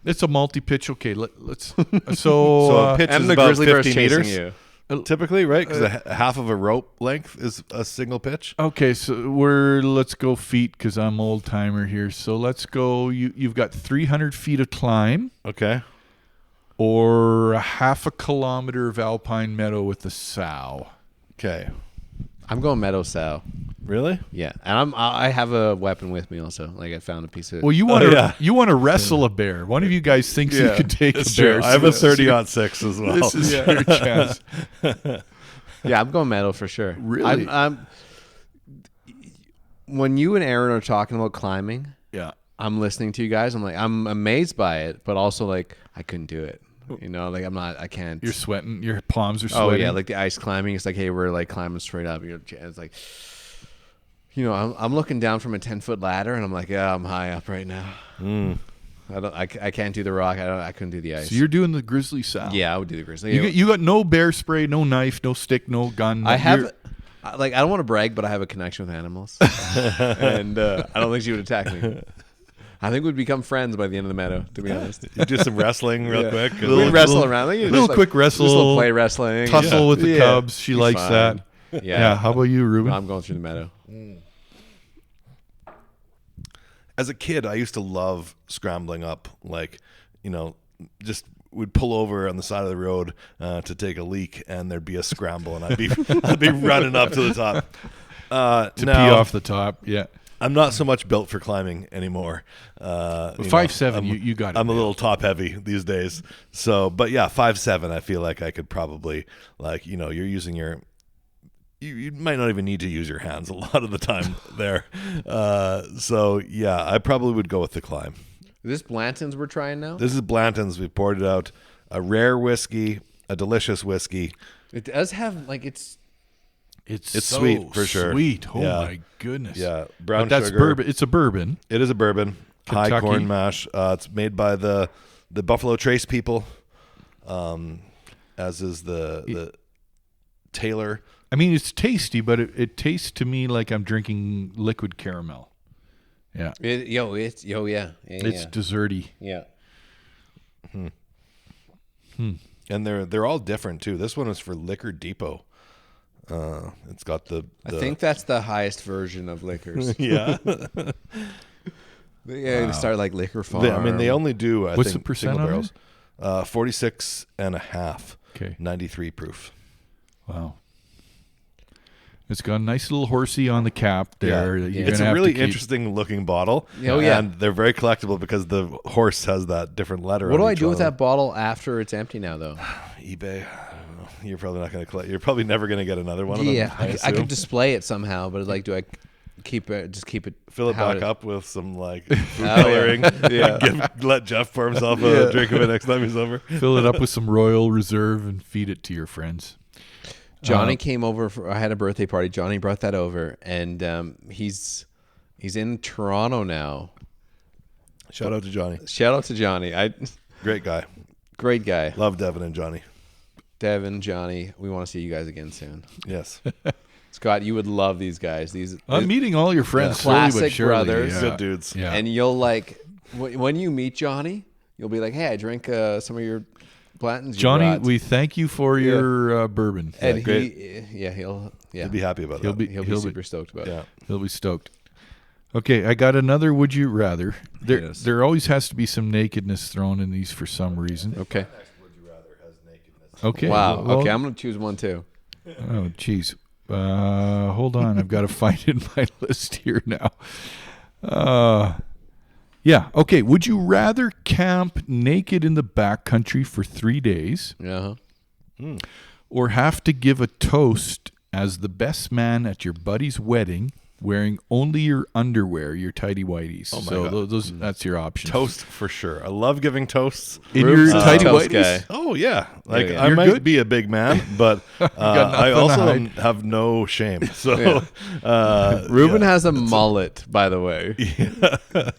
It's a multi-pitch. Okay, let's. So a pitch and is the about grizzly bear's 50 chasing meters. you. Typically, right? Because half of a rope length is a single pitch. Okay, so let's go feet because I'm old timer here. So let's go. You've got 300 feet of climb, Okay. or a half a kilometer of alpine meadow with the sow. Okay. I'm going Meadow Sow. Really? Yeah, and I have a weapon with me also. Like I found a piece of. Well, you want to wrestle a bear. One of you guys thinks you could take a bear. I have a 30-06 as well. This is your chance. Yeah, I'm going Meadow for sure. Really? I'm when you and Aaron are talking about climbing, Yeah. I'm listening to you guys. I'm amazed by it, but also like I couldn't do it. You know, like I can't. You're sweating. Your palms are sweating. Oh yeah, like the ice climbing. It's like, hey, we're like climbing straight up. It's like, you know, I'm looking down from a 10-foot ladder, and I'm like, yeah, I'm high up right now. I can't do the rock. I couldn't do the ice. So you're doing the grizzly sow. Yeah, I would do the grizzly. You got no bear spray, no knife, no stick, no gun. I have. Like, I don't want to brag, but I have a connection with animals, and I don't think she would attack me. I think we'd become friends by the end of the meadow, to be honest. You do some wrestling real quick. We'd wrestle around. Like, little quick wrestle. Just a little play wrestling. Tussle with the cubs. She likes fine. that. Yeah. How about you, Reuben? I'm going through the meadow. As a kid, I used to love scrambling up, like, you know, just would pull over on the side of the road to take a leak, and there'd be a scramble, and I'd be running up to the top to pee off the top. Yeah. I'm not so much built for climbing anymore. 5'7", you got it. I'm a little top heavy these days. So, but yeah, 5'7", I feel like I could probably, like, you know, you're using your. You might not even need to use your hands a lot of the time there. So yeah, I probably would go with the climb. Is this Blanton's we're trying now? This is Blanton's. We poured it out. A rare whiskey, a delicious whiskey. It does have like it's so sweet for sure. Sweet. Oh Yeah. my goodness. Yeah, brown But that's sugar. bourbon. It's a bourbon. It is a bourbon. High Kentucky. corn mash. It's made by the Buffalo Trace people, as is the Taylor. I mean, it's tasty, but it tastes to me like I'm drinking liquid caramel. Yeah. it's It's desserty. yeah. And they're all different too. This one is for Liquor Depot. It's got the I think that's the highest version of liquors. yeah. They start like Liquor Farm. I mean, they only do. What's think, the percent single on barrels. 46.5. Okay. 93 proof. Wow. It's got a nice little horsey on the cap there. that you're It's gonna a have really to keep. interesting looking bottle. Oh, yeah. And they're very collectible because the horse has that different letter. What on do I each do with one. that bottle after it's empty now, though? eBay. I don't know. You're probably not going to collect. You're probably never going to get another one of them. Yeah, I assume. could display it somehow, but like, do I keep it? Just keep it. Fill it how back up with some like food Oh, coloring. Yeah. Let Jeff pour himself a drink of it next time he's over. Fill it up with some Royal Reserve and feed it to your friends. Johnny came over. I had a birthday party. Johnny brought that over, and he's in Toronto now. Shout out to Johnny. Shout out to Johnny. Great guy. Great guy. Love Devin and Johnny. Devin, Johnny. We want to see you guys again soon. Yes. Scott, you would love these guys. I'm meeting all your friends slowly but Classic surely. brothers. Yeah. Good dudes. Yeah. And you'll like when you meet Johnny, you'll be like, "Hey, I drank some of your Blantons." Johnny, we thank you for your bourbon. and great. he'll He'll be happy about He'll that. be- he'll be super stoked about Yeah. it. He'll be stoked. Okay, I got another would you rather. Yes. There always has to be some nakedness thrown in these for some reason. Okay. Okay. Wow. well- Okay, I'm gonna choose one too. Oh, jeez. Hold on. I've got to find it in my list here now. Yeah. Okay. Would you rather camp naked in the backcountry for 3 days Uh-huh. or have to give a toast as the best man at your buddy's wedding wearing only your underwear, your tighty-whities? Oh my so God. that's your option. Toast for sure. I love giving toasts. In Ruben's your a tighty toast whities? guy. Oh yeah, like yeah. I You're might good? be a big man, but I nothing to also hide. have no shame. So Ruben has a mullet, by the way.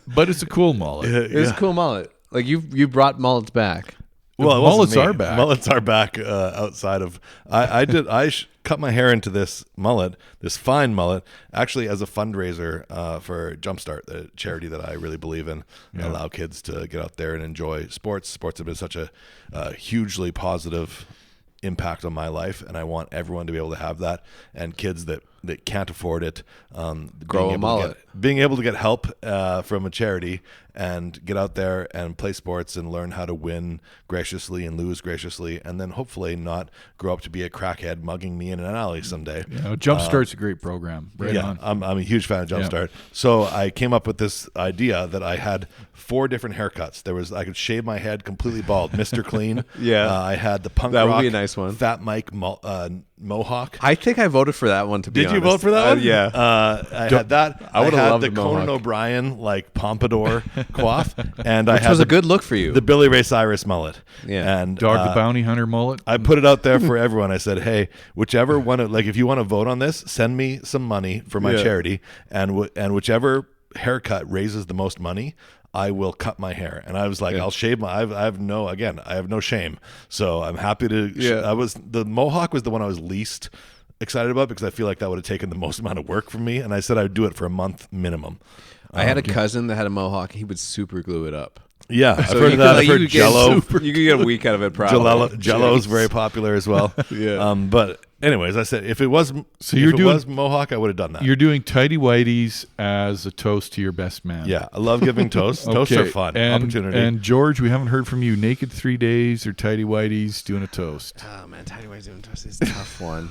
But it's a cool mullet. It's a cool mullet. Like you brought mullets back. Well, it Mullets wasn't me. are back. Mullets are back outside of. I cut my hair into this mullet, this fine mullet, actually as a fundraiser for Jumpstart, the charity that I really believe in. Allow kids to get out there and enjoy sports. Sports have been such a hugely positive impact on my life, and I want everyone to be able to have that. And kids that that can't afford it, Grow a mullet. being able to get help from a charity and get out there and play sports and learn how to win graciously and lose graciously, and then hopefully not grow up to be a crackhead mugging me in an alley someday. Jumpstart's a great program. Right on. I'm a huge fan of Jumpstart. So I came up with this idea that I had 4 different haircuts. I could shave my head completely bald, Mr. Clean. Yeah. I had the punk That rock, would be a nice one. Fat Mike mohawk. I think I voted for that one. To be Did honest, you vote for that one? Yeah. I had that. I would've had loved the the Conan mohawk. O'Brien like pompadour coif, and Which I had was a good look for you. the Billy Ray Cyrus mullet. Yeah. And Dog the Bounty Hunter mullet. I put it out there for everyone. I said, "Hey, whichever one, if you want to vote on this, send me some money for my charity, and whichever haircut raises the most money, I will cut my hair." And I was like, "I'll shave my. I have no shame. So I'm happy to. The mohawk was the one I was least excited about because I feel like that would have taken the most amount of work from me. And I said I'd do it for a month minimum. I had a cousin that had a mohawk. He would super glue it up. Yeah, I've So heard you of that. could, I've heard Jello. You could get a week out of it, probably. Jello's very popular as well. Yeah. But anyways, I said if it was mohawk, I would have done that. You're doing tidy whities as a toast to your best man. Yeah, I love giving toasts. Toasts are fun. Opportunity. And George, we haven't heard from you. Naked 3 days or tidy whities doing a toast? Oh man, tidy whities doing toast is a tough one.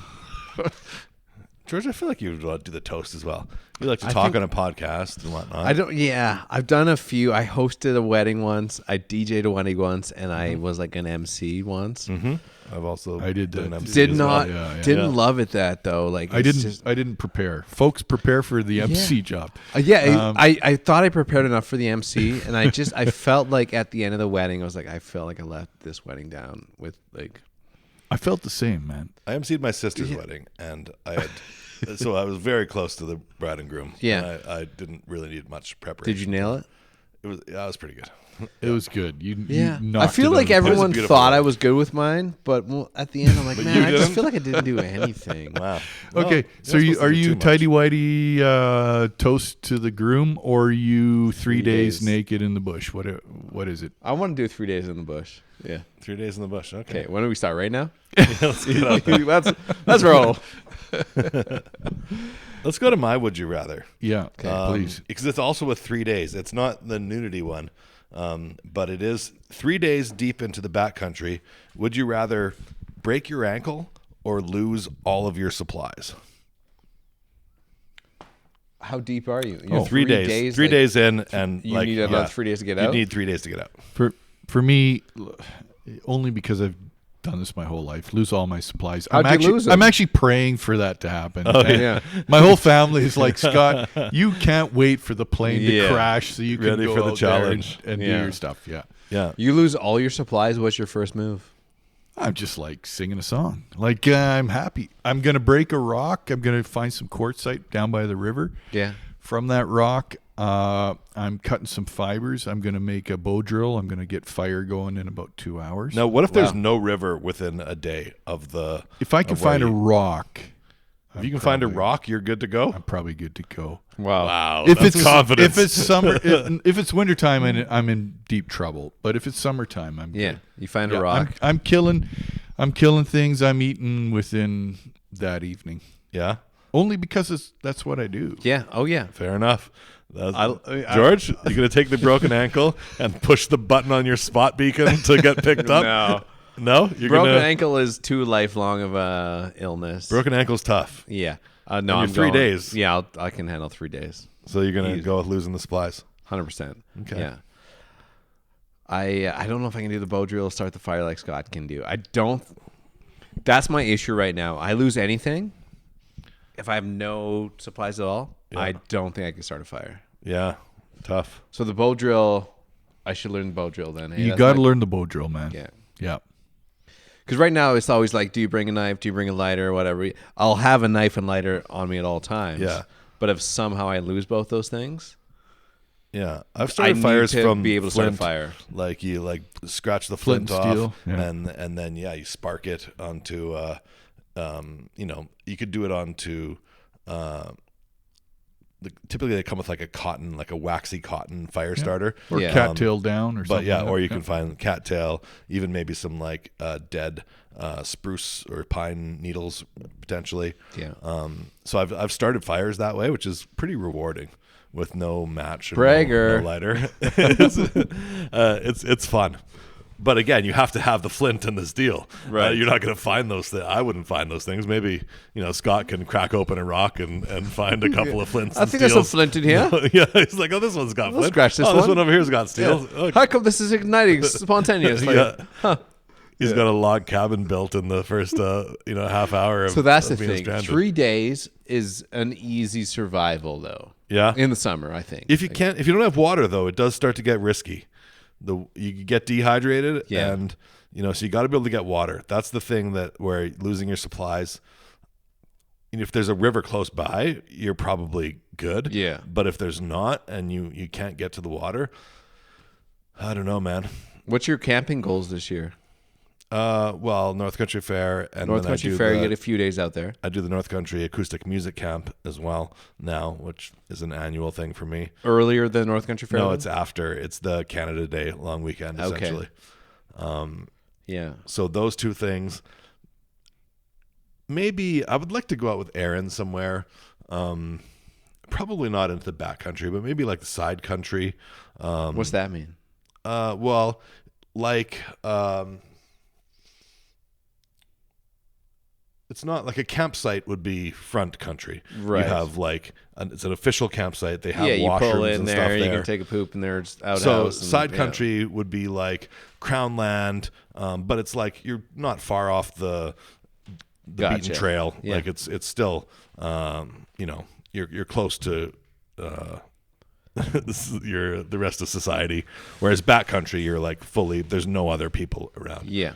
George, I feel like you would do the toast as well. You like to talk on a podcast and whatnot. I don't. Yeah, I've done a few. I hosted a wedding once. I DJ'd a wedding once, and I was like an MC once. Mm-hmm. I've also I did been an that. MC Did as not. well. Didn't love it that though. Like I didn't prepare. Folks prepare for the MC job. I thought I prepared enough for the MC, and I felt like at the end of the wedding, I felt like I left this wedding down with like. I felt the same, man. I emceed my sister's wedding, and I had. So I was very close to the bride and groom. Yeah. And I didn't really need much preparation. Did you nail it? I was pretty good. It was good. You I knocked feel it like out of the park. everyone beautiful thought wedding. I was good with mine, but at the end, I'm like, man, I just didn't? feel like I didn't do anything. Wow. Okay, so you're you supposed to are do you too much. tidy whitey toast to the groom, or are you 3 days days. naked in the bush? What is it? I want to do 3 days in the bush. Yeah. 3 days in the bush. Okay. Okay. When do we start? Right now? Let's get out there. Let's roll. Let's go to my would you rather. Yeah, please. Because it's also a 3 days. It's not the nudity one, but it is 3 days deep into the backcountry. Would you rather break your ankle or lose all of your supplies? How deep are you? You're 3 days. 3 like, days in, and You need another 3 days to get You out? need 3 days to get out. For me, only because I've done this my whole life, lose all my supplies. How'd you lose them? I'm actually praying for that to happen. Okay. Yeah. My whole family is like, Scott, you can't wait for the plane to Yeah. crash so you can Ready go for the out there challenge. and do Yeah. your stuff. Yeah. Yeah. You lose all your supplies. What's your first move? I'm just like singing a song. Like I'm happy. I'm going to break a rock. I'm going to find some quartzite down by the river. Yeah. From that rock, I'm cutting some fibers. I'm going to make a bow drill. I'm going to get fire going in about 2 hours. Now, what if there's no river within a day of the? If I can of where find a you- rock, if you can find a rock, you're good to go. I'm probably good to go. Wow. If that's it's confidence. if it's summer, if it's wintertime, I'm in deep trouble. But if it's summertime, I'm Yeah. good. You find Yeah, a rock. I'm killing things. I'm eating within that evening. Yeah, Only because that's what I do. Yeah. Oh yeah. fair enough. George, you're gonna take the broken ankle and push the button on your spot beacon to get picked up. No, you're Broken gonna. ankle is too lifelong of a illness. Broken ankle's tough, Yeah. No, you're I'm 3 going- days. Yeah, I can handle 3 days. so you're gonna Easy. go with losing the supplies. 100%. Okay. Yeah. I don't know if I can do the bow drill, start the fire like Scott can do. I don't. That's my issue right now. I lose anything. If I have no supplies at all, Yeah. I don't think I can start a fire. Yeah, tough. So the bow drill, I should learn the bow drill then. Hey, You that's got to my- learn the bow drill, man. Yeah. Yeah. Because right now it's always like, do you bring a knife? Do you bring a lighter? Whatever. I'll have a knife and lighter on me at all times. Yeah. But if somehow I lose both those things, Yeah, I've I started need fires to from be able to flint, start a fire. Like you scratch the Flint flint, and off, steel, yeah. and then you spark it onto. You could do it onto typically they come with like a waxy cotton fire starter. Or Yeah. cattail down or But something. yeah, like that. or you can find cattail, even maybe some like dead spruce or pine needles potentially. Yeah. So I've started fires that way, which is pretty rewarding with no match, and Bragger. no lighter. It's fun. But again, you have to have the flint and the steel. Right. You're not going to find those things. I wouldn't find those things. Maybe, Scott can crack open a rock and find a couple of flints. I and think there's some steels. flint in here. Yeah, he's like, oh, this one's got flint. scratch this This one. one over here's got steel. Oh, How come this is igniting spontaneously? yeah. He's got a log cabin built in the first, half hour. Of, So that's the of being thing. stranded. 3 days is an easy survival, though. Yeah. In the summer, I think. If you don't have water though, it does start to get risky. You get dehydrated, Yeah. and so you got to be able to get water. That's the thing where losing your supplies. And if there's a river close by, you're probably good. Yeah. But if there's not, and you can't get to the water, I don't know, man. What's your camping goals this year? Well, North Country Fair, and North then Country Fair, you get a few days out there. I do the North Country Acoustic Music Camp as well now, which is an annual thing for me. Earlier than North Country Fair? No, then? it's after. It's the Canada Day long weekend, Okay. essentially. Yeah. So those two things. Maybe I would like to go out with Aaron somewhere. Probably not into the backcountry, but maybe like the side country. What's that mean? Well, like it's not like a campsite would be front country. Right. You have it's an official campsite. They have Yeah, you washrooms pull in and there, stuff you there. can take a poop in there, it's outhouse. So and- side yeah. country would be like Crown Land, but it's like you're not far off the Gotcha. beaten trail. Yeah. Like it's still you're close to the rest of society. Whereas backcountry, you're like fully there's no other people around. Yeah.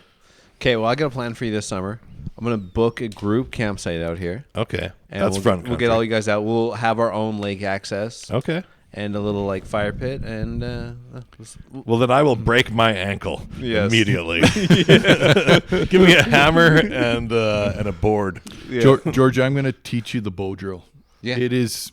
Okay, well, I got a plan for you this summer. I'm going to book a group campsite out here. Okay, And that's we'll, front. We'll get all you guys out. We'll have our own lake access. Okay. And a little fire pit, and Well, then I will break my ankle Yes. immediately. Give me a hammer and a board. George, I'm going to teach you the bow drill. Yeah. It is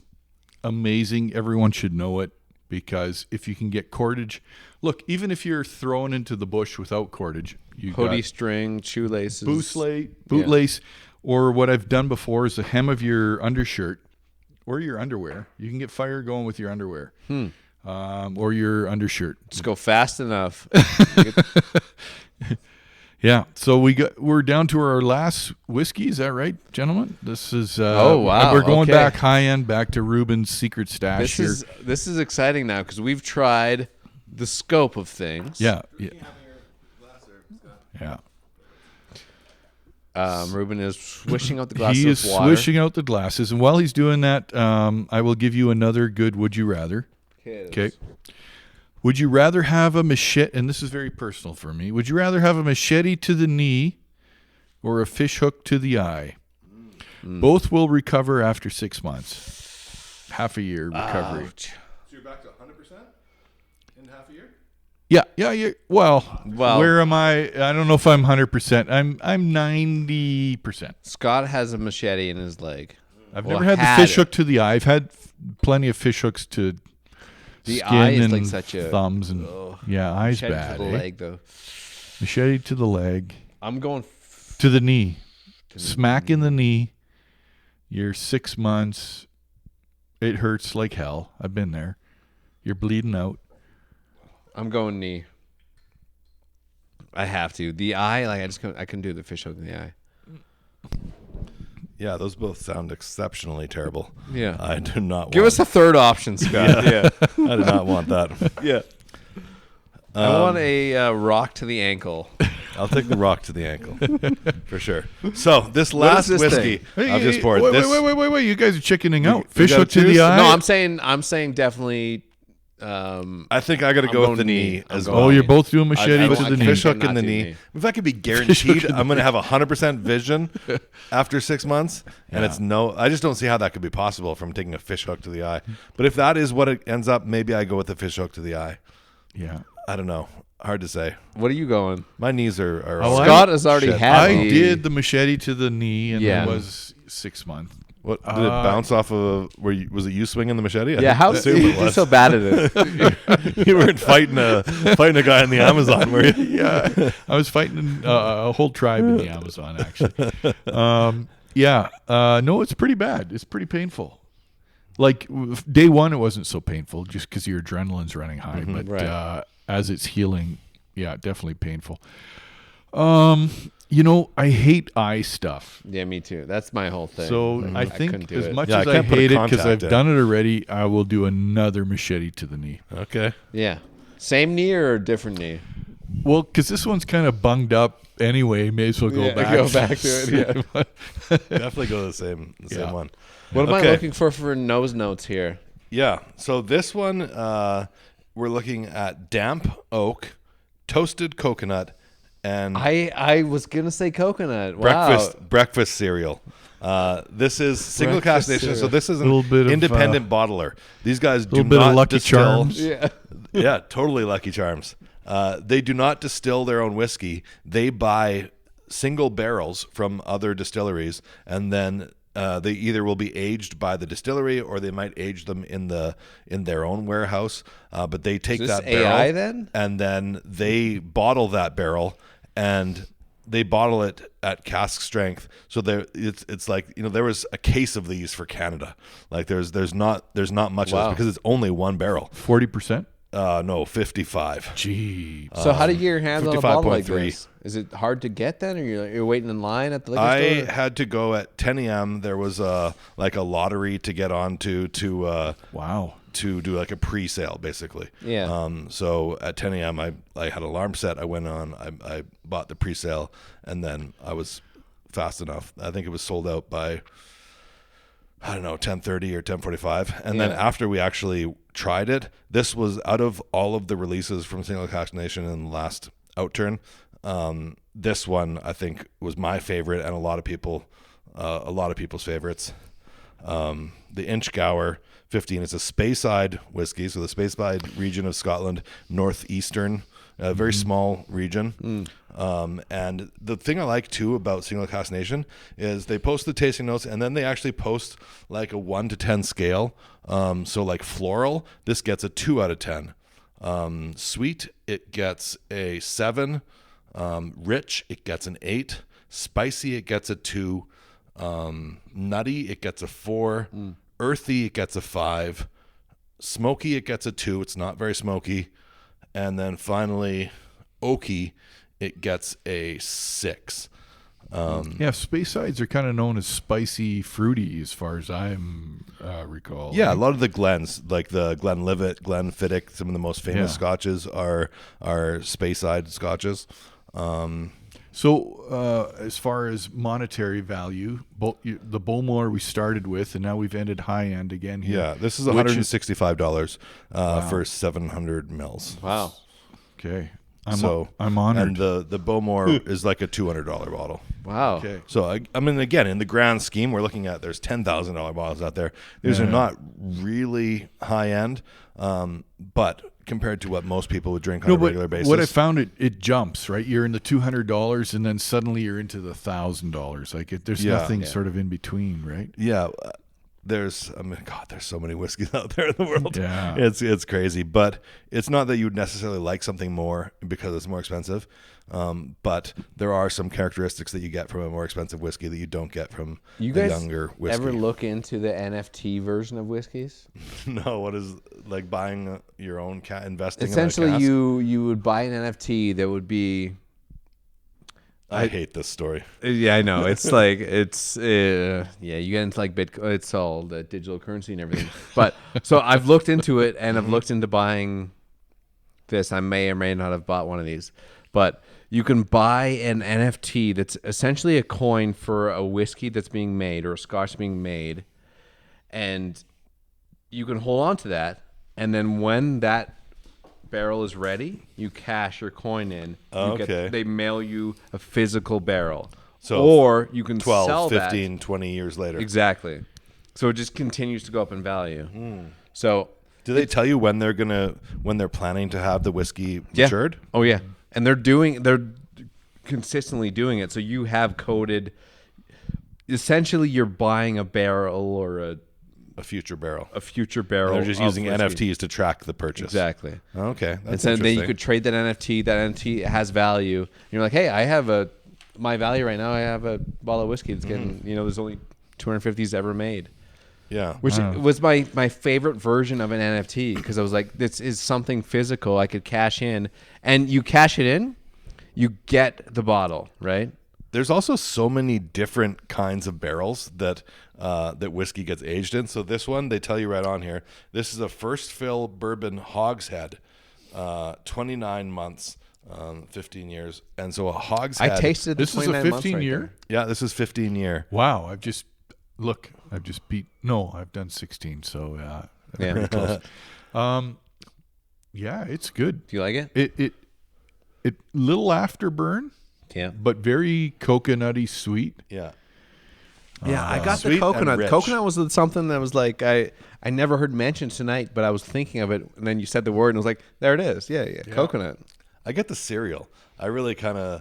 amazing. Everyone should know it because if you can get cordage, look, even if you're thrown into the bush without cordage, you hoodie got string, shoelaces. bootlace, or what I've done before is the hem of your undershirt or your underwear. You can get fire going with your underwear or your undershirt. Just go fast enough. Yeah. So we're down to our last whiskey. Is that right, gentlemen? This is Oh, wow. We're going Okay. back high end, back to Reuben's secret stash here. This is exciting now because we've tried the scope of things. Yeah. Yeah. Reuben is swishing out the glasses He is of water. swishing out the glasses, and while he's doing that, I will give you another good would you rather. Okay. Would you rather have a machete, and this is very personal for me, would you rather have a machete to the knee or a fish hook to the eye? Both will recover after 6 months. Half a year recovery. Ouch. So you're back to 100% in half a year? Yeah. Well, Well- where am I? I don't know if I'm 100%. I'm 90%. Scott has a machete in his leg. I've Well, never had had the fish it. hook to the eye. I've had plenty of fish hooks to The skin eye is and like such a thumbs and yeah, eyes machete bad. to the eh? leg though. Machete to the leg, I'm going to the knee, smack in the knee. You're 6 months. It hurts like hell. I've been there. You're bleeding out. I'm going knee. I have to. The eye, like I couldn't do the fish hook in the eye. Yeah, those both sound exceptionally terrible. Yeah. I do not Give want us a third option, Scott. Yeah. I do not want that. Yeah. I want a rock to the ankle. I'll take the rock to the ankle for sure. So this last this whiskey I've just poured. Wait, this, wait. You guys are chickening out. we Fish gotta hook to the choose? eye. No, I'm saying definitely. I think I got to I'm go with going the knee. knee I'm as going well. Oh, you're both doing machete I to want the knee. Fish hook Not in the to knee. knee. If I could be guaranteed, I'm going to have 100% vision after 6 months, and it's no. I just don't see how that could be possible from taking a fish hook to the eye. But if that is what it ends up, maybe I go with the fish hook to the eye. Yeah. I don't know. Hard to say. What are you going? My knees are Oh, Scott has already Shit. had. I the- did the machete to the knee, and Yeah. it was 6 months. What did it bounce off of? Was it you swinging the machete? Yeah, how you're so bad at it. You weren't fighting a guy in the Amazon, were you? Yeah, I was fighting a whole tribe in the Amazon, actually. No, it's pretty bad. It's pretty painful. Like day one, it wasn't so painful just because your adrenaline's running high. But as it's healing, yeah, definitely painful. I hate eye stuff. Yeah, me too. That's my whole thing. So I think as much Yeah, as I I can't put a hate it because contact I've in. done it already, I will do another machete to the knee. Okay. Yeah. Same knee or different knee? Well, because this one's kind of bunged up anyway, may as well go back. Go back to it. Yeah. Definitely go the same one. What am I Okay. looking for nose notes here? Yeah. So this one, we're looking at damp oak, toasted coconut, and I was gonna say coconut. Wow. breakfast cereal. This is single Breakfast cask nation, so cereal. this is an Little bit of, independent bottler. These guys do little bit of not Lucky distill. Charms. Yeah. Yeah, totally Lucky Charms. They do not distill their own whiskey. They buy single barrels from other distilleries, and then they either will be aged by the distillery or they might age them in their own warehouse. But they take Is this that barrel AI then? and then they bottle that barrel and they bottle it at cask strength. So it's like, there was a case of these for Canada. Like there's not much of this because it's only one barrel. 40%? No, 55. Gee. So how do you get your hands on a bottle like 55.3. this? Is it hard to get then, or you're waiting in line at the liquor I store? had to go at 10 a.m. There was a lottery to get on to Wow. do like a pre-sale basically. Yeah. So at 10 a.m. I had an alarm set. I went on. I bought the pre-sale, and then I was fast enough. I think it was sold out by 10:30 or 10:45. And then after we actually tried it, this was out of all of the releases from Single Cask Nation in the last outturn. This one I think was my favorite, and a lot of people's favorites. The Inchgower 15 is a Speyside whiskey, so the Speyside region of Scotland, northeastern, very small region. And the thing I like too about Single Cask Nation is they post the tasting notes, and then they actually post like a 1 to 10 scale. So like floral, this gets a 2 out of 10. Sweet, it gets a 7. Rich, it gets an 8. Spicy, it gets a 2. Nutty, it gets a 4. Earthy, it gets a 5. Smoky, it gets a 2. It's not very smoky. And then finally, oaky, it gets a 6. Yeah, Speysides are kind of known as spicy, fruity, as far as I'm recall. Yeah, a lot of the Glens, like the Glenlivet, Glenfiddich, some of the most famous scotches are Speyside scotches. So as far as monetary value, the Bowmore we started with, and now we've ended high end again here. Yeah, this is which $165 for 700 mils. Wow. Okay. So I'm honored. And the Bowmore is like a $200 bottle. Wow. Okay. So I mean, again, in the grand scheme, we're looking at there's $10,000 bottles out there. These are not really high end, but compared to what most people would drink on a regular basis. What I found, it jumps, right? You're in the $200, and then suddenly you're into the $1,000. Like there's nothing sort of in between, right? Yeah. There's so many whiskeys out there in the world. Yeah. It's crazy, but it's not that you would necessarily like something more because it's more expensive. But there are some characteristics that you get from a more expensive whiskey that you don't get from a younger whiskey. Ever look into the NFT version of whiskeys? No, what is like buying your own investing? Essentially, in a cask? you would buy an NFT that would be. I hate this story. Yeah, I know. It's like you get into like Bitcoin. It's all the digital currency and everything. But so I've looked into it, and I've looked into buying this. I may or may not have bought one of these, but you can buy an NFT that's essentially a coin for a whiskey that's being made or a scotch being made, and you can hold on to that, and then when that barrel is ready, you cash your coin in. They mail you a physical barrel. So or you can 12, sell 15, that. 20 years later. Exactly. So it just continues to go up in value. So do they tell you when they're planning to have the whiskey matured? Oh yeah. And they're consistently doing it. So you have coded essentially you're buying a barrel or a future barrel. future barrel. They're just of using whiskey. NFTs to track the purchase. Exactly. Okay, And that's so then interesting. you could trade that NFT. That NFT has value. And you're like, hey, I have my value right now. I have a bottle of whiskey that's getting, there's only 250s ever made. Yeah. Which was my favorite version of an NFT because I was like, this is something physical I could cash in. And you cash it in, you get the bottle, right? There's also so many different kinds of barrels that that whiskey gets aged in. So this one, they tell you right on here, this is a first fill bourbon hogshead, 29 months, 15 years. And so a hogshead. I tasted the This is a 29 months 15 right year? there. Yeah, this is 15 year. Wow, I've just beat. No, I've done 16. So Yeah. pretty close. Yeah, it's good. Do you like it? It little afterburn, Yeah. but very coconutty sweet. Yeah. Yeah, I got Sweet the and coconut. rich. Coconut was something that was like I never heard mentioned tonight, but I was thinking of it, and then you said the word, and I was like, there it is. Yeah. Coconut. I get the cereal. I really I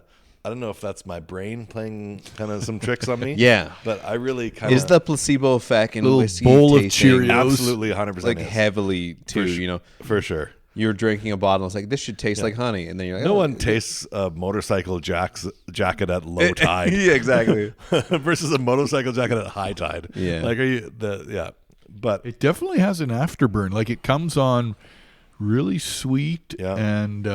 don't know if that's my brain playing kind of some tricks on me. Yeah. But I really kind of. Is the placebo effect in Little whiskey bowl of tasting Cheerios. Absolutely 100% like is. heavily too? For sure. You're drinking a bottle. It's like this should taste like honey, and then you're like, No oh. one tastes a motorcycle jacket at low tide. Yeah, exactly. versus a motorcycle jacket at high tide. Yeah. Like, but It definitely has an afterburn. Like it comes on really sweet Yeah. and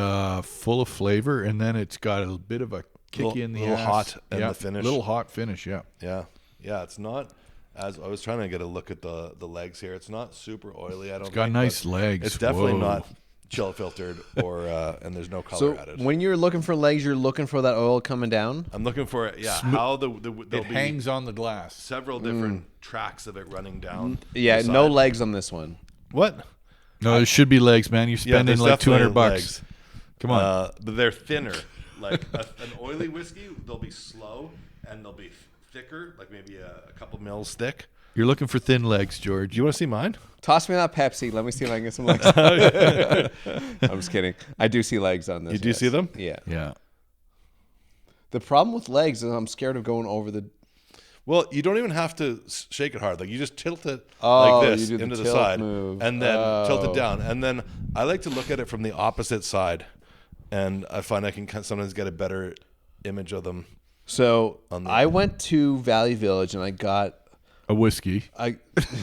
full of flavor, and then it's got a bit of a kick Little- in the little ass. hot in Yeah, the finish. Little hot finish. Yeah. yeah, it's not as I was trying to get a look at the legs here. It's not super oily. I don't. It's got think, nice but legs. It's definitely Whoa. not chill filtered or and there's no color So added. when you're looking for legs, you're looking for that oil coming down. I'm looking for how there'll It be hangs on the glass. several different tracks of it running down. Yeah, the no side. legs on this one. What? No, there should be legs, man. You're Yeah, spending there's like definitely $200. legs. Come on. But they're thinner. Like an oily whiskey, they'll be slow and they'll be thicker, like maybe a couple mils thick. You're looking for thin legs, George. Do you want to see mine? Toss me that Pepsi. Let me see if I can get some legs. I'm just kidding. I do see legs on this. You do yes. see them? Yeah. Yeah. The problem with legs is I'm scared of going over the. Well, you don't even have to shake it hard. Like you just tilt it Oh, like this you do the into the tilt side, move. and then tilt Oh. it down. And then I like to look at it from the opposite side, and I find I can sometimes get a better image of them. So On the- I went to Valley Village and I got. A whiskey. I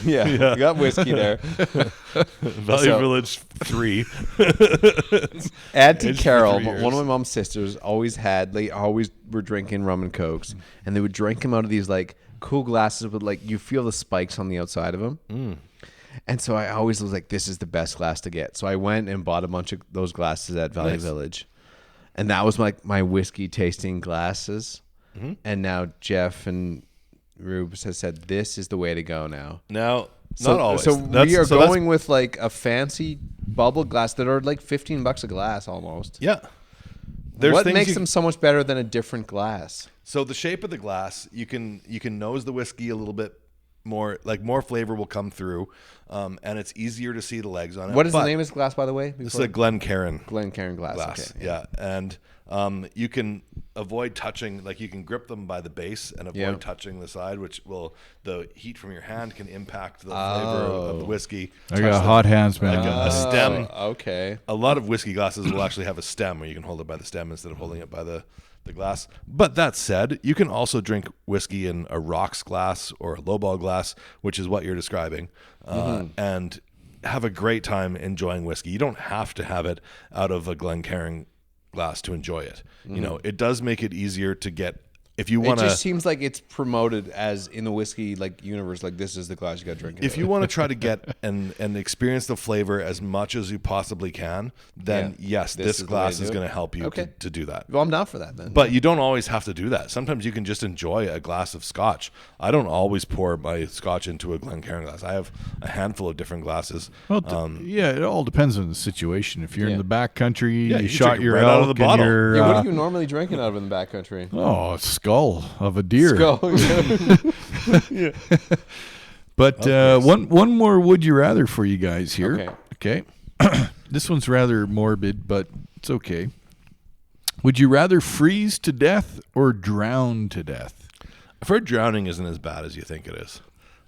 got whiskey there. Valley So- Village 3. Auntie Aged for Carol, 3 years. one of my mom's sisters, they always were drinking rum and cokes, and they would drink them out of these like cool glasses with like you feel the spikes on the outside of them. And so I always was like, this is the best glass to get. So I went and bought a bunch of those glasses at Valley Nice. Village, and that was like my whiskey tasting glasses. And now Jeff and Reuben has said this is the way to go now. Now, So, not always. So we are that's- going with like a fancy bubble glass that are like $15 a glass almost. Yeah. There's What things makes you- them so much better than a different glass? So the shape of the glass, you can nose the whiskey a little bit more, like more flavor will come through, and it's easier to see the legs on it. What is the But name of this glass, by the way? This is a Glencairn Glencairn glass. glass. Okay. Yeah, and you can avoid touching, like you can grip them by the base and avoid Yeah. touching the side, which will the heat from your hand can impact the flavor of the whiskey. I Touch got them. hot hands, man. Like a stem. Okay. A lot of whiskey glasses will actually have a stem where you can hold it by the stem instead of holding it by the glass. But that said, you can also drink whiskey in a rocks glass or a lowball glass, which is what you're describing, and have a great time enjoying whiskey. You don't have to have it out of a Glencairn glass to enjoy it. You know, it does make it easier to get if you It want to. just seems like it's promoted as in the whiskey like universe. Like this is the glass you got to drink. If you want to try to get and experience the flavor as much as you possibly can, then Yeah. yes, This this is the way glass to is do it. going to help you Okay. to do that. well, I'm down for that then. But you don't always have to do that. Sometimes you can just enjoy a glass of scotch. I don't always pour my scotch into a Glencairn glass. I have a handful of different glasses. Well, yeah, it all depends on the situation. If you're Yeah. in the back country, Yeah, you you shot drink it your right out of the elk bottle. and you're, yeah, what are you normally drinking out of in the backcountry? oh, a skull of a deer. Go. But one more would you rather for you guys here. Okay. This one's rather morbid, but it's okay. Would you rather freeze to death or drown to death? I've heard drowning isn't as bad as you think it is.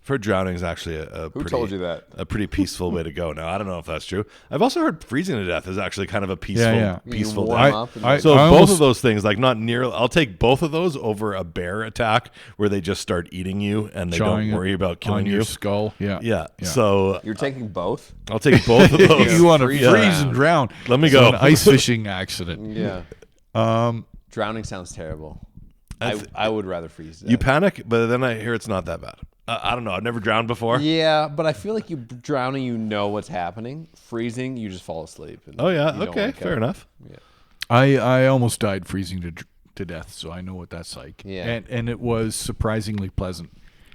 I've heard drowning is actually Who told you that? a pretty peaceful way to go. Now, I don't know if that's true. I've also heard freezing to death is actually kind of a peaceful You death. warm up and So I both almost- of those things, like not near, I'll take both of those over a bear attack where they just start eating you and they Chawing don't worry about killing on you. your skull. Yeah. Yeah. So You're taking both? I'll take both of those. You want to Freeze freeze down. and drown. Let me So go. an ice fishing accident. Yeah. Drowning sounds terrible. I would rather freeze to You death. panic, but then I hear it's not that bad. I don't know. I've never drowned before. Yeah, but I feel like you drowning, you know what's happening. Freezing, you just fall asleep. And Oh, yeah. you don't Okay. wake Fair up. enough. Yeah. I almost died freezing to death, so I know what that's like. Yeah. And it was surprisingly pleasant.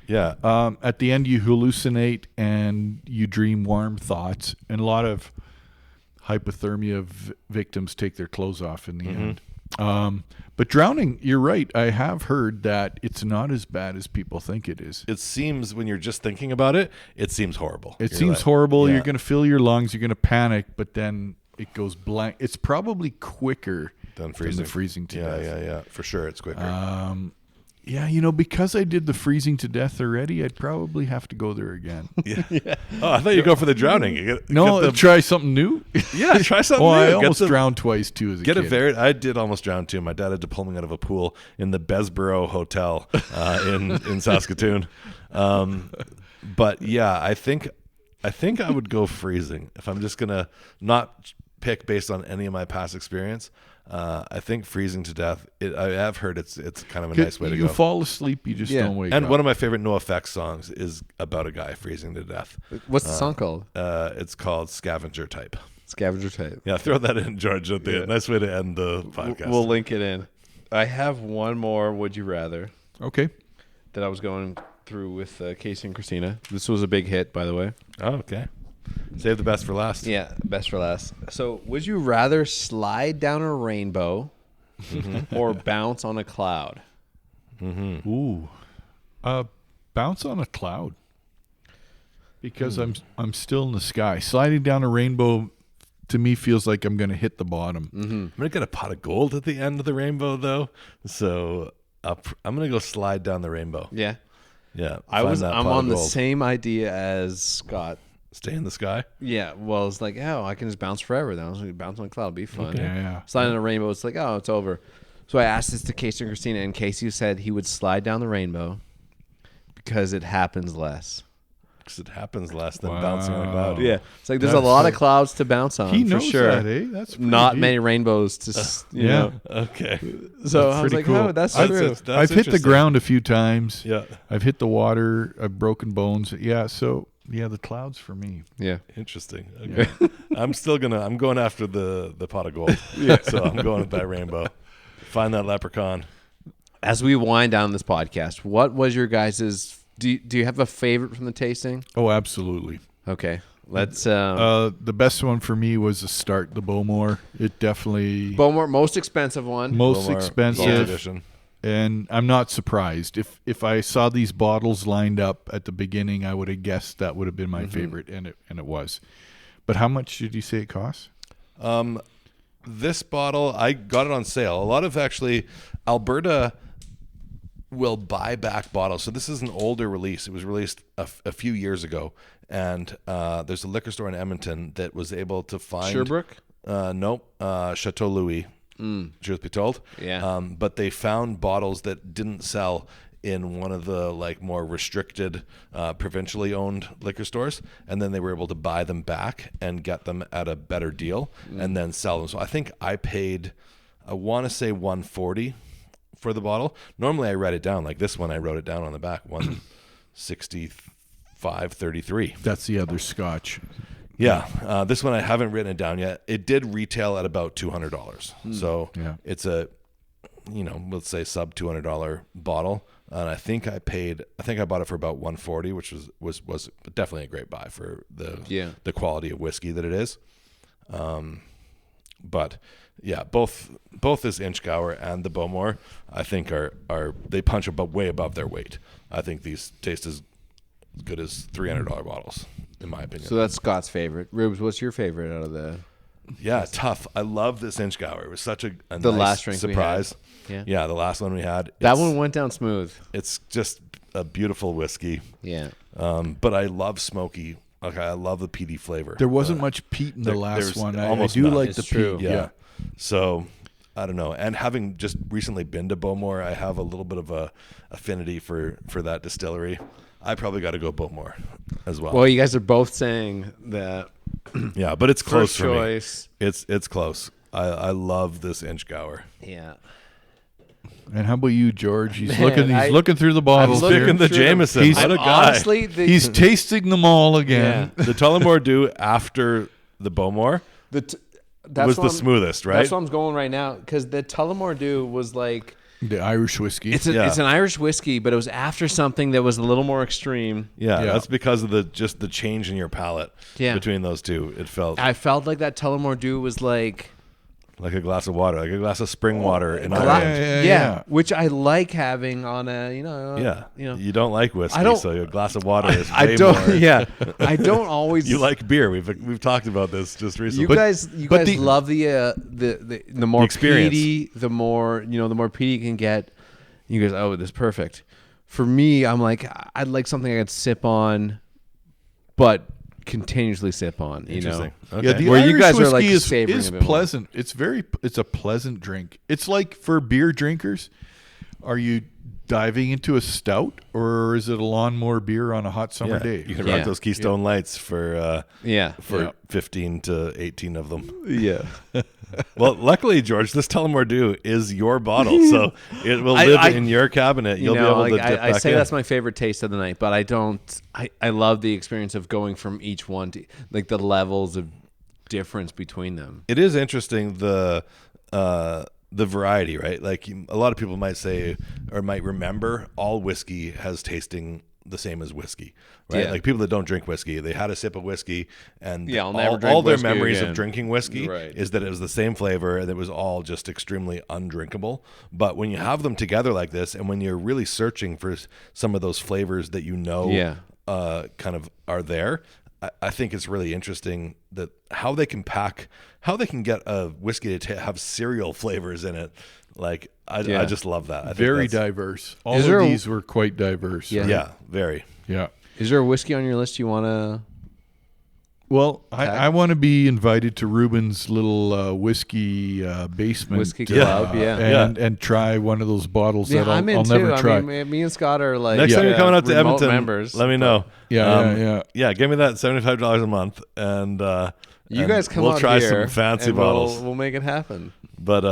Yeah. At the end, you hallucinate and you dream warm thoughts, and a lot of hypothermia victims take their clothes off in the end. But drowning, you're right. I have heard that it's not as bad as people think it is. It seems when you're just thinking about it, it seems horrible. It You're seems like- horrible. yeah. You're going to fill your lungs. You're going to panic, but then it goes blank. It's probably quicker Than the freezing to death. Yeah. For sure, it's quicker. Yeah, because I did the freezing to death already, I'd probably have to go there again. Oh, I thought you'd go for the drowning. No, try something new. Yeah, try something Well, new. I Get almost some- drowned twice too as a Get kid. a varied. I did almost drown too. My dad had to pull me out of a pool in the Besborough Hotel in Saskatoon. But yeah, I think I would go freezing if I'm just gonna not pick based on any of my past experience. I think freezing to death. I have heard it's kind of a nice way to you go. fall asleep, you just don't wake And up. one of my favorite NoFX songs is about a guy freezing to death. What's the song called? It's called Scavenger Type. Scavenger Type. Yeah, throw that in, George. At the nice way to end the podcast. We'll link it in. I have one more Would You Rather Okay. that I was going through with Casey and Christina. This was a big hit, by the way. Oh, okay. Save the best for last. Yeah, best for last. So, would you rather slide down a rainbow or bounce on a cloud? Ooh. Bounce on a cloud. Because I'm still in the sky. Sliding down a rainbow to me feels like I'm going to hit the bottom. I'm gonna get a pot of gold at the end of the rainbow, though. So I'm gonna go slide down the rainbow. Yeah. Yeah, I'm find that pot on of the gold. same idea as Scott. Stay in the sky. Yeah, well, it's like, I can just bounce forever. Then I was like, bounce on a cloud, be fun. Yeah. Slide on a rainbow, it's like, it's over. So I asked this to Casey and Christina, and Casey said he would slide down the rainbow because it happens less. Because it happens less than bouncing on a Wow. cloud. Yeah, it's like there's a That's lot like- of clouds to bounce on. He for knows sure. that, eh? That's pretty Not deep. many rainbows to, you Yeah. know. Okay. So I was pretty like, cool. that's That's- true. that's I've hit the interesting. ground a few times. Yeah. I've hit the water. I've broken bones. Yeah, so the clouds for me. Yeah. Interesting. Okay. I'm going after the pot of gold. So I'm going with that rainbow. Find that leprechaun. As we wind down this podcast, what was your guys's? Do you have a favorite from the tasting? Oh, absolutely. Okay, let's. The best one for me was the start, the Bowmore. It definitely Bowmore, most expensive one. most Bowmore Gold expensive, edition. and I'm not surprised. If I saw these bottles lined up at the beginning, I would have guessed that would have been my favorite, and it was. But how much did you say it costs? This bottle, I got it on sale. A lot of actually Alberta will buy back bottles. So this is an older release. It was released a few years ago. And there's a liquor store in Edmonton that was able to find... Sherbrooke? Nope. Chateau Louis, truth be told. Yeah. But they found bottles that didn't sell in one of the more restricted provincially owned liquor stores, and then they were able to buy them back and get them at a better deal and then sell them. So I think I paid, I want to say $140 for the bottle. Normally I write it down, like this one I wrote it down on the back, $165.33. That's the other Scotch. Yeah, this one I haven't written it down yet. It did retail at about $200, so Yeah. it's a, let's say sub $200 bottle. And I think I bought it for about $140, which was definitely a great buy for the quality of whiskey that it is. But yeah, both this Inchgower and the Bowmore, I think are they punch way above their weight. I think these taste as good as $300 bottles, in my opinion. So that's Scott's favorite. Rubes, what's your favorite out of the? tough. I love this Inchgauer. It was such a The nice last drink surprise. we had. Yeah, the last one we had. That one went down smooth. It's just a beautiful whiskey. Yeah. But I love smoky. Okay, I love the peaty flavor. There wasn't much peat in the last there's one. I almost do none. like It's the true. peat. Yeah. So I don't know. And having just recently been to Bowmore, I have a little bit of a affinity for that distillery. I probably got to go Bowmore as well. Well, you guys are both saying that Yeah, but it's close first for choice. me. It's close. I love this Inchgauer. Yeah. And how about you, George? He's Man, looking through the bottles. looking here. Picking the through them. Jameson. He's- What a guy. Honestly, He's tasting them all again. Yeah. The Tullamore Dew after the Bowmore that's was what the I'm- smoothest, right? That's what I'm going right now because the Tullamore Dew was like The Irish whiskey. it's Yeah. an Irish whiskey, but it was after something that was a little more extreme. Yeah, Yeah. that's because of the change in your palate Yeah. between those two. It felt I felt like that Tullamore Dew was like like a glass of water, like a glass of spring water in a lot- Ireland. yeah. which I like having on a Yeah, you know you don't like whiskey, I don't- so a glass of water is I way don't more. yeah I don't always You like beer. We've talked about this just recently. you But- guys but guys the- love the more experience. peaty, the more peaty you can get. You guys, oh, this is perfect. For me, I'm like, I'd like something I could sip on, but continuously sip on. You know, Interesting. Okay. Yeah, the Where Irish you guys are, like, whiskey is, savoring is a bit more. pleasant. It's a pleasant drink. It's like for beer drinkers. Are you diving into a stout, or is it a lawnmower beer on a hot summer yeah, day? you can Yeah. rock those Keystone Lights for yeah, 15 to 18 of them. yeah. Well, luckily, George, this Tullamore Dew is your bottle, so it will live in your cabinet. You'll be able to dip I back say in. that's my favorite taste of the night, but I don't. I love the experience of going from each one to like the levels of difference between them. It is interesting the variety, right? Like a lot of people might say or might remember all whiskey has tasting the same as whiskey, right? Yeah. Like people that don't drink whiskey, they had a sip of whiskey and Yeah, I'll never drink all their whiskey memories again. of drinking whiskey Right. is that it was the same flavor and it was all just extremely undrinkable. But when you have them together like this and when you're really searching for some of those flavors that Yeah. kind of are there, I think it's really interesting that how they can get a whiskey to have cereal flavors in it. Like I just love that. I think Very that's- diverse. All Is of there a- these were quite diverse. Yeah. Yeah, very. Yeah. Is there a whiskey on your list you want to? Well, I want to be invited to Reuben's little whiskey basement. Whiskey club, yeah. And try one of those bottles Yeah, that I'm in I'll too. never try. I mean, me and Scott are like Next time you're coming out to remote Edmonton, members. let me know. Yeah. Give me that $75 a month, and You and guys come we'll out try here some fancy and bottles. We'll make it happen. But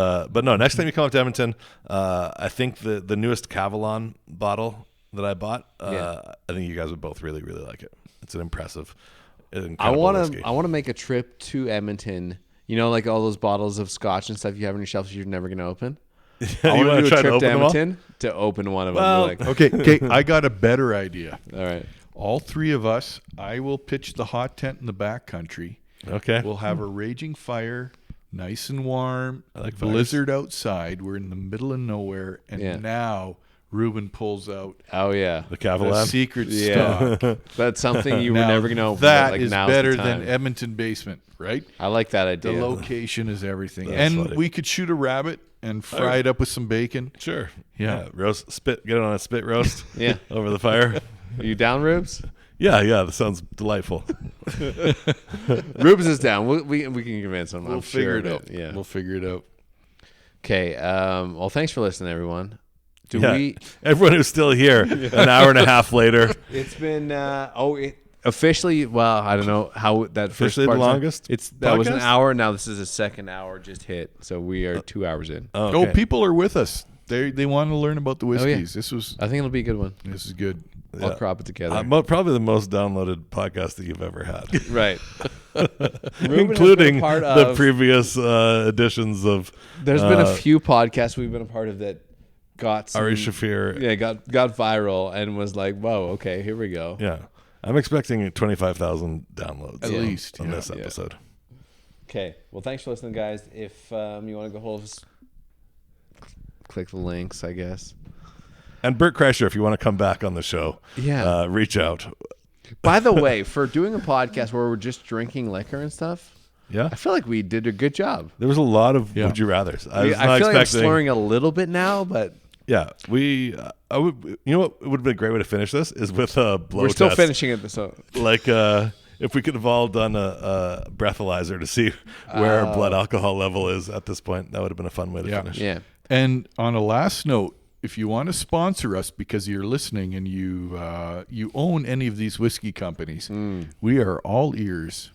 no, next time you come up to Edmonton, I think the newest Cavalon bottle that I bought, I think you guys would both really, really like it. It's an impressive, I incredible want whiskey. to. I want to make a trip to Edmonton. You know, like all those bottles of scotch and stuff you have on your shelves you're never going to open. I You want wanna to do try a to trip to open them all? Edmonton to open one of them. Well, Be like, Okay, I got a better idea. all right. All three of us, I will pitch the hot tent in the back country. Okay. We'll have a raging fire, nice and warm, I like fires. blizzard outside. We're in the middle of nowhere, and Yeah. now Reuben pulls out Oh yeah, the the Cavalon. secret Yeah. stock. That's something you were Now, never going to open. That but, like, is now's the better time. than Edmonton basement, right? I like that The idea. location is everything. That's And funny. we could shoot a rabbit and fry it up with some bacon. Sure. Yeah. Roast, get it on a spit roast. Yeah. Over the fire. Are you down, Rubes? Yeah. That sounds delightful. Rubes is down. We can convince him. We'll I'm figure sure it of out. Yeah. We'll figure it out. Okay. Well, thanks for listening, everyone. Do Yeah. we? Everyone who's still here, an hour and a half later. It's been officially. Well, I don't know how that Officially first the part's longest that was an podcast? hour. Now this is a second hour just hit. So we are 2 hours in. Oh, Oh, okay. people are with us. They want to learn about the whiskeys. This I think it'll be a good one. is good. I'll Yeah. crop it together. Probably the most downloaded podcast that you've ever had. Right. Including part the of- previous editions of There's been a few podcasts we've been a part of that got some, Ari Shafir. Yeah, got viral and was like, whoa, okay, here we go. Yeah. I'm expecting 25,000 downloads At least, on yeah. this episode. Okay. Well, thanks for listening, guys. If you want to go hold us, click the links, I guess. And Bert Kreischer, if you want to come back on the show, Yeah. reach out. By the way, for doing a podcast where we're just drinking liquor and stuff, Yeah. I feel like we did a good job. There was a lot of Yeah. would you rathers. I feel like I'm slurring a little bit now, but Yeah, I would. You know what would have been a great way to finish this is with a blow we're still test. finishing it. So Like if we could have all done a breathalyzer to see where our blood alcohol level is at this point, that would have been a fun way to finish. yeah. And on a last note, if you want to sponsor us because you're listening and you own any of these whiskey companies, we are all ears.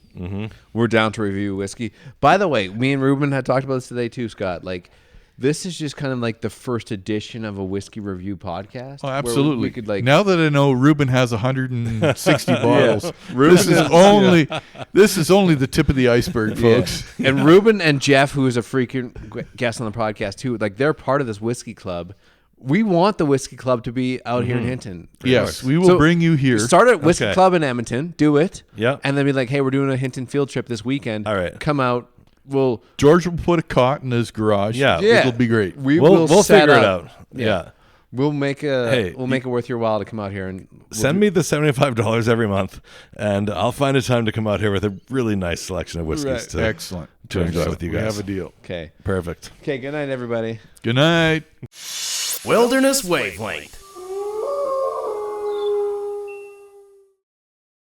We're down to review whiskey. By the way, me and Reuben had talked about this today too, Scott. Like, this is just kind of like the first edition of a whiskey review podcast. Oh, where absolutely. We could like now that I know Reuben has 160 bottles, Reuben this is only the tip of the iceberg, folks. and Reuben and Jeff, who is a frequent guest on the podcast too, like they're part of this whiskey club. We want the whiskey club to be out here in Hinton. Yes, we will bring you here. Start at Whiskey Okay. Club in Edmonton. Do it. Yeah. And then be like, hey, we're doing a Hinton field trip this weekend. All right. Come out. We'll George will put a cot in his garage. Yeah. It'll be great. We'll set figure it up. out. Yeah. We'll make Hey, it worth your while to come out here and Send me the $75 every month, and I'll find a time to come out here with a really nice selection of whiskeys Right. Excellent. to enjoy Excellent. with you We guys. have a deal. Okay. Perfect. Okay. Good night, everybody. Good night. Wilderness Wavelength.